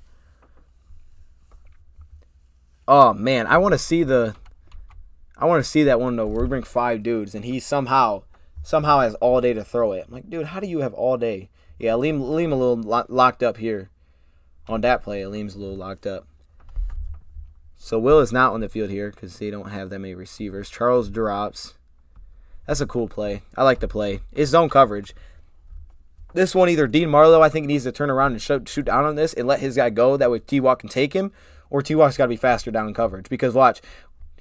Oh, man. I want to see that one, though, where we bring 5 dudes, and he somehow has all day to throw it. I'm like, dude, how do you have all day? Yeah, Aleem a little locked up here. On that play, Aleem's a little locked up. So Will is not on the field here because they don't have that many receivers. Charles drops. That's a cool play. I like the play. It's zone coverage. This one, either Dean Marlowe, I think, needs to turn around and shoot down on this and let his guy go. That way T-Walk can take him. Or T-Walk's got to be faster down in coverage. Because watch,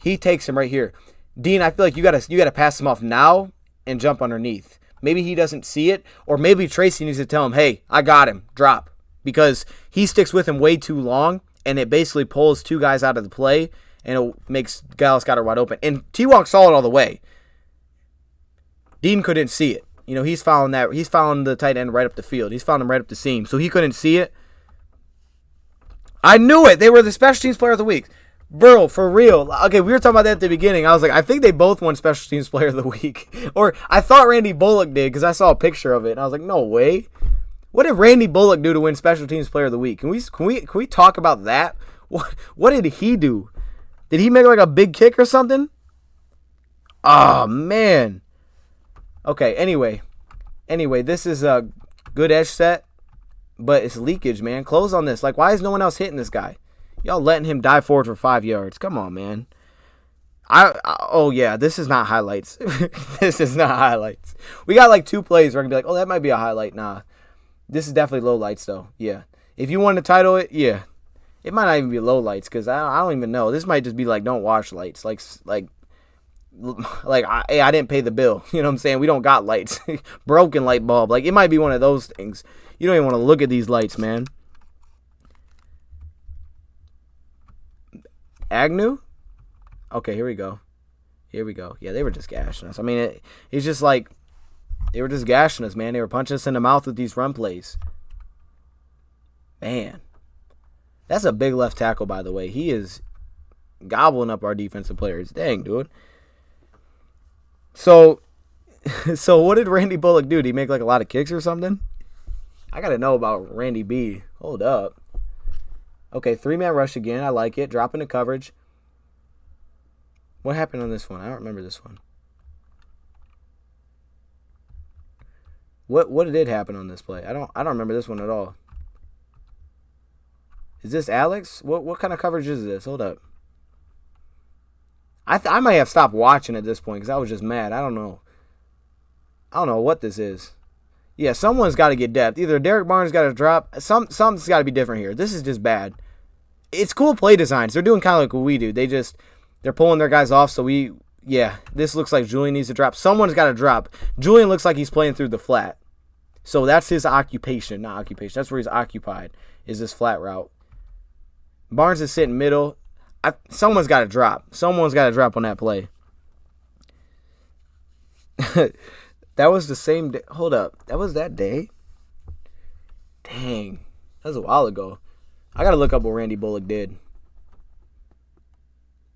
he takes him right here. Dean, I feel like you gotta pass him off now and jump underneath. Maybe he doesn't see it. Or maybe Tracy needs to tell him, hey, I got him. Drop. Because he sticks with him way too long. And it basically pulls 2 guys out of the play. And it makes Dallas got it wide open. And T-Walk saw it all the way. Dean couldn't see it. He's following that. He's following the tight end right up the field. He's following him right up the seam. So he couldn't see it. I knew it. They were the special teams player of the week. Bro, for real. Okay, we were talking about that at the beginning. I was like, I think they both won special teams player of the week. Or I thought Randy Bullock did because I saw a picture of it. And I was like, no way. What did Randy Bullock do to win special teams player of the week? Can we talk about that? What did he do? Did he make like a big kick or something? Oh, man. Okay, anyway, this is a good edge set, but it's leakage, man. Close on this. Like, why is no one else hitting this guy? Y'all letting him dive forward for 5 yards. Come on, man. Oh, yeah, this is not highlights. This is not highlights. We got, like, 2 plays where I can be like, oh, that might be a highlight. Nah, this is definitely low lights, though. Yeah. If you want to title it, yeah. It might not even be low lights because I don't even know. This might just be, like, don't watch lights. Like I didn't pay the bill. You know what I'm saying? We don't got lights. Broken light bulb. Like, it might be one of those things. You don't even want to look at these lights, man. Agnew? Okay, here we go. Yeah, they were just gashing us. I mean, it's just like they were just gashing us, man. They were punching us in the mouth with these run plays. Man. That's a big left tackle, by the way. He is gobbling up our defensive players. Dang, dude. So what did Randy Bullock do? Did he make like a lot of kicks or something? I got to know about Randy B. Hold up. Okay, 3-man rush again. I like it. Drop into coverage. What happened on this one? I don't remember this one. What did happen on this play? I don't remember this one at all. Is this Alex? What kind of coverage is this? Hold up. I might have stopped watching at this point because I was just mad. I don't know what this is. Yeah, someone's got to get depth. Either Derek Barnes got to drop. Something's got to be different here. This is just bad. It's cool play designs. They're doing kind of like what we do. They're pulling their guys off. So this looks like Julian needs to drop. Someone's got to drop. Julian looks like he's playing through the flat. So that's his occupation, not occupation. That's where he's occupied, is this flat route. Barnes is sitting middle. Someone's got to drop. Someone's got to drop on that play. That was the same day. Hold up. That was that day? Dang. That was a while ago. I got to look up what Randy Bullock did.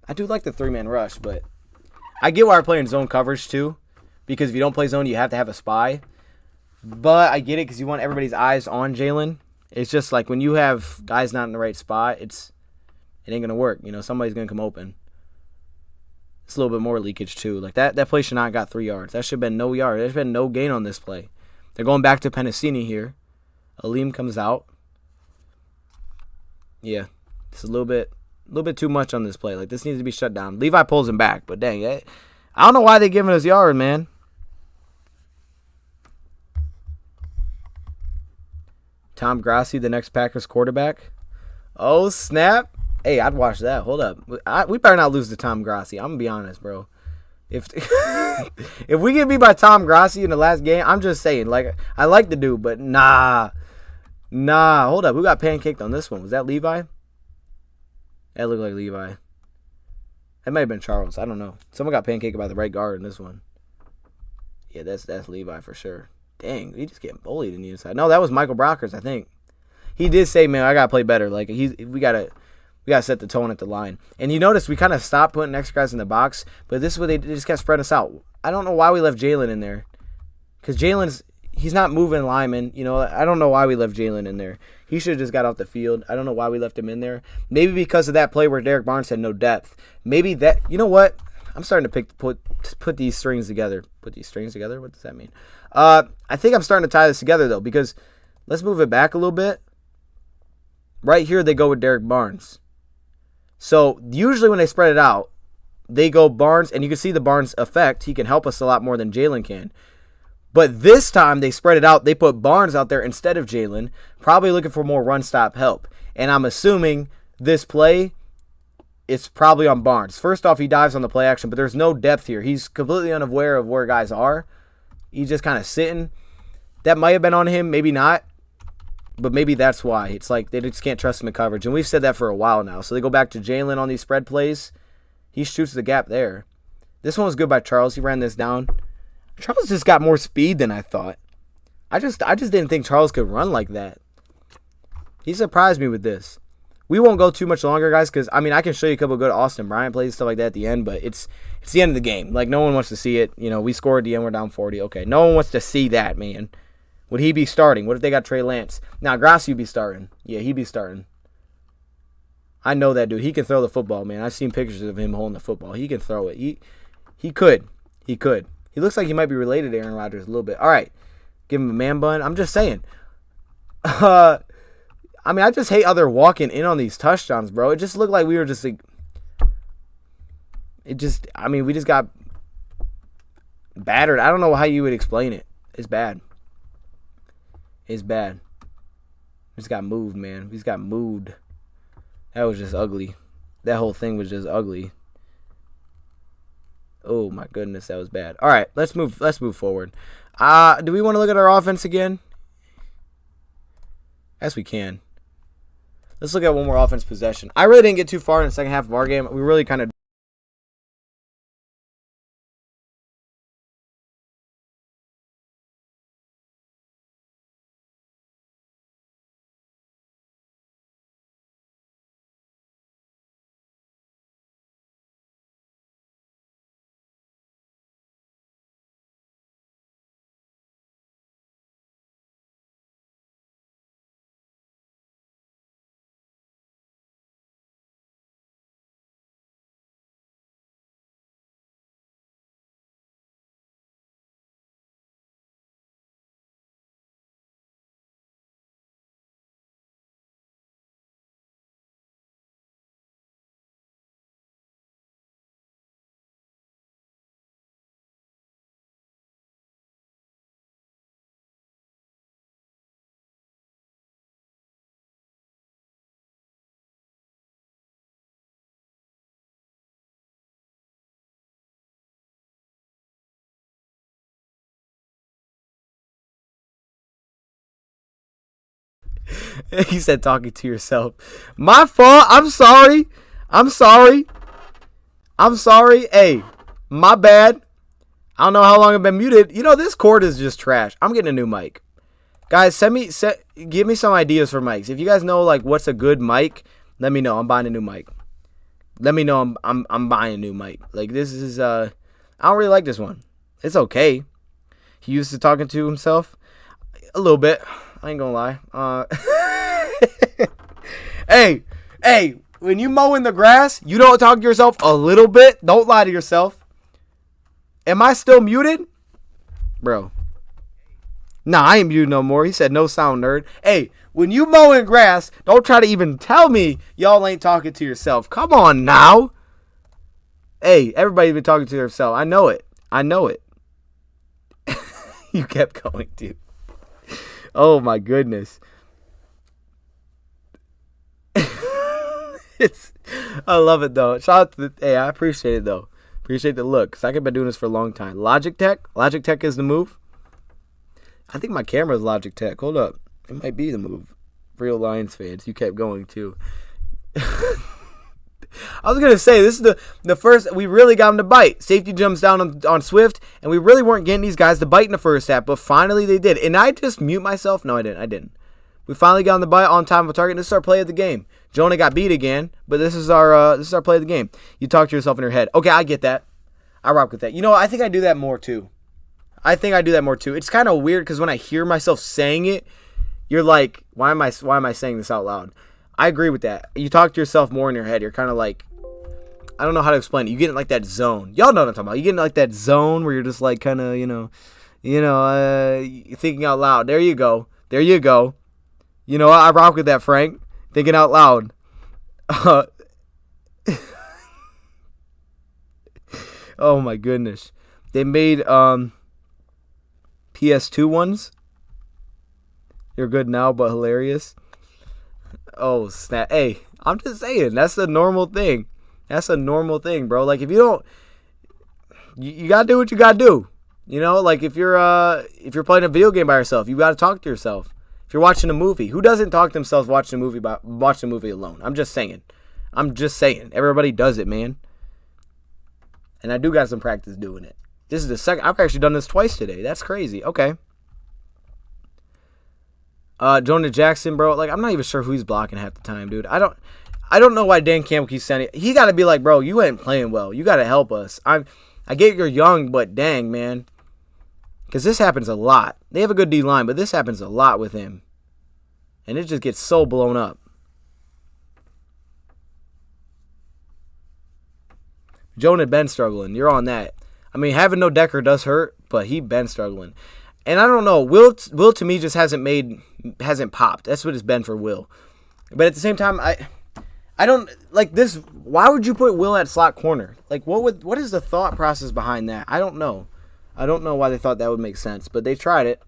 I do like the 3-man rush, but I get why we're playing zone coverage too. Because if you don't play zone, you have to have a spy. But I get it because you want everybody's eyes on Jalen. It's just like when you have guys not in the right spot, it ain't going to work. You know, somebody's going to come open. It's a little bit more leakage, too. Like, that play should not have got 3 yards. That should have been no yard. There's been no gain on this play. They're going back to Penasini here. Aleem comes out. Yeah, it's a little bit too much on this play. Like, this needs to be shut down. Levi pulls him back, but dang, I don't know why they're giving us yard, man. Tom Grassi, the next Packers quarterback. Oh, snap. Hey, I'd watch that. Hold up. We better not lose to Tom Grassi. I'm going to be honest, bro. If we get beat by Tom Grassi in the last game, I'm just saying. Like, I like the dude, but nah. Hold up. Who got pancaked on this one? Was that Levi? That looked like Levi. That might have been Charles. I don't know. Someone got pancaked by the right guard in this one. Yeah, that's Levi for sure. Dang, he just getting bullied in the inside. No, that was Michael Brockers, I think. He did say, man, I got to play better. Like, we got to set the tone at the line. And you notice we kind of stopped putting extra guys in the box, but this is what they just kept spreading us out. I don't know why we left Jalen in there. Because he's not moving linemen. You know, I don't know why we left Jalen in there. He should have just got off the field. I don't know why we left him in there. Maybe because of that play where Derek Barnes had no depth. Maybe that, you know what? I'm starting to put these strings together. Put these strings together? What does that mean? I think I'm starting to tie this together, though, because let's move it back a little bit. Right here, they go with Derek Barnes. So, usually when they spread it out, they go Barnes, and you can see the Barnes effect. He can help us a lot more than Jalen can. But this time, they spread it out. They put Barnes out there instead of Jalen, probably looking for more run-stop help. And I'm assuming this play, it's probably on Barnes. First off, he dives on the play action, but there's no depth here. He's completely unaware of where guys are. He's just kind of sitting. That might have been on him, maybe not. But maybe that's why. It's like they just can't trust him in coverage. And we've said that for a while now. So they go back to Jalen on these spread plays. He shoots the gap there. This one was good by Charles. He ran this down. Charles just got more speed than I thought. I just didn't think Charles could run like that. He surprised me with this. We won't go too much longer, guys, because, I mean, I can show you a couple of good Austin Bryant plays, stuff like that at the end, but it's the end of the game. Like, no one wants to see it. You know, we scored at the end, we're down 40. Okay, no one wants to see that, man. Would he be starting? What if they got Trey Lance? Now, Grassi would be starting. Yeah, he'd be starting. I know that dude. He can throw the football, man. I've seen pictures of him holding the football. He can throw it. He could. He could. He looks like he might be related to Aaron Rodgers a little bit. All right. Give him a man bun. I'm just saying. I mean, I just hate how they're walking in on these touchdowns, bro. It just looked like we were just like... we just got battered. I don't know how you would explain it. It's bad. It's bad. We just got moved, man. We just got moved. That was just ugly. That whole thing was just ugly. Oh my goodness, that was bad. All right, let's move forward. Do we want to look at our offense again? Yes, we can. Let's look at one more offense possession. I really didn't get too far in the second half of our game. We really kind of... He said talking to yourself. My fault. I'm sorry. Hey, my bad. I don't know how long I've been muted. You know, this cord is just trash. I'm getting a new mic. Guys, give me some ideas for mics. If you guys know like what's a good mic, let me know. I'm buying a new mic. Let me know I'm buying a new mic. Like this is I don't really like this one. It's okay. He used to talking to himself a little bit. I ain't gonna lie. Hey, when you mowing the grass, you don't talk to yourself a little bit. Don't lie to yourself. Am I still muted? Bro. Nah, I ain't muted no more. He said no sound, nerd. Hey, when you mowing grass, don't try to even tell me y'all ain't talking to yourself. Come on now. Hey, everybody's been talking to themselves. I know it. You kept going, dude. Oh my goodness. I love it though. Shout out to I appreciate it though. Appreciate the look. Cause I've been doing this for a long time. Logitech is the move. I think my camera is Logitech. Hold up. It might be the move. Real Lions fans. You kept going too. I was going to say, this is the first, we really got them to bite. Safety jumps down on Swift, and we really weren't getting these guys to bite in the first half, but finally they did. And I just mute myself? No, I didn't. We finally got them to bite on time of target, and this is our play of the game. Jonah got beat again, but this is our play of the game. You talk to yourself in your head. Okay, I get that. I rock with that. You know, I think I do that more too. It's kind of weird because when I hear myself saying it, you're like, why am I saying this out loud? I agree with that. You talk to yourself more in your head. You're kind of like, I don't know how to explain it. You get in like that zone. Y'all know what I'm talking about. You get in like that zone where you're just like kind of, thinking out loud. There you go. You know, I rock with that, Frank. Thinking out loud. Oh my goodness. They made PS2 ones. You're good now, but hilarious. Oh, snap. Hey, I'm just saying, that's a normal thing. Bro. Like, if you don't, you gotta do what you gotta do. You know, like if you're playing a video game by yourself, you gotta talk to yourself. If you're watching a movie, who doesn't talk to themselves watching a movie alone? I'm just saying. Everybody does it, man. And I do got some practice doing it. This is the second. I've actually done this twice today. That's crazy. Okay. Jonah Jackson, bro. Like, I'm not even sure who he's blocking half the time, dude. I don't know why Dan Campbell keeps sending. He got to be like, bro, you ain't playing well. You got to help us. I get you're young, but dang, man. Because this happens a lot. They have a good D-line, but this happens a lot with him. And it just gets so blown up. Jonah had been struggling. You're on that. I mean, having no Decker does hurt, but he been struggling. And I don't know, Will to me just hasn't popped. That's what it's been for Will. But at the same time, I don't like this. Why would you put Will at slot corner? Like, what is the thought process behind that? I don't know. I don't know why they thought that would make sense, but they tried it.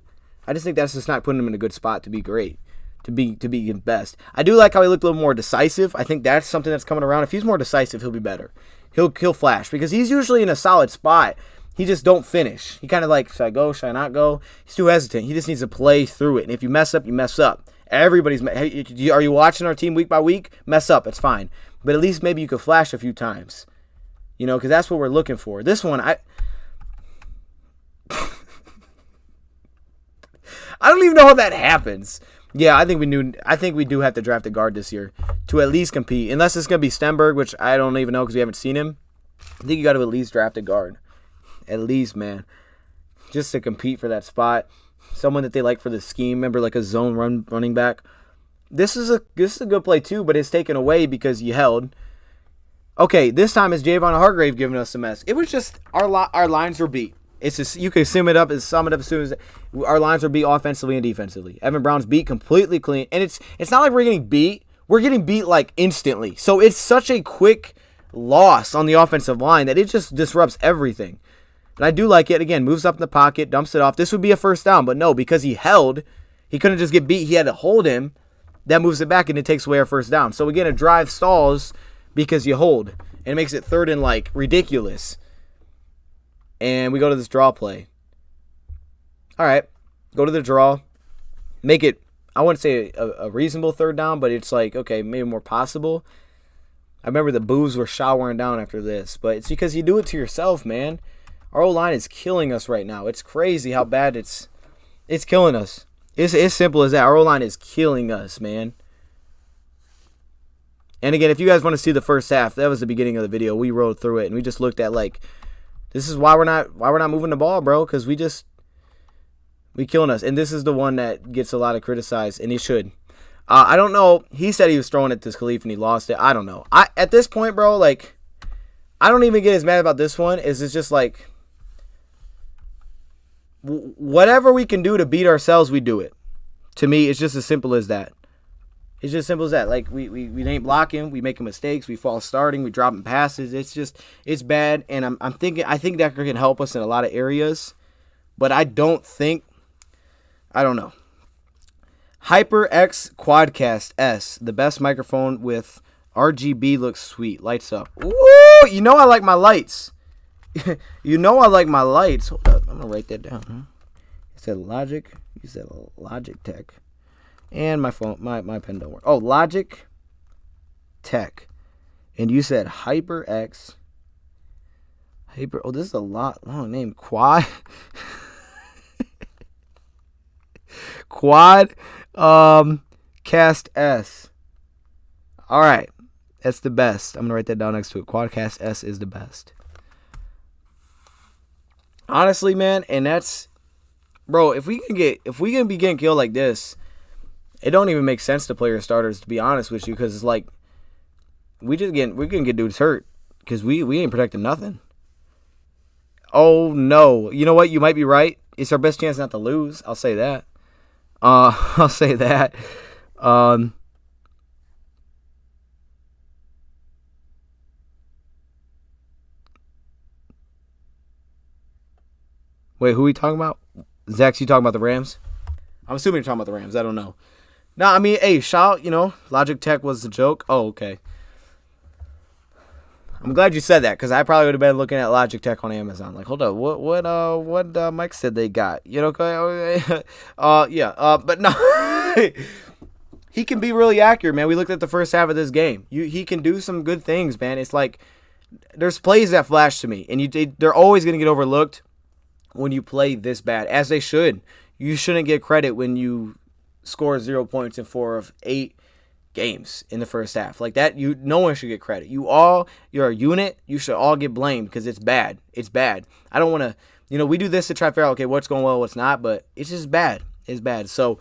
I just think that's just not putting him in a good spot to be great, to be best. I do like how he looked a little more decisive. I think that's something that's coming around. If he's more decisive, he'll be better. He'll flash because he's usually in a solid spot. He just don't finish. He kind of like, should I go? Should I not go? He's too hesitant. He just needs to play through it. And if you mess up, you mess up. Everybody's. Are you watching our team week by week? Mess up. It's fine. But at least maybe you could flash a few times. You know, because that's what we're looking for. This one, I don't even know how that happens. Yeah, I think we do have to draft a guard this year to at least compete. Unless it's going to be Stenberg, which I don't even know because we haven't seen him. I think you got to at least draft a guard. At least, man. Just to compete for that spot. Someone that they like for the scheme. Remember, like a zone running back. This is a good play too, but it's taken away because you held. Okay, this time it's Javon Hargrave giving us a mess. It was just our lines were beat. It's just, you can sum it up as soon as our lines were beat offensively and defensively. Evan Brown's beat completely clean. And it's not like we're getting beat. We're getting beat like instantly. So it's such a quick loss on the offensive line that it just disrupts everything. And I do like it. Again, moves up in the pocket, dumps it off. This would be a first down, but no, because he held, he couldn't just get beat. He had to hold him. That moves it back, and it takes away our first down. So again, a drive stalls because you hold. And it makes it third and like ridiculous. And we go to this draw play. All right, go to the draw. Make it, I wouldn't say a reasonable third down, but it's like, okay, maybe more possible. I remember the boos were showering down after this, but it's because you do it to yourself, man. Our O-line is killing us right now. It's crazy how bad it's killing us. It's as simple as that. Our O-line is killing us, man. And again, if you guys want to see the first half, that was the beginning of the video. We rode through it, and we just looked at like, this is why we're not moving the ball, bro, because we killing us. And this is the one that gets a lot of criticized, and he should. I don't know. He said he was throwing it to Khalif and he lost it. I don't know. At this point, bro, like, I don't even get as mad about this one. It's just like, whatever we can do to beat ourselves, we do it. To me, it's just as simple as that. It's just simple as that. Like, we ain't blocking, we making mistakes, we false starting, we dropping passes. It's bad, and I think that can help us in a lot of areas, but I don't know. HyperX Quadcast S, the best microphone with RGB, looks sweet. Lights up. Ooh, you know I like my lights. Hold up, I'm gonna write that down. Huh? It said Logic. You said Logic Tech. And my phone, my pen don't work. Oh, Logic Tech. And you said HyperX. Oh, this is a long name. Quad Cast S. All right. That's the best. I'm going to write that down next to it. Quadcast S is the best. Honestly, man, and that's, bro, if we can be getting killed like this, it don't even make sense to play your starters, to be honest with you, because it's like we're gonna get dudes hurt because we ain't protecting nothing. Oh no, you know what? You might be right. It's our best chance not to lose. I'll say that. I'll say that. Wait, who are we talking about? Zach, you talking about the Rams? I'm assuming you're talking about the Rams. I don't know. No, I mean, hey, shout, Logic Tech was the joke. Oh, okay. I'm glad you said that, because I probably would have been looking at Logic Tech on Amazon. Like, hold up, what Mike said they got? But no. He can be really accurate, man. We looked at the first half of this game. He can do some good things, man. It's like, there's plays that flash to me, and they're always going to get overlooked when you play this bad, as they should. You shouldn't get credit when you score 0 points in 4 of 8 games in the first half. Like that, no one should get credit. You're a unit. You should all get blamed because it's bad. It's bad. I don't want to, we do this to try to figure out, okay, what's going well, what's not, but it's just bad. It's bad. So,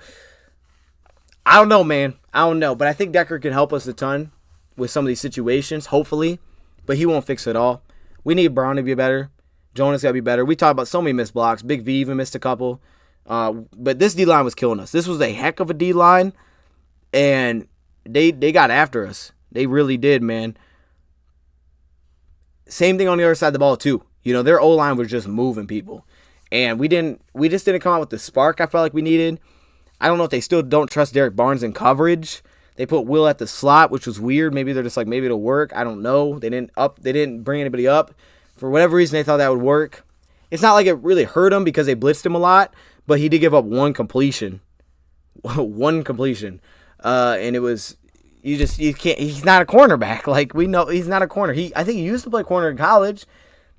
I don't know, man. I don't know. But I think Decker can help us a ton with some of these situations, hopefully. But he won't fix it all. We need Brown to be better. Jonah's got to be better. We talked about so many missed blocks. Big V even missed a couple. But this D-line was killing us. This was a heck of a D-line, and they got after us. They really did, man. Same thing on the other side of the ball, too. You know, their O-line was just moving people. And we just didn't come out with the spark I felt like we needed. I don't know if they still don't trust Derek Barnes in coverage. They put Will at the slot, which was weird. Maybe they're just like, maybe it'll work. I don't know. They didn't bring anybody up. For whatever reason, they thought that would work. It's not like it really hurt him because they blitzed him a lot, but he did give up one completion. One completion. And it was, you can't, he's not a cornerback. Like, we know he's not a corner. I think he used to play corner in college,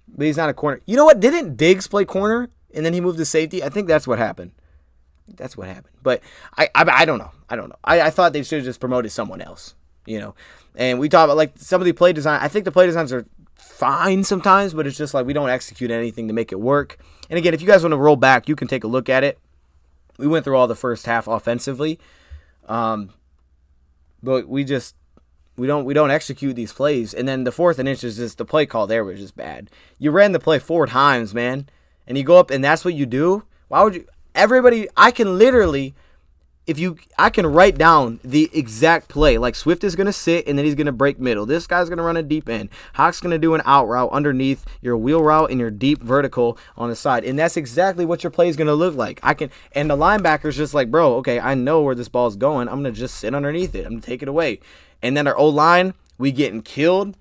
but he's not a corner. You know what? Didn't Diggs play corner and then he moved to safety? I think that's what happened. That's what happened. But I don't know. I thought they should have just promoted someone else, you know. And we talk about, like, some of the play design. I think the play designs are fine sometimes, but it's just like we don't execute anything to make it work. And again, if you guys want to roll back, you can take a look at it. We went through all the first half offensively. But we don't execute these plays. And then the fourth and inch is just the play call there was just bad. You ran the play 4 times, man. And you go up and that's what you do? Why would you? Everybody, I can literally, I can write down the exact play. Like, Swift is going to sit, and then he's going to break middle. This guy's going to run a deep end. Hawk's going to do an out route underneath your wheel route and your deep vertical on the side. And that's exactly what your play is going to look like. And the linebacker's just like, bro, okay, I know where this ball's going. I'm going to just sit underneath it. I'm going to take it away. And then our O-line, we getting killed.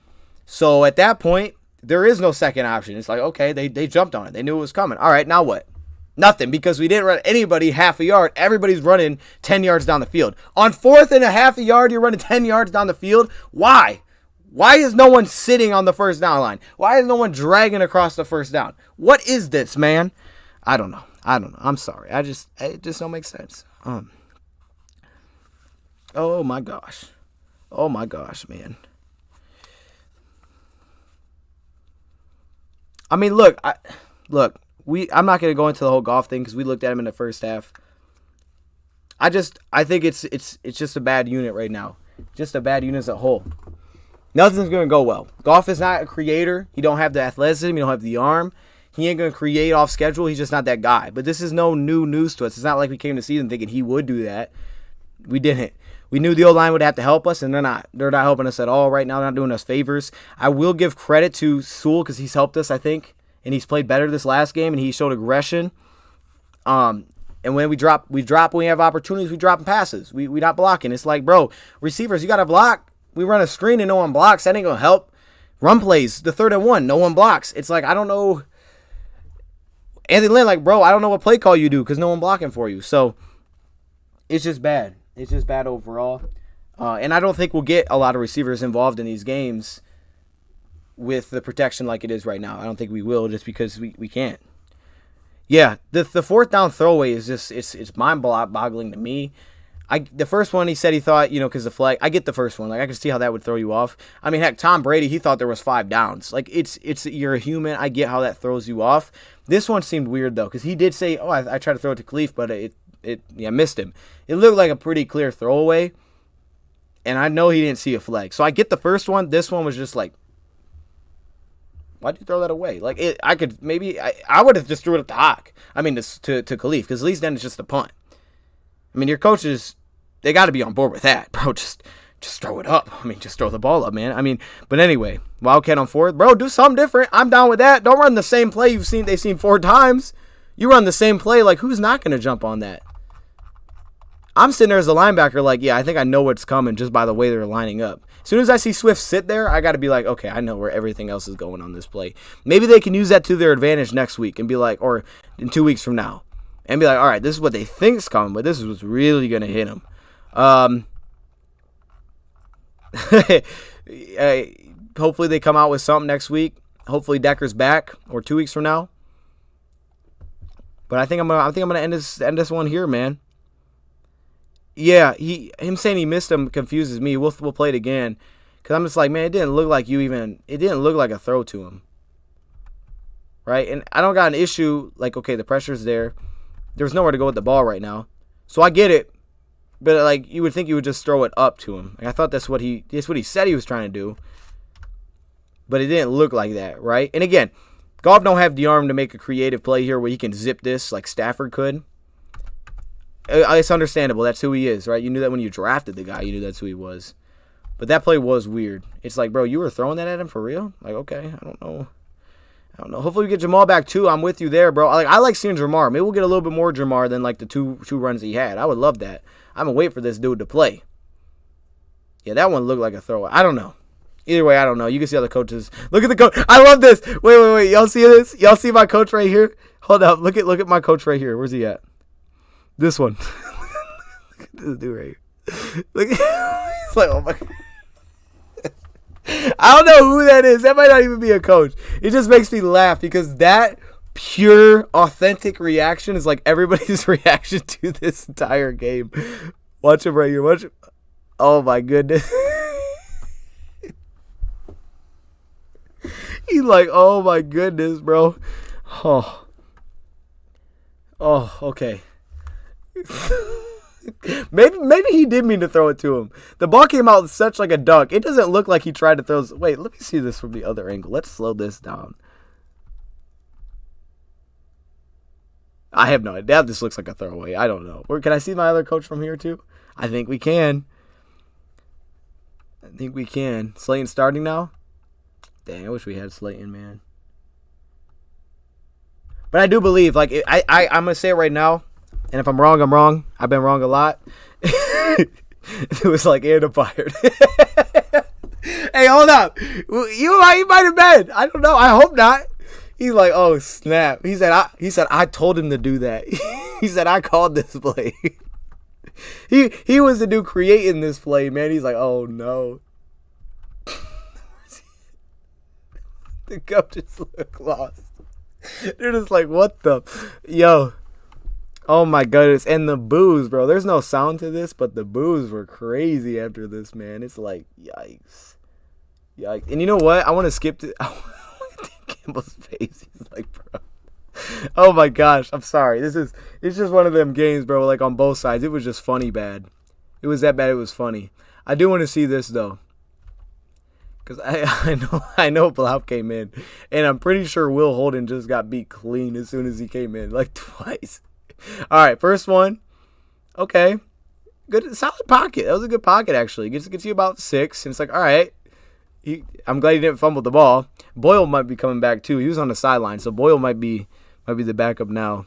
So at that point, there is no second option. It's like, okay, they jumped on it. They knew it was coming. All right, now what? Nothing, because we didn't run anybody half a yard. Everybody's running 10 yards down the field. On 4th and a half a yard, you're running 10 yards down the field? Why? Why is no one sitting on the first down line? Why is no one dragging across the first down? What is this, man? I don't know. I'm sorry. It just don't make sense. Oh my gosh. Oh my gosh, man. I mean, look. I'm not going to go into the whole golf thing because we looked at him in the first half. I think it's just a bad unit right now. Just a bad unit as a whole. Nothing's going to go well. Goff is not a creator. He don't have the athleticism. He don't have the arm. He ain't going to create off schedule. He's just not that guy. But this is no new news to us. It's not like we came to season thinking he would do that. We didn't. We knew the O-line would have to help us, and they're not. They're not helping us at all right now. They're not doing us favors. I will give credit to Sewell because he's helped us, I think. And he's played better this last game, and he showed aggression. And when we drop when we have opportunities, we drop passes. We not blocking. It's like, bro, receivers, you got to block. We run a screen and no one blocks. That ain't going to help. Run plays, the 3rd and 1, no one blocks. It's like, I don't know. Anthony Lynn, like, bro, I don't know what play call you do because no one blocking for you. So it's just bad. It's just bad overall. And I don't think we'll get a lot of receivers involved in these games with the protection like it is right now. I don't think we will just because we can't. Yeah, the 4th down throwaway is just, it's mind-boggling to me. The first one he said he thought, because the flag, I get the first one. Like, I can see how that would throw you off. I mean, heck, Tom Brady, he thought there was 5 downs. Like, you're a human. I get how that throws you off. This one seemed weird, though, because he did say, I tried to throw it to Khalif, but I missed him. It looked like a pretty clear throwaway, and I know he didn't see a flag. So I get the first one. This one was just like, why'd you throw that away? Like, I would have just threw it at the Hawk. I mean, to Khalif, because at least then it's just a punt. I mean, your coaches, they got to be on board with that, bro. Just throw it up. I mean, just throw the ball up, man. I mean, but anyway, Wildcat on 4th, bro. Do something different. I'm down with that. Don't run the same play they've seen 4 times. You run the same play. Like, who's not going to jump on that? I'm sitting there as a linebacker, like, yeah, I think I know what's coming just by the way they're lining up. As soon as I see Swift sit there, I got to be like, okay, I know where everything else is going on this play. Maybe they can use that to their advantage next week and be like, or in 2 weeks from now, and be like, all right, this is what they think is coming, but this is what's really going to hit them. Hopefully they come out with something next week. Hopefully Decker's back, or 2 weeks from now. But I think I'm gonna end this one here, man. Yeah, him saying he missed him confuses me. We'll play it again, because I'm just like, man, it didn't look like it didn't look like a throw to him, right? And I don't got an issue, like, okay, the pressure's there. There's nowhere to go with the ball right now, so I get it. But like, you would think you would just throw it up to him. Like, I thought that's what he said he was trying to do, but it didn't look like that, right? And again, Goff don't have the arm to make a creative play here where he can zip this like Stafford could. It's understandable. That's who he is, right? You knew that when you drafted the guy. You knew that's who he was. But that play was weird. It's like, bro, you were throwing that at him for real? Like, okay, I don't know. Hopefully we get Jamal back too. I'm with you there, bro. I like seeing Jamar. Maybe we'll get a little bit more Jamar than like the two runs he had. I would love that. I'm gonna wait for this dude to play. Yeah, that one looked like a throw. I don't know. Either way, I don't know. You can see how the coaches. Look at the coach. I love this. Wait. Y'all see this? Y'all see my coach right here? Hold up. Look at my coach right here. Where's he at? This one. Look at this dude right here. Look. He's like, oh my God. I don't know who that is. That might not even be a coach. It just makes me laugh because that pure, authentic reaction is like everybody's reaction to this entire game. Watch him right here. Watch him. Oh my goodness. He's like, oh my goodness, bro. Oh, okay. Maybe he did mean to throw it to him. The ball came out such like a dunk. It doesn't look like he tried to throw. Wait, let me see this from the other angle. Let's slow this down. I have no idea. This looks like a throwaway. I don't know. Can I see my other coach from here too? I think we can. Slayton starting now? Dang, I wish we had Slayton, man. But I do believe, like, I'm going to say it right now. And if I'm wrong, I'm wrong. I've been wrong a lot. It was like, and I'm fired. Hey, hold up. You might have been. I don't know. I hope not. He's like, oh, snap. He said, I told him to do that. He said, I called this play. He was the dude creating this play, man. He's like, oh, no. The coaches look lost. They're just like, what the? Yo. Oh, my goodness. And the boos, bro. There's no sound to this, but the boos were crazy after this, man. It's like, yikes. And you know what? I want to skip to Campbell's face. He's like, bro. Oh, my gosh. I'm sorry. It's just one of them games, bro, like on both sides. It was just funny bad. It was that bad. It was funny. I do want to see this, though. Because I know Blount came in. And I'm pretty sure Will Holden just got beat clean as soon as he came in. Like twice. All right, first one. Okay. Good, solid pocket. That was a good pocket, actually. Gets you about 6. And it's like, all right. I'm glad he didn't fumble the ball. Boyle might be coming back, too. He was on the sideline. So Boyle might be the backup now.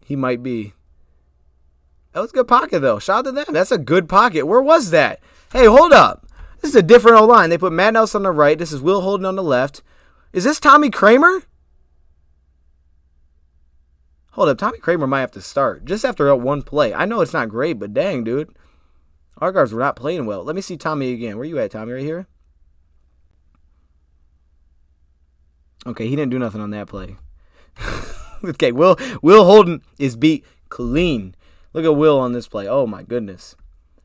He might be. That was a good pocket, though. Shout out to them. That's a good pocket. Where was that? Hey, hold up. This is a different O-line. They put Matt Nelson on the right. This is Will Holden on the left. Is this Tommy Kramer? Hold up. Tommy Kramer might have to start just after that one play. I know it's not great, but dang, dude. Our guards were not playing well. Let me see Tommy again. Where you at, Tommy? Right here? Okay, he didn't do nothing on that play. Okay, Will Holden is beat clean. Look at Will on this play. Oh, my goodness.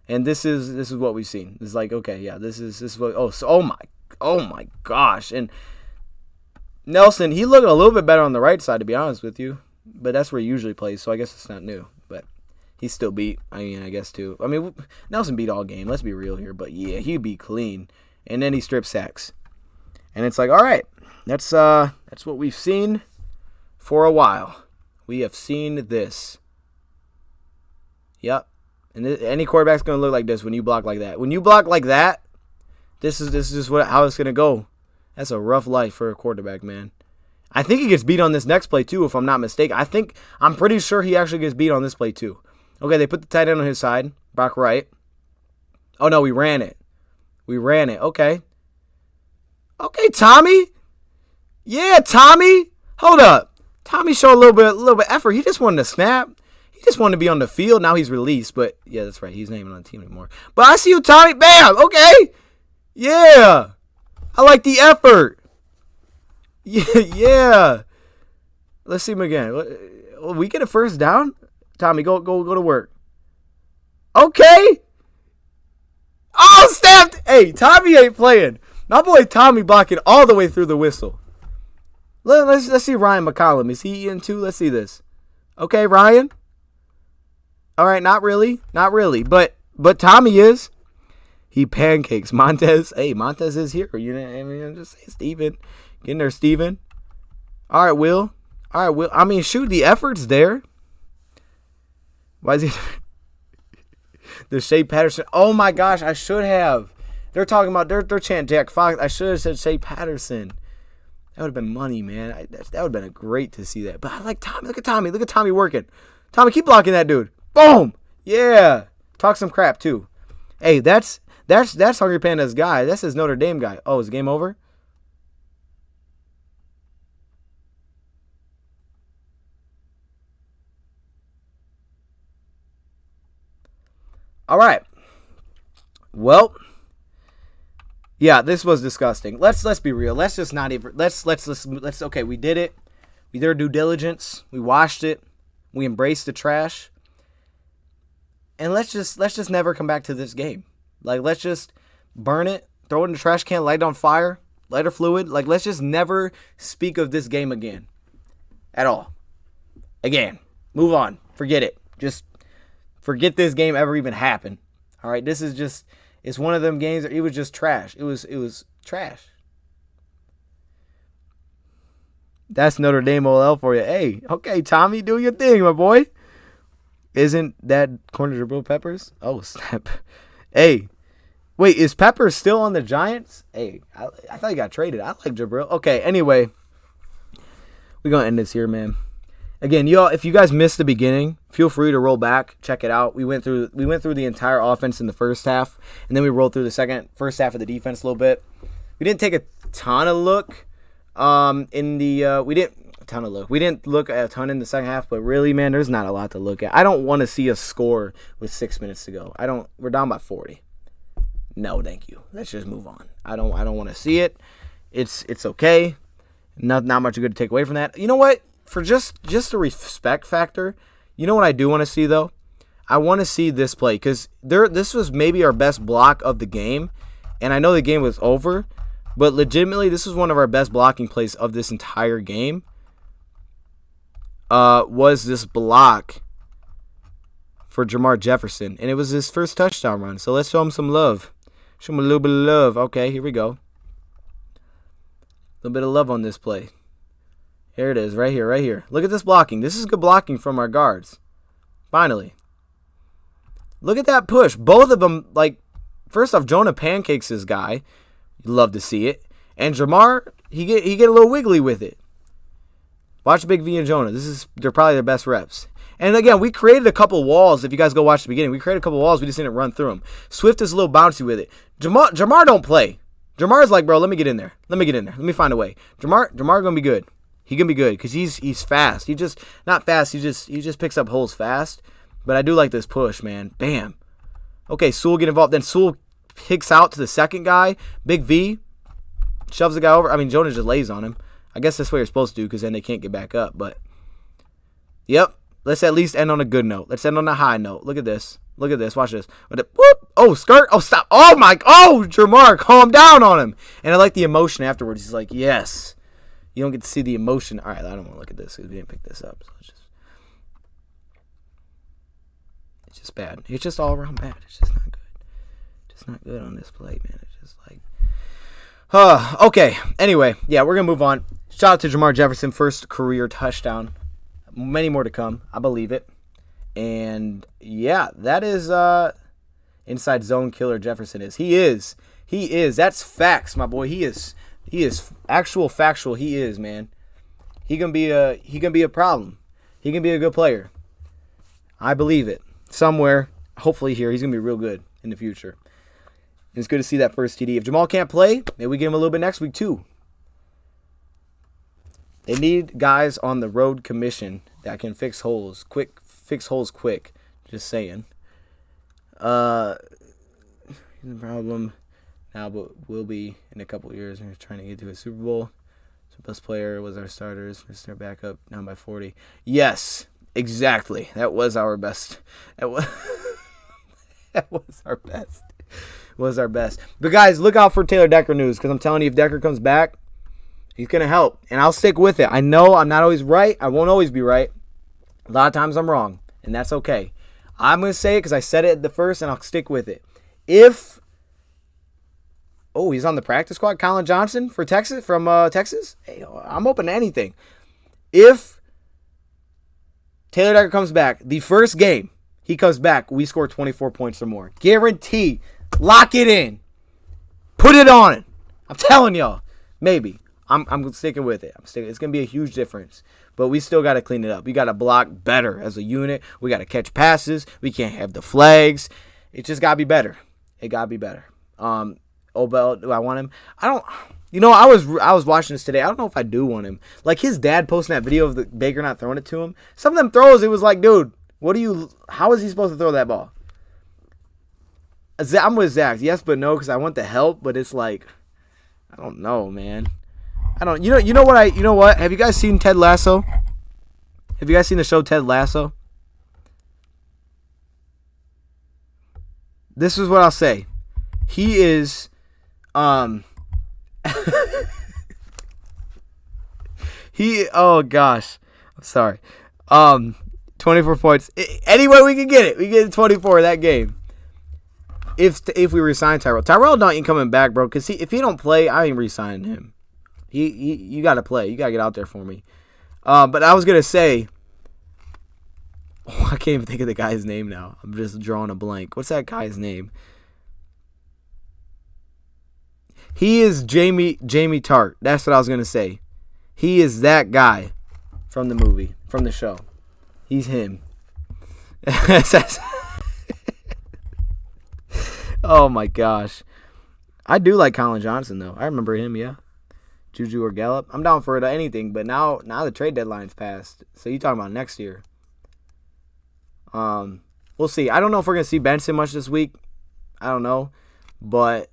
And this is what we've seen. It's like, okay, yeah, this is what. Oh my gosh. And Nelson, he looked a little bit better on the right side, to be honest with you. But that's where he usually plays, so I guess it's not new. But he's still beat. I guess too. Nelson beat all game. Let's be real here. But yeah, he beat clean. And then he strip sacks. And it's like, all right, that's what we've seen for a while. We have seen this. Yep. And any quarterback's going to look like this when you block like that. When you block like that, this is just how it's going to go. That's a rough life for a quarterback, man. I think he gets beat on this next play, too, if I'm not mistaken. I'm pretty sure he actually gets beat on this play, too. Okay, they put the tight end on his side. Brock Wright. Oh, no, we ran it. Okay. Okay, Tommy. Yeah, Tommy. Hold up. Tommy showed a little bit effort. He just wanted to snap. He just wanted to be on the field. Now he's released. But, yeah, that's right. He's not even on the team anymore. But I see you, Tommy. Bam. Okay. Yeah. I like the effort. Yeah. Let's see him again. We get a first down? Tommy, go to work. Okay. Oh, snapped. Hey, Tommy ain't playing. My boy Tommy blocking all the way through the whistle. Let's see Ryan McCollum. Is he in too? Let's see this. Okay, Ryan. All right, not really. But Tommy is. He pancakes Montez. Hey, Montez is here. You know, I'm just saying, Steven. Get in there, Steven. All right, Will. All right, Will. I mean, shoot, the effort's there. Why is he... The Shea Patterson. Oh, my gosh, I should have. They're talking about... They're chanting Jack Fox. I should have said Shea Patterson. That would have been money, man. That would have been great to see that. But I like Tommy. Look at Tommy. Look at Tommy working. Tommy, keep blocking that dude. Boom. Yeah. Talk some crap, too. Hey, that's Hungry Panda's guy. That's his Notre Dame guy. Oh, is the game over? All right. Well, yeah, this was disgusting. Let's be real. Let's just not even let's okay, we did it. We did our due diligence. We washed it. We embraced the trash. And let's just never come back to this game. Like, let's just burn it, throw it in the trash can, light it on fire, lighter fluid. Like, let's just never speak of this game again. At all. Again. Move on. Forget it. Just forget this game ever even happened. All right, this is just, it's one of them games that it was just trash. It was trash. That's Notre Dame OL for you. Hey, okay, Tommy, do your thing, my boy. Isn't that corner Jabril Peppers? Oh, snap. Hey, wait, is Peppers still on the Giants? Hey, I thought he got traded. I like Jabril. Okay, anyway, we're going to end this here, man. Again, y'all, if you guys missed the beginning, feel free to roll back, check it out. We went through the entire offense in the first half, and then we rolled through the first half of the defense a little bit. We didn't take a ton of look we didn't look at a ton in the second half, but really, man, there's not a lot to look at. I don't want to see a score with 6 minutes to go. We're down by 40. No, thank you. Let's just move on. I don't want to see it. It's okay. Not much good to take away from that. You know what? For just a respect factor, you know what I do want to see, though? I want to see this play, because this was maybe our best block of the game, and I know the game was over, but legitimately, this was one of our best blocking plays of this entire game, was this block for Jamar Jefferson, and it was his first touchdown run, so let's show him some love. Show him a little bit of love. Okay, here we go. A little bit of love on this play. Here it is, right here, right here. Look at this blocking. This is good blocking from our guards. Finally. Look at that push. Both of them, like, first off, Jonah pancakes his guy. You love to see it. And Jamar, he get a little wiggly with it. Watch Big V and Jonah. They're probably their best reps. And again, we created a couple walls. If you guys go watch the beginning, we created a couple walls. We just didn't run through them. Swift is a little bouncy with it. Jamar don't play. Jamar's like, bro, let me get in there. Let me find a way. Jamar gonna be good. He can be good because he's fast. He just not fast. He just picks up holes fast. But I do like this push, man. Bam. Okay, Sewell get involved. Then Sewell picks out to the second guy. Big V shoves the guy over. I mean, Jonah just lays on him. I guess that's what you're supposed to do because then they can't get back up. But yep, let's at least end on a good note. Let's end on a high note. Look at this. Look at this. Watch this. Whoop. Oh, skirt. Oh, stop. Oh my. Oh, Jamar, calm down on him. And I like the emotion afterwards. He's like, yes. You don't get to see the emotion. All right, I don't want to look at this because we didn't pick this up. So it's just bad. It's just all around bad. It's just not good. Just not good on this play, man. It's just like, okay. Anyway, yeah, we're gonna move on. Shout out to Jamar Jefferson, first career touchdown. Many more to come. I believe it. And yeah, that is inside zone killer Jefferson is. He is. That's facts, my boy. He is actual factual. He is, man. He gonna be a problem. He can be a good player. I believe it. Somewhere, hopefully here, he's gonna be real good in the future. And it's good to see that first TD. If Jamal can't play, maybe we get him a little bit next week too. They need guys on the road commission that can fix holes quick. Just saying. The problem now, but will be in a couple years. We're trying to get to a Super Bowl. So best player was our starters. Mr. Backup down by 40. Yes, exactly. That was our best. That was our best. Was our best. But guys, look out for Taylor Decker news because I'm telling you, if Decker comes back, he's gonna help, and I'll stick with it. I know I'm not always right. I won't always be right. A lot of times I'm wrong, and that's okay. I'm gonna say it because I said it at the first, and I'll stick with it. If he's on the practice squad. Colin Johnson for Texas, from Texas. Hey, I'm open to anything. If Taylor Decker comes back, the first game he comes back, we score 24 points or more. Guarantee. Lock it in. Put it on it. I'm telling y'all. Maybe. I'm sticking with it. It's going to be a huge difference. But we still got to clean it up. We got to block better as a unit. We got to catch passes. We can't have the flags. It just got to be better. It got to be better. Obel, do I want him? I don't. You know, I was watching this today. I don't know if I do want him. Like his dad posting that video of the Baker not throwing it to him. Some of them throws, it was like, dude, how is he supposed to throw that ball? I'm with Zach. Yes, but no, because I want the help. But it's like, I don't know, man. I don't. You know what? Have you guys seen Ted Lasso? Have you guys seen the show Ted Lasso? This is what I'll say. He is, oh gosh, I'm sorry. 24 points. Any way we can get it. We get 24 in that game. If we resign Tyrell not even coming back, bro. Because if he don't play, I ain't resigning him. You got to play. You got to get out there for me. But I was going to say, I can't even think of the guy's name now. I'm just drawing a blank. What's that guy's name? He is Jamie Tart. That's what I was going to say. He is that guy from the movie, from the show. He's him. Oh, my gosh. I do like Colin Johnson, though. I remember him, yeah. Juju or Gallup. I'm down for anything, but now the trade deadline's passed. So you talking about next year. We'll see. I don't know if we're going to see Benson much this week. I don't know. But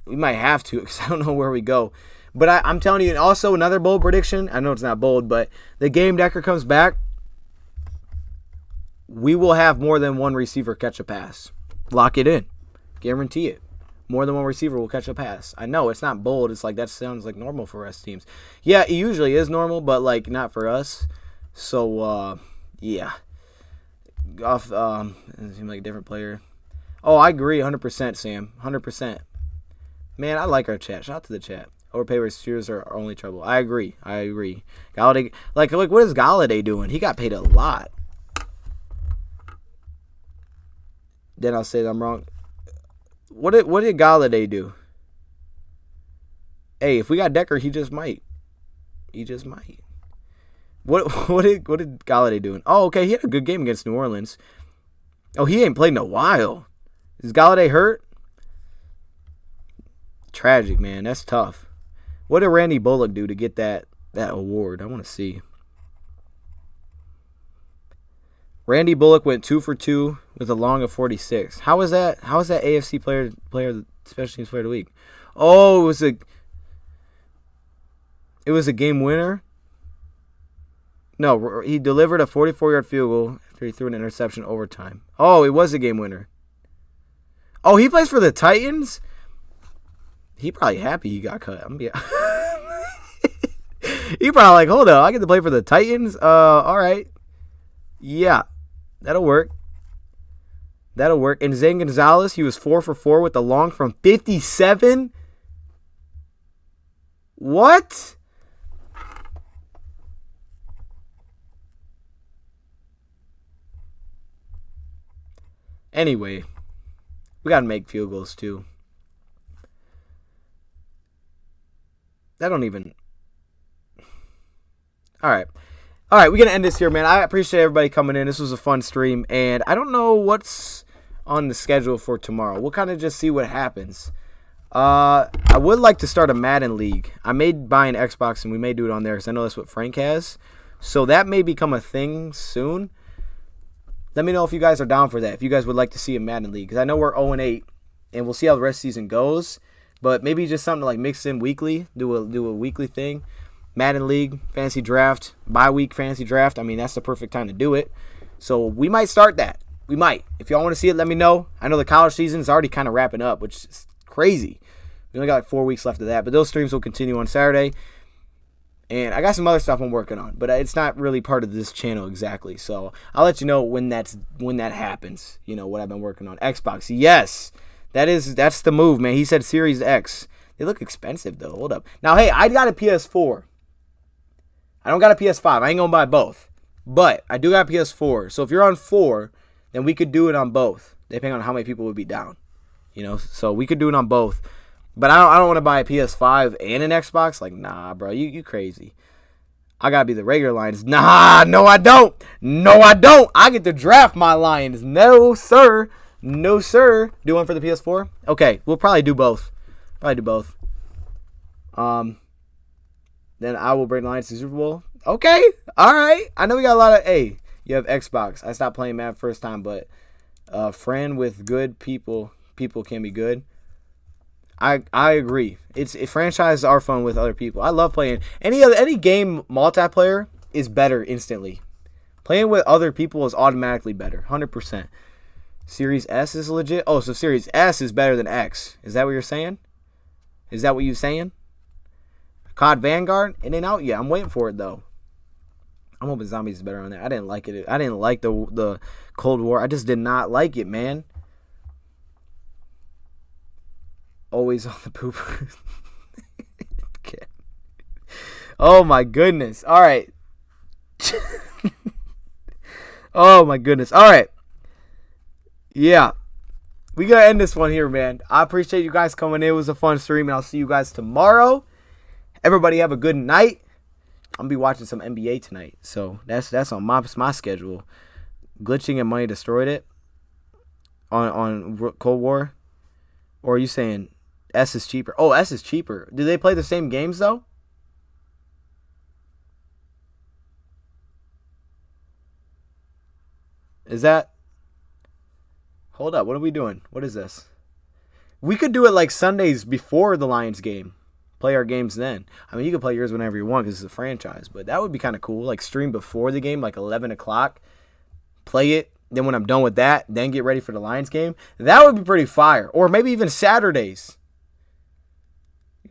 we might have to because I don't know where we go. But I'm telling you, and also another bold prediction. I know it's not bold, but the game Decker comes back, we will have more than one receiver catch a pass. Lock it in. Guarantee it. More than one receiver will catch a pass. I know it's not bold. It's like that sounds like normal for us teams. Yeah, it usually is normal, but like not for us. So yeah. Goff it seems like a different player. Oh, I agree 100%, Sam. 100%. Man, I like our chat. Shout out to the chat. Overpay receivers are our only trouble. I agree. Galladay, like what is Galladay doing? He got paid a lot. Then I'll say that I'm wrong. What did Galladay do? Hey, if we got Decker, he just might. What did Galladay doing? Oh, okay, he had a good game against New Orleans. Oh, he ain't played in a while. Is Galladay hurt? Tragic, man. That's tough. What did Randy Bullock do to get that award? I want to see. Randy Bullock went 2 for 2 with a long of 46. How is that? How is that AFC player special teams player of the week? Oh, it was a game winner. No, he delivered a 44-yard field goal after he threw an interception overtime. Oh, it was a game winner. Oh, he plays for the Titans? He probably happy he got cut. He probably like, hold up, I get to play for the Titans? All right. Yeah, that'll work. And Zane Gonzalez, he was 4 for 4 with the long from 57. What? Anyway, we got to make field goals too. That don't even... All right, we're going to end this here, man. I appreciate everybody coming in. This was a fun stream, and I don't know what's on the schedule for tomorrow. We'll kind of just see what happens. I would like to start a Madden League. I may buy an Xbox, and we may do it on there because I know that's what Frank has. So that may become a thing soon. Let me know if you guys are down for that, if you guys would like to see a Madden League. Because I know we're 0-8, and we'll see how the rest of the season goes. But maybe just something to like mix in weekly, do a weekly thing. Madden League, fantasy draft, bye-week fantasy draft. I mean, that's the perfect time to do it. So we might start that. We might. If y'all want to see it, let me know. I know the college season is already kind of wrapping up, which is crazy. We only got like 4 weeks left of that. But those streams will continue on Saturday. And I got some other stuff I'm working on, but it's not really part of this channel exactly. So I'll let you know when that happens. You know, what I've been working on. Xbox, yes. That's the move, man. He said Series X. They look expensive, though. Hold up. Now, hey, I got a PS4. I don't got a PS5. I ain't going to buy both. But I do got a PS4. So if you're on 4, then we could do it on both, depending on how many people would be down. You know, so we could do it on both. But I don't want to buy a PS5 and an Xbox. Like, nah, bro, you crazy. I got to be the regular Lions. Nah, no, I don't. No, I don't. I get to draft my Lions. No, sir. No, sir. Do one for the PS4? Okay, we'll probably do both. Then I will bring the Lions to Super Bowl. Okay, all right. I know we got a lot of, hey, you have Xbox. I stopped playing Madden first time, but friend with good people can be good. I agree. Franchises are fun with other people. I love playing any game. Multiplayer is better instantly. Playing with other people is automatically better, 100%. Series S is legit. Oh, so Series S is better than X. Is that what you're saying? Is that what you're saying? COD Vanguard, it ain't out yet. I'm waiting for it though. I'm hoping Zombies is better on there. I didn't like it. I didn't like the Cold War. I just did not like it, man. Always on the poop. Okay. Oh my goodness. All right. Oh my goodness. All right. Yeah. We gotta end this one here, man. I appreciate you guys coming in. It was a fun stream, and I'll see you guys tomorrow. Everybody have a good night. I'm gonna be watching some NBA tonight, so that's on my schedule. Glitching and Money Destroyed it on Cold War, or are you saying S is cheaper? Oh, S is cheaper. Do they play the same games though? Is that? Hold up. What are we doing? What is this? We could do it like Sundays before the Lions game. Play our games then. I mean, you can play yours whenever you want because it's a franchise, but that would be kind of cool. Like stream before the game, like 11 o'clock. Play it. Then when I'm done with that, then get ready for the Lions game. That would be pretty fire. Or maybe even Saturdays.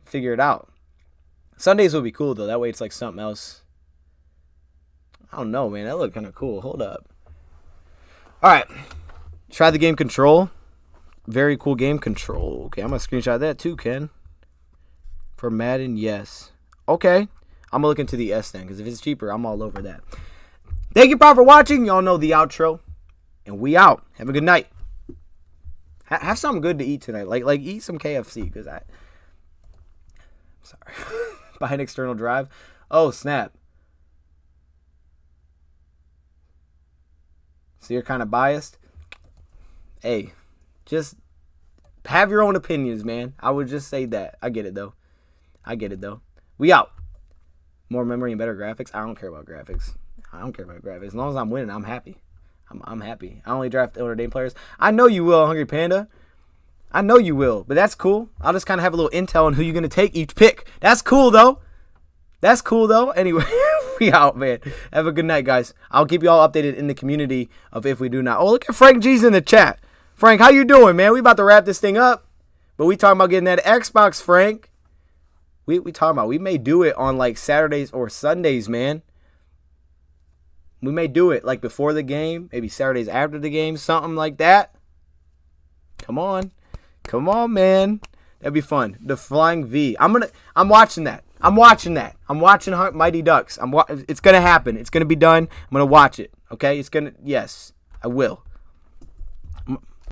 Figure it out. Sundays would be cool though. That way it's like something else. I don't know, man. That looked kind of cool. Hold up. All right. Try the game Control. Very cool game Control. Okay, I'm going to screenshot that too, Ken. For Madden, yes. Okay. I'm going to look into the S then, because if it's cheaper, I'm all over that. Thank you, Paul, for watching. Y'all know the outro. And we out. Have a good night. Have something good to eat tonight. Like eat some KFC, because I'm sorry. Buy an external drive. Oh, snap. So you're kind of biased? Hey, just have your own opinions, man. I would just say that. I get it, though. We out. More memory and better graphics. I don't care about graphics. As long as I'm winning, I'm happy. I'm happy. I only draft Notre Dame players. I know you will, Hungry Panda. I know you will, but that's cool. I'll just kind of have a little intel on who you're going to take each pick. That's cool, though. Anyway, we out, man. Have a good night, guys. I'll keep you all updated in the community of if we do not. Oh, look at Frank G's in the chat. Frank, how you doing, man? We about to wrap this thing up. But we talking about getting that Xbox, Frank. We talking about we may do it on like Saturdays or Sundays, man. We may do it like before the game, maybe Saturdays after the game, something like that. Come on, man. That'd be fun. The Flying V. I'm watching that. I'm watching Mighty Ducks. It's gonna happen. It's gonna be done. I'm gonna watch it. Okay. Yes, I will.